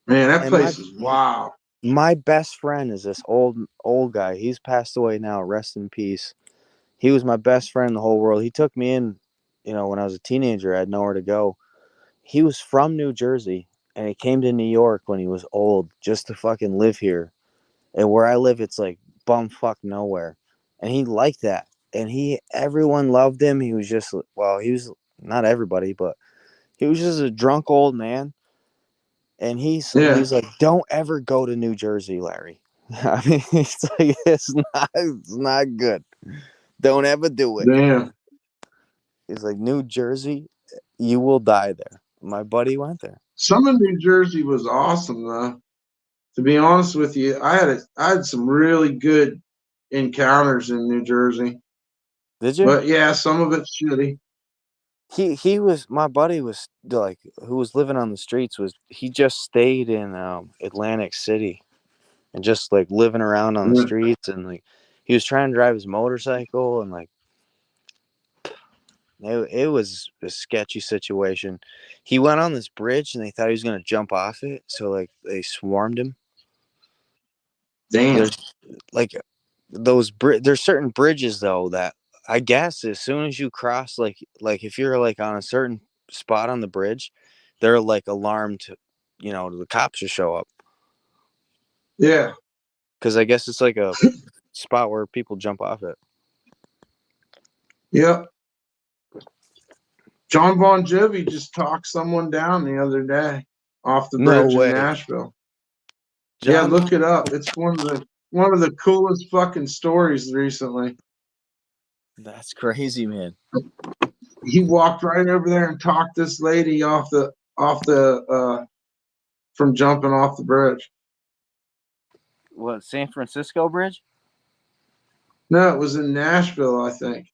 Man, that And place is wow. my best friend is this old guy. He's passed away now. Rest in peace. He was my best friend in the whole world. He took me in, when I was a teenager. I had nowhere to go. He was from New Jersey, and he came to New York when he was old just to fucking live here. And where I live, it's like bumfuck nowhere. And he liked that. And everyone loved him. He was just, well, he was not everybody, but he was just a drunk old man. And Yeah. he's like, don't ever go to New Jersey, Larry. I mean, it's not good. Don't ever do it. Damn. He's like, New Jersey, you will die there. My buddy went there. Some of New Jersey was awesome though. To be honest with you, I had some really good encounters in New Jersey. Did you? But yeah, some of it's shitty. He was, my buddy was like, who was living on the streets, he just stayed in Atlantic City and just like living around on the Yeah. streets, and like he was trying to drive his motorcycle, and like it was a sketchy situation. He went on this bridge and they thought he was gonna jump off it, so like they swarmed him. Damn. There's like there's certain bridges though that I guess as soon as you cross, like if you're like on a certain spot on the bridge, they're like alarmed, the cops will show up, Yeah. because I guess it's like a spot where people jump off it. Yep. John Bon Jovi just talked someone down the other day off the No bridge in way. Nashville. Yeah, John, look it up. It's one of the coolest fucking stories recently. that's crazy, man. He walked right over there and talked this lady off the from jumping off the bridge. What, San Francisco Bridge? No, it was in Nashville, I think.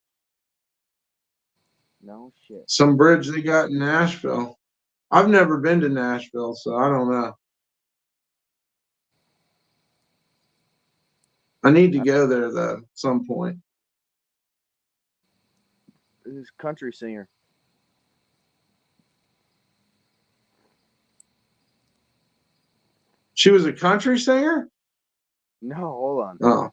No shit. Some bridge they got in Nashville. I've never been to Nashville, so I don't know. I need to go there though, at some point. This is country singer. She was a country singer? No, hold on. Oh.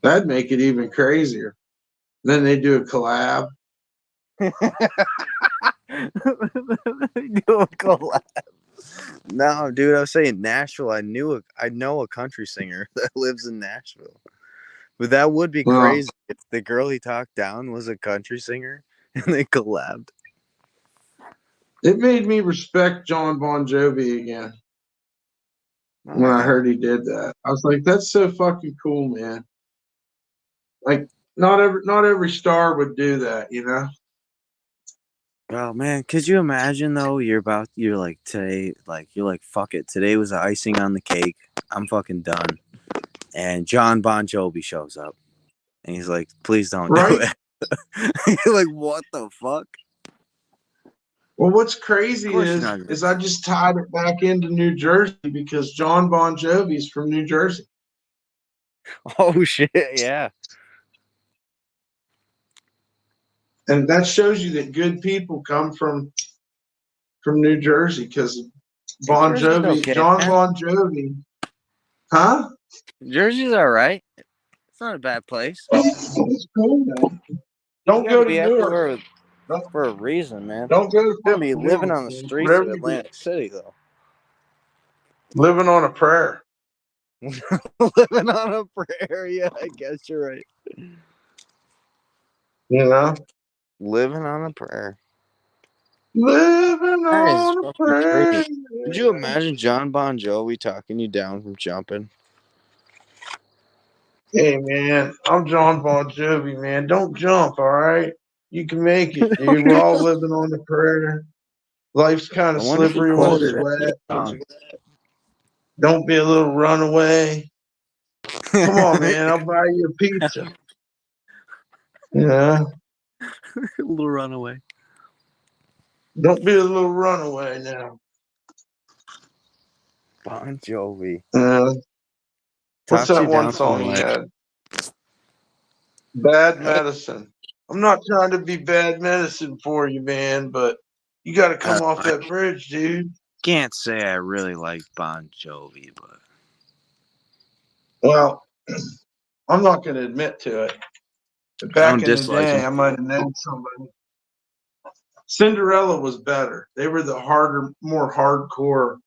That'd make it even crazier. Then they do a collab. Do a collab. No, dude, I was saying Nashville. I know a country singer that lives in Nashville. But that would be Well, crazy if the girl he talked down was a country singer and they collabed. it made me respect John Bon Jovi again when I heard he did that. I was like, that's so fucking cool, man. Like, not every star would do that, you know? Oh man, could you imagine though? You're like today, like you're like fuck it. Today was the icing on the cake. I'm fucking done. And John Bon Jovi shows up, and he's like, "Please don't do Right? it." You're like, "What the fuck?" Well, what's Of crazy course you're not gonna. is I just tied it back into New Jersey because John Bon Jovi's from New Jersey. Oh shit! Yeah. And that shows you that good people come from New Jersey because Hey, Bon Jersey's Jovi, okay, John man. Bon Jovi, huh? Jersey's all right. It's not a bad place. It's cool, man. You Don't got to go to be Newark. everywhere Don't, for a reason, man. don't go to I want to be fucking living Newark, on the man. streets of Whatever you do, Atlantic City, though. living on a prayer. Living on a prayer. Yeah, I guess you're right. You know, Living on a prayer. living That is on a fucking prayer. crazy. Could you imagine John Bon Jovi talking you down from jumping? Hey, man, I'm John Bon Jovi, man. Don't jump, all right? You can make it, dude. We're all living on a prayer. Life's kind I of wonder if he slippery when quoted it's it. wet. Song. Don't be a little runaway. Come on, man. I'll buy you a pizza. Yeah. A little runaway. Don't be a little runaway now. Bon Jovi. What's Talks that you one down from song he like. had? Bad Medicine. I'm not trying to be bad medicine for you, man, but you got to come off I that bridge, dude. can't say I really like Bon Jovi, but Well, I'm not going to admit to it. But I back don't in the dislike day, him. I might have known somebody. Cinderella was better. They were the harder, more hardcore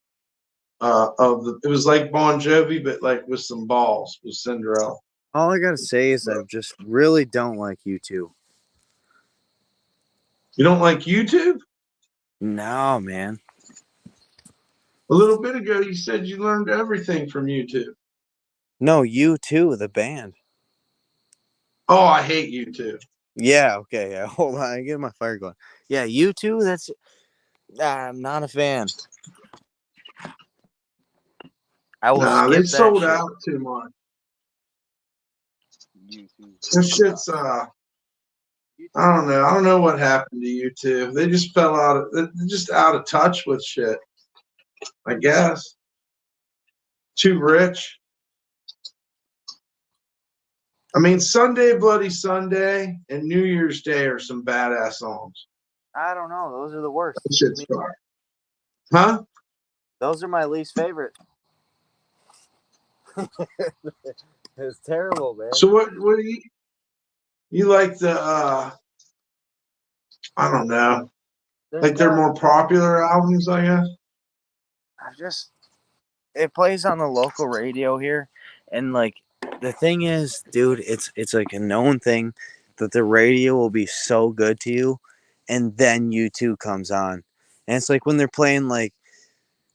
of the. It was like Bon Jovi, but like with some balls. Was Cinderella? All I gotta say is I just really don't like U2. You don't like YouTube? No, man. A little bit ago, you said you learned everything from YouTube. No, U2, the band. Oh, I hate YouTube. Yeah, okay, yeah. Hold on, I get my fire going. Yeah, U2, that's I'm not a fan. I will Nah, they skip that sold shit. out too much. U2. This shit's I don't know. I don't know what happened to YouTube. They just fell out of. They're just out of touch with shit. I guess. Too rich. I mean, Sunday Bloody Sunday and New Year's Day are some badass songs. I don't know. Those are the worst. That shit's fire. Huh? Those are my least favorite. It's terrible, man. So what do you like the I don't know. There's Like their not. more popular albums, I guess. I just it plays on the local radio here, and like the thing is, dude, it's like a known thing that the radio will be so good to you, and then U2 comes on, and it's like when they're playing like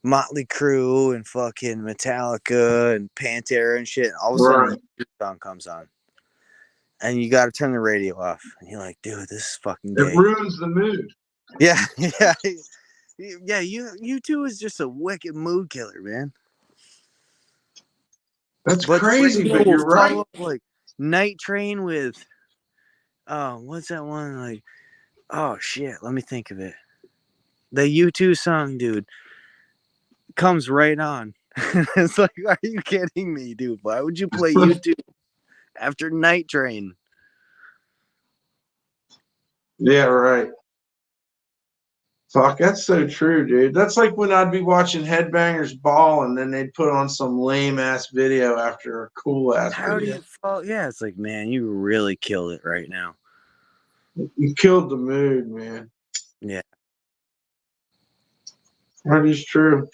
Motley Crue and fucking Metallica and Pantera and shit, and all of a sudden Right. a U2 song comes on, and you got to turn the radio off, and you're like, dude, this is fucking It gay. ruins the mood. Yeah, yeah, yeah. U2 is just a wicked mood killer, man. That's But the crazy, radio but will you're right. follow up like Night Train with what's that one like? Oh shit, let me think of it. The U2 song, dude, comes right on. It's like, are you kidding me, dude? Why would you play U2 after Night Train? Yeah, right. Fuck, that's so true, dude. That's like when I'd be watching Headbangers Ball and then they'd put on some lame ass video after a cool ass How do video. you fall? Yeah, it's like, man, you really killed it right now. You killed the mood, man. Yeah. That is true.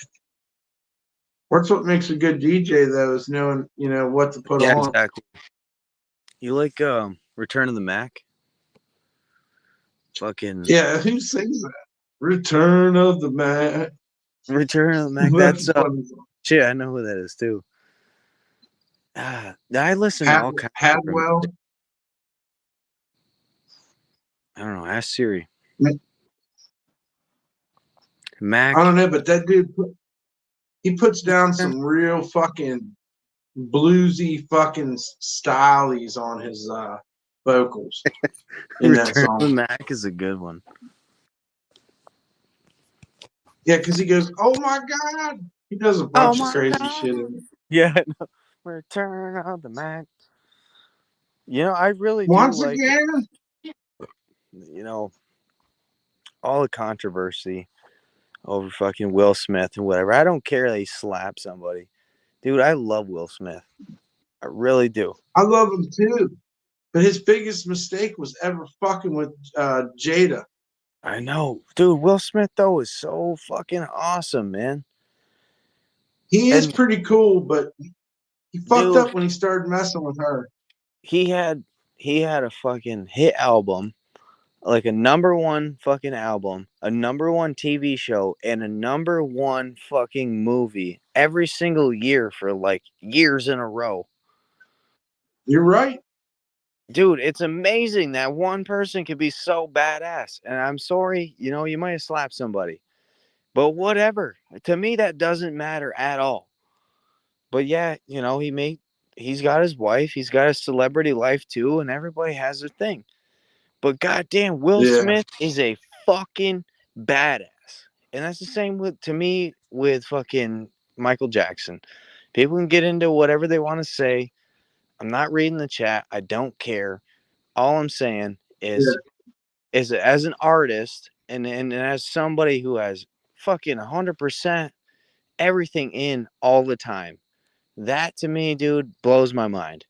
What's what makes a good DJ though is knowing, what to put Yeah, on. exactly. You like Return of the Mac? Fucking Yeah, who sings that? Return of the Man. Return of the Mac. That's That's a funny song. shit. I know who that is too. I listen to all kinds of different Hadwell. music. I don't know. Ask Siri. I don't Mac. know, but that dude, he puts down some real fucking bluesy fucking stylies on his vocals in that Return of the song. Mac is a good one. Yeah, because he goes, "Oh my God!" He does a Oh bunch of my crazy god. shit. In it. Yeah. No. Return of the Mac. You know, I really do Once like, again, you know, all the controversy over fucking Will Smith and whatever. I don't care that he slapped somebody. Dude, I love Will Smith. I really do. I love him too. But his biggest mistake was ever fucking with Jada. I know. Dude, Will Smith, though, is so fucking awesome, man. He is And, pretty cool, but he fucked dude, up when he started messing with her. he had a fucking hit album, like a number one fucking album, a number one TV show, and a number one fucking movie every single year for like years in a row. You're right. Dude, it's amazing that one person could be so badass. And I'm sorry, you know, you might have slapped somebody, but whatever. To me, that doesn't matter at all. But yeah, you know, he's got his wife, he's got a celebrity life too, and everybody has their thing. But goddamn, Will Yeah. Smith is a fucking badass. And that's the same with to me with fucking Michael Jackson. People can get into whatever they want to say. I'm not reading the chat. I don't care. All I'm saying Yeah. is as an artist and as somebody who has fucking 100% everything in all the time. That to me, dude, blows my mind.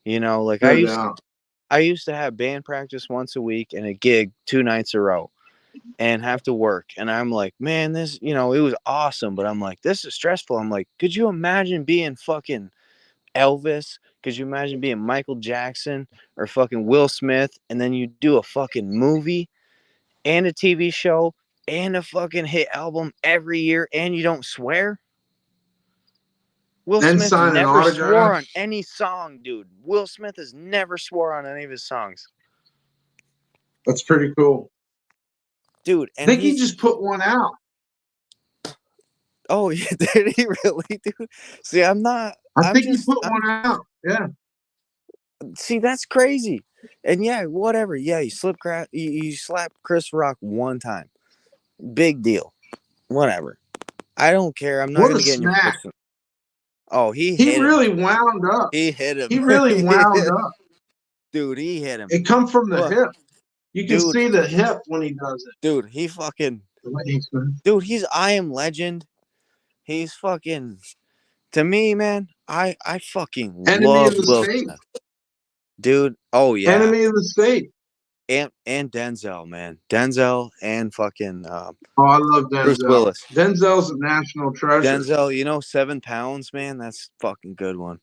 You know, like No doubt. I used to have band practice once a week and a gig 2 nights a row and have to work. And I'm like, man, this, you know, it was awesome. But I'm like, this is stressful. I'm like, could you imagine being fucking Elvis? Could you imagine being Michael Jackson or fucking Will Smith? And then you do a fucking movie and a TV show and a fucking hit album every year and you don't swear? Will And Smith sign an never swore autograph. on any song, dude. Will Smith has never swore on any of his songs. That's pretty cool. Dude, I and think he he's just put one out. oh yeah, did he really, dude? See, I think he put one out. Yeah. see, that's crazy. And yeah, whatever. Yeah, you slapped Chris Rock one time. Big deal. Whatever. I don't care. I'm not What a gonna get in your smack. face. Oh, he He hit him. really wound up. He hit him. He really wound up. Dude, he hit him. It come from the Look, hip. You can dude, see the hip when he does it. dude, he fucking dude, he's I Am Legend. He's fucking to me, man. I fucking Enemy love of the Will state. Smith. Dude, oh yeah. Enemy of the state. And Denzel, man. Denzel and fucking Oh, I love Bruce Denzel. Willis. Denzel's a national treasure. Denzel, you know, 7 pounds, man. That's fucking good one.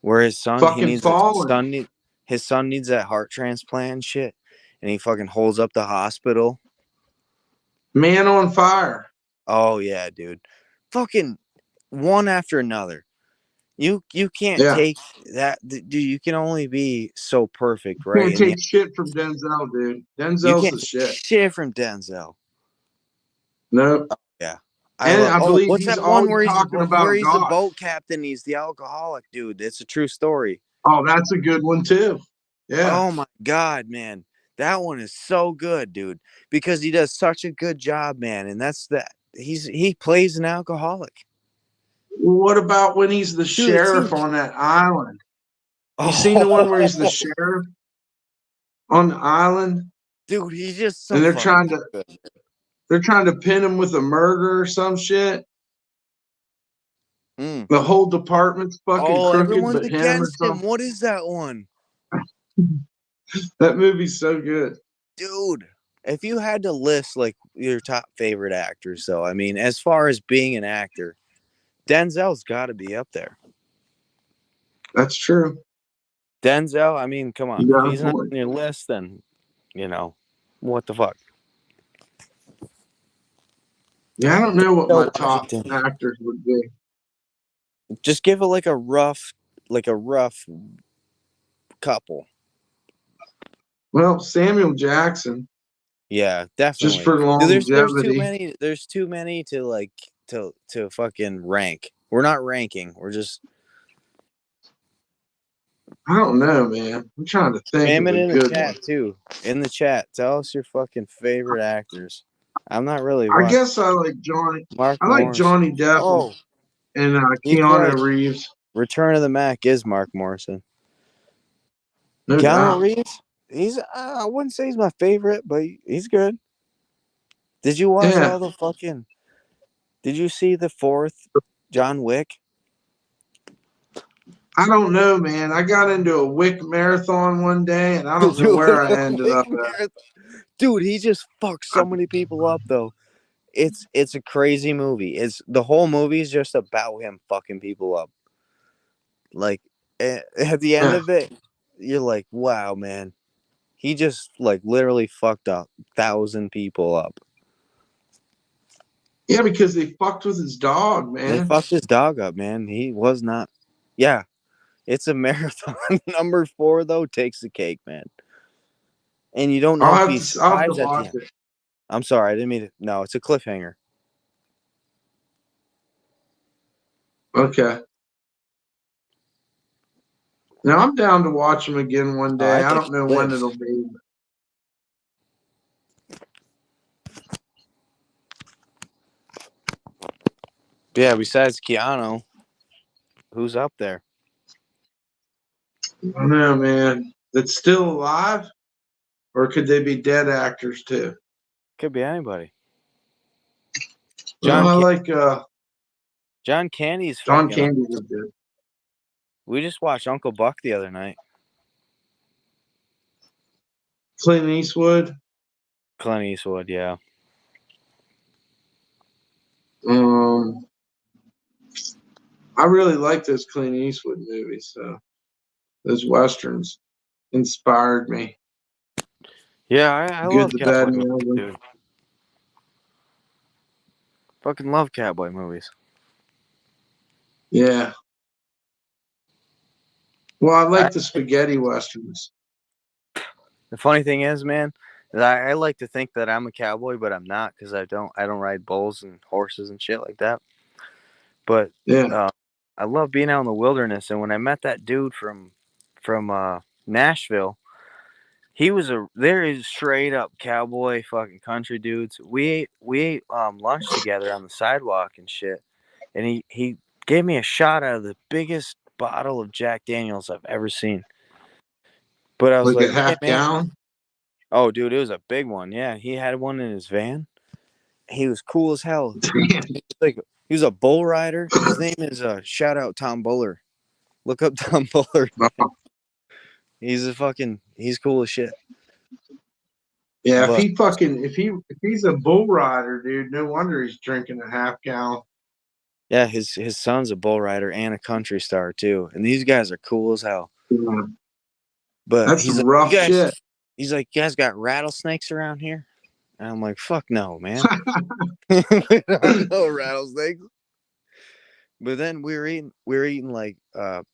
Where his son, Fucking fallen. his son needs that heart transplant and shit, and he fucking holds up the hospital. Man on fire. Oh yeah, dude. Fucking one after another. You can't Yeah. take that, dude. You can only be so perfect, right? Can't take shit from Denzel, dude. You Denzel's can't the take shit. shit from Denzel. Nope. Yeah. And I Oh, believe what's he's that one always where talking about he's the God. boat captain? He's the alcoholic, dude. It's a true story. Oh, that's a good one too. Yeah. Oh my god, man. That one is so good, dude. Because he does such a good job, man. And that's that he plays an alcoholic. What about when he's the Dude, sheriff on that island? You seen the one where he's the oh, sheriff on the island? dude, he's just so And fucking good. they're trying to pin him with a murder or some shit. Mm. The whole department's fucking Oh, crooked, everyone's but him or against him. something. What is that one? That movie's so good. Dude, if you had to list like your top favorite actors, though, I mean, as far as being an actor, Denzel's got to be up there. That's true. Denzel, I mean, come on. You If got a he's not point. on your list, then, what the fuck? Yeah, I don't know what my Denzel top Washington. actors would be. Just give it like a rough couple. Well, Samuel Jackson, Yeah, just definitely. for There's too longevity. many. There's too many to like to fucking rank. We're not ranking. We're just I don't know, man. I'm trying to think spam of it a in the good one. chat too. In the chat, tell us your fucking favorite actors. I'm not really I watching guess I like Johnny. Mark I like Morrison. Johnny Depp Oh, and he's right. Keanu Reeves. Return of the Mac is Mark Morrison. No Keanu doubt. Reeves. He's I wouldn't say he's my favorite, but he's good. Did you watch Yeah. all the fucking? Did you see the fourth John Wick? I don't know, man. I got into a Wick marathon one day, and I don't know where I ended up at. Dude, he just fucked so many people up though. It's a crazy movie. It's the whole movie is just about him fucking people up. Like at the end Yeah. of it, you're like, wow, man. He just like literally fucked up 1,000 people up. Yeah, because they fucked with his dog, They man. fucked his dog up, man. He was not. Yeah, it's a marathon. Number 4 though takes the cake, man. And you don't know if he I'll have to survives at the watch end. it. I'm sorry, I didn't mean to. No, it's a cliffhanger. Okay. Now I'm down to watch him again one day. I I think don't he know when lives. it'll be. Yeah, besides Keanu, who's up there? I don't know, man. That's still alive, or could they be dead actors too? Could be anybody. Well, John I Can- like John Candy's John fucking. Candy was good. We just watched Uncle Buck the other night. Clint Eastwood. Clint Eastwood, yeah. Um, I really like those Clint Eastwood movies. So those westerns inspired me. Yeah, I Good, love the bad, cowboy and movies, the ugly. dude. Fucking love cowboy movies. Yeah. Well, I I, like the spaghetti westerns. the funny thing is, man, is I like to think that I'm a cowboy, but I'm not because I don't ride bulls and horses and shit like that. But Yeah. I love being out in the wilderness. And when I met that dude from Nashville, there is straight up cowboy fucking country dudes. We ate lunch together on the sidewalk and shit. And he gave me a shot out of the biggest bottle of Jack Daniels I've ever seen. But I was Like a like, hey half man, gallon. oh dude, it was a big one. Yeah, he had one in his van. He was cool as hell. Damn. Like he was a bull rider. His name is shout out Tom Buller. Look up Tom Buller. He's cool as shit. Yeah, But if he's a bull rider, dude, no wonder he's drinking a half gallon. yeah, his son's a bull rider and a country star too. And these guys are cool as hell. Yeah. But That's some rough shit. he's like, you guys got rattlesnakes around here? And I'm like, fuck no, man. We don't know rattlesnakes. But then we were eating like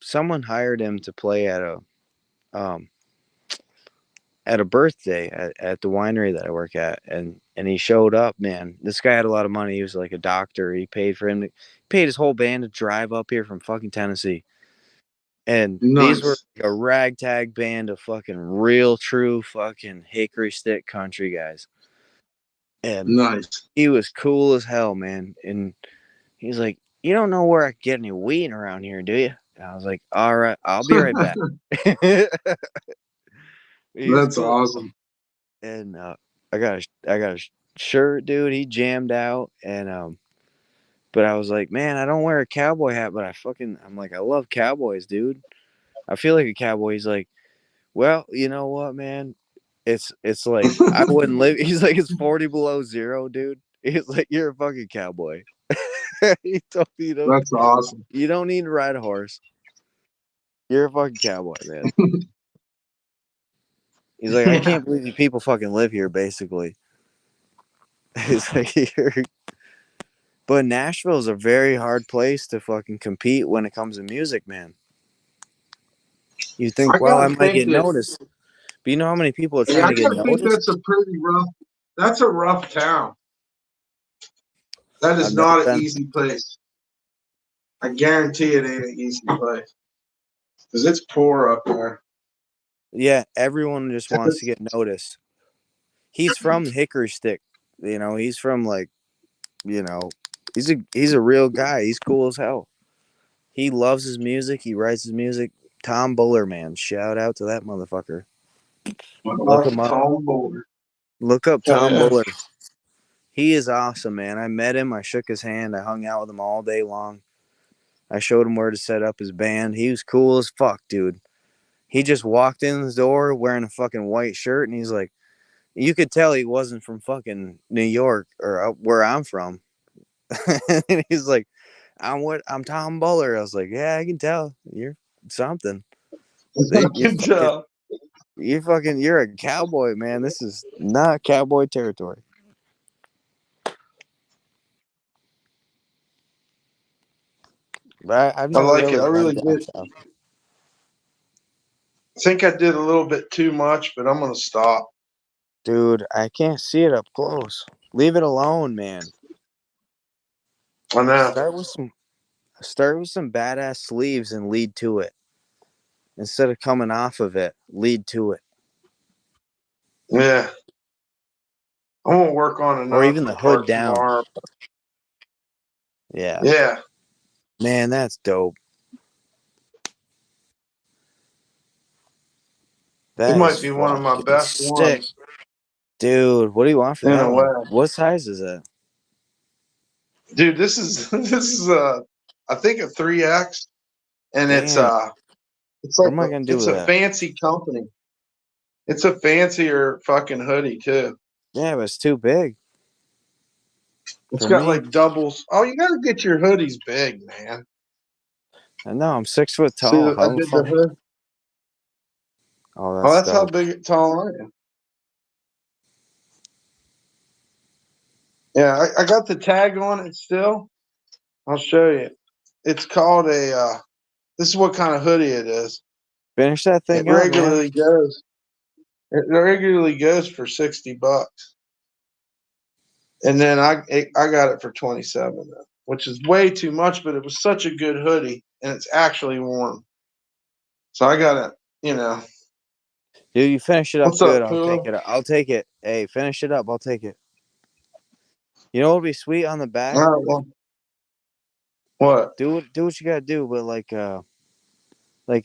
someone hired him to play um at a birthday at the winery that I work at, and he showed up, man. This guy had a lot of money. He was like a doctor. He paid his whole band to drive up here from fucking Tennessee. And these were Nice. like a ragtag band of fucking real true fucking hickory stick country guys. And Nice. he was cool as hell, man. And he's like, you don't know where I can get any weed around here, do you? And I was like, all right, I'll be right back. He's That's cool. awesome. And I got a shirt, dude. He jammed out, and but I was like, man, I don't wear a cowboy hat, but I'm like, I love cowboys, dude. I feel like a cowboy. He's like, well, you know what, man? It's like I wouldn't live. He's like, it's 40 below zero, dude. He's like, you're a fucking cowboy. He told me, That's awesome. you don't need to ride a horse. You're a fucking cowboy, man. He's like, I Yeah. can't believe you people fucking live here, basically. He's like, but Nashville is a very hard place to fucking compete when it comes to music, man. You think, I well, I gotta might think get that. noticed. But you know how many people are Yeah, trying I to get gotta think noticed? that's a pretty rough. That's a rough town. That is I've never not an been. easy place. I guarantee it ain't an easy place because it's poor up there. Yeah, everyone just wants to get noticed. He's from Hickory Stick. You know, he's from like, you know, he's a real guy. He's cool as hell. He loves his music. He writes his music. Tom Buller, man, shout out to that motherfucker. Look him up. Tom Boulder. Look up Oh Tom yeah. Buller. He is awesome, man. I met him. I shook his hand. I hung out with him all day long. I showed him where to set up his band. He was cool as fuck, dude. He just walked in the door wearing a fucking white shirt, and he's like, you could tell he wasn't from fucking New York or where I'm from. And he's like, I'm Tom Buller. I was like, yeah, I can tell. You're something. I You're can fucking, tell. you're a cowboy, man. This is not cowboy territory. But I've I never like it. really I been really down did. south. I think I did a little bit too much, but I'm gonna stop. Dude, I can't see it up close. Leave it alone, man. I know. Start with some badass sleeves and lead to it. Instead of coming off of it, lead to it. Yeah. I'm gonna work on Or another even the hood part down. tomorrow. Yeah. Yeah. Man, that's dope. It That is might be one of my fucking best sick. ones Dude, what do you want for in that a way. one? What size is it? Dude, this is this is I think a 3X and Damn. it's What like am I gonna do it's with a that? fancy company. It's a fancier fucking hoodie too. Yeah, but it's too big It's for got me. like doubles. Oh, you gotta get your hoodies big, man. I know I'm 6 foot See, tall. I How the did the fuck? hood. Oh, Oh, that's that's how dope. big tall I am. Yeah, I got the tag on it still. I'll show you. It's called a. This is what kind of hoodie it is. Finish that It thing up, man. regularly goes. It regularly goes for $60, and then I got it for 27, which is way too much. But it was such a good hoodie, and it's actually warm. So I got it. You know. Dude, you finish it up What's good. up, I'll take Pooh? it. I'll take it. Hey, finish it up. I'll take it. You know what would be sweet on the back? All right. Well, what? Do what you gotta do, but like a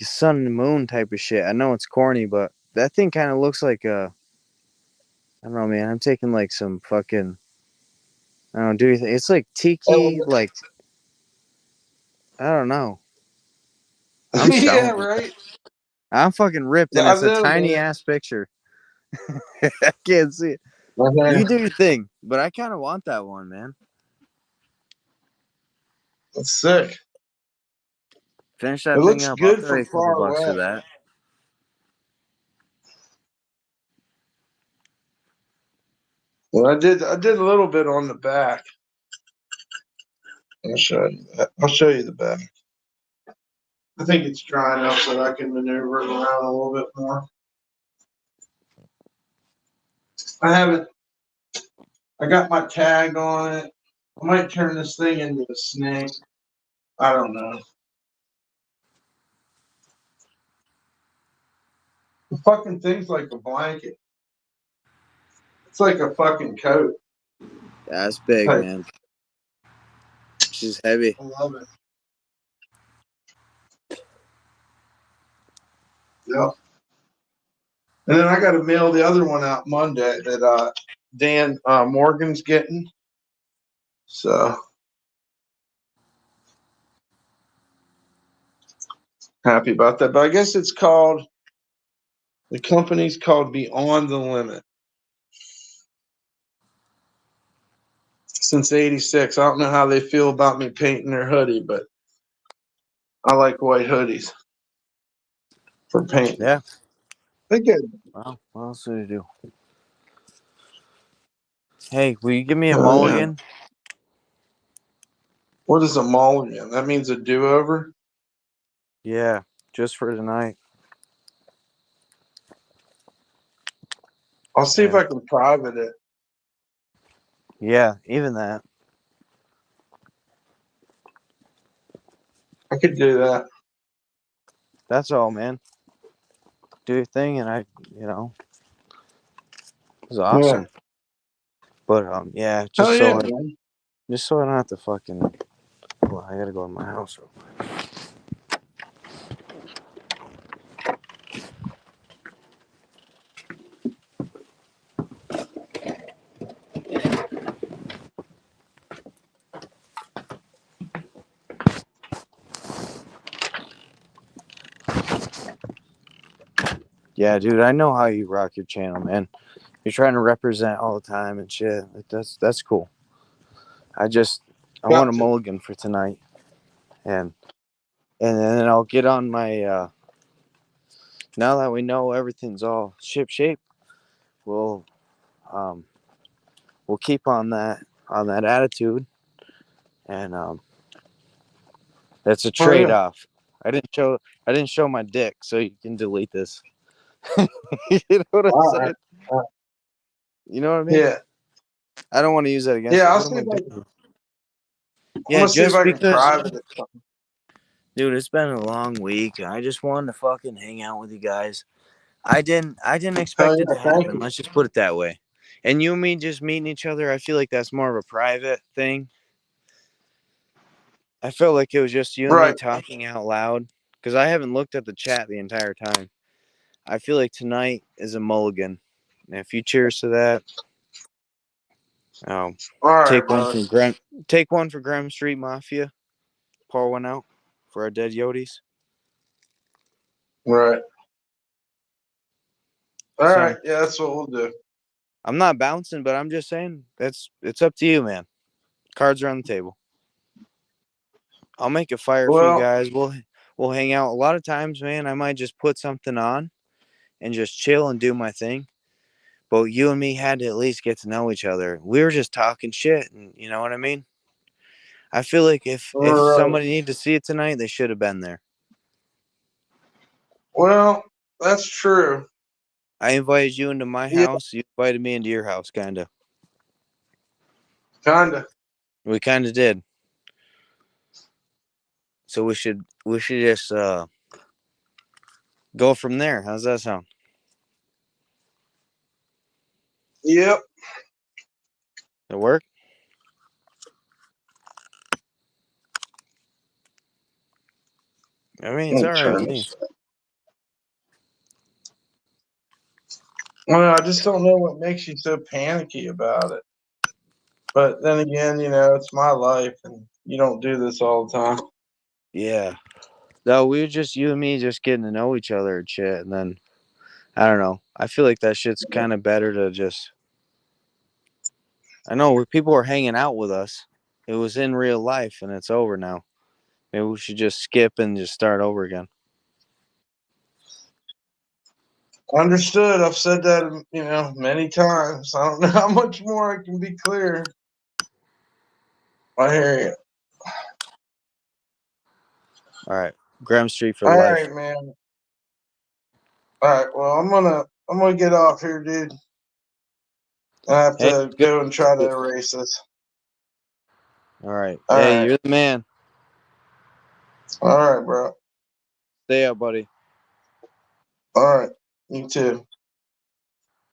sun and moon type of shit. I know it's corny, but that thing kind of looks like I don't know, man. I'm taking like some fucking I don't know, do you think it's like tiki, like I don't know. I'm Yeah, stoned. right. I'm fucking ripped, and I it's a know, tiny man. ass picture. I can't see it. Okay. You do your thing, but I kind of want that one, man. That's sick. Finish It that thing looks up. I'll good throw you from a couple far bucks for away. that. Well, I did a little bit on the back. I'll show you that. I'll show you the back. I think it's dry enough so that I can maneuver it around a little bit more. I have it. I got my tag on it. I might turn this thing into a snake. I don't know. The fucking thing's like a blanket. It's like a fucking coat. That's big, Like, man. She's heavy. I love it. Yep. And then I got to mail the other one out Monday that Dan Morgan's getting. So happy about that. But I guess it's called, the company's called Beyond the Limit. Since '86. I don't know how they feel about me painting their hoodie, but I like white hoodies. for painting. Yeah. They good. Well, what else do you do? Hey, will you give me a Oh, mulligan? What is a mulligan? That means a do-over? Yeah, just for tonight. I'll see if Yeah. I can private it. Yeah, even that. I could do that. That's all, man. Do your thing, and it's awesome. Yeah. But yeah, Hell yeah, man. just so I don't have to fucking. Well, I gotta go in my house. Yeah, dude, I know how you rock your channel, man. You're trying to represent all the time and shit. Like, that's cool. I want Got a to. mulligan for tonight, and then I'll get on my. Now that we know everything's all ship shape, we'll um we'll keep on that attitude, and that's a Oh, trade yeah. off. I didn't show my dick, so you can delete this. You know what I'm All right. saying? You know what I mean? Yeah. I don't want to use that against Yeah, you. I'll What am see I if I doing? I'm Yeah, gonna see if just I can because, private it. dude, it's been a long week. I just wanted to fucking hang out with you guys. I didn't Hell expect it to yeah, thank happen. you. Let's just put it that way. And you and me just meeting each other, I feel like that's more of a private thing. I felt like it was just you and me Right. talking out loud because I haven't looked at the chat the entire time. I feel like tonight is a mulligan. And if you cheers to that, All right, take one brother. from Graham Street Mafia. Pour one out for our dead Yodis. Right. All right. So Yeah, that's what we'll do. I'm not bouncing, but I'm just saying it's up to you, man. Cards are on the table. I'll make a fire for you Well, guys. We'll hang out. A lot of times, man, I might just put something on and just chill and do my thing. But you and me had to at least get to know each other. We were just talking shit, and you know what I mean? I feel like all if right. somebody needed to see it tonight, they should have been there. Well, that's true. I invited you into my Yeah, house. You invited me into your house, kind of. kinda. We kind of did. So we should just go from there. How's that sound? Yep. It work? I mean, it's Let me all right turn with me. this. Well, I just don't know what makes you so panicky about it. But then again, it's my life, and you don't do this all the time. Yeah. No, we were just you and me just getting to know each other and shit, and then I don't know. I feel like that shit's kind of better to just. I know where people are hanging out with us. It was in real life, and it's over now. Maybe we should just skip and just start over again. Understood. I've said that, many times. I don't know how much more I can be clear. I hear you. All right, Graham Street for All life. right, man. All right. Well, I'm gonna get off here, dude. I have Hey, to good. go and try to erase this. All right. All Hey, right. you're the man. All right, bro. Stay up, buddy. All right. You too.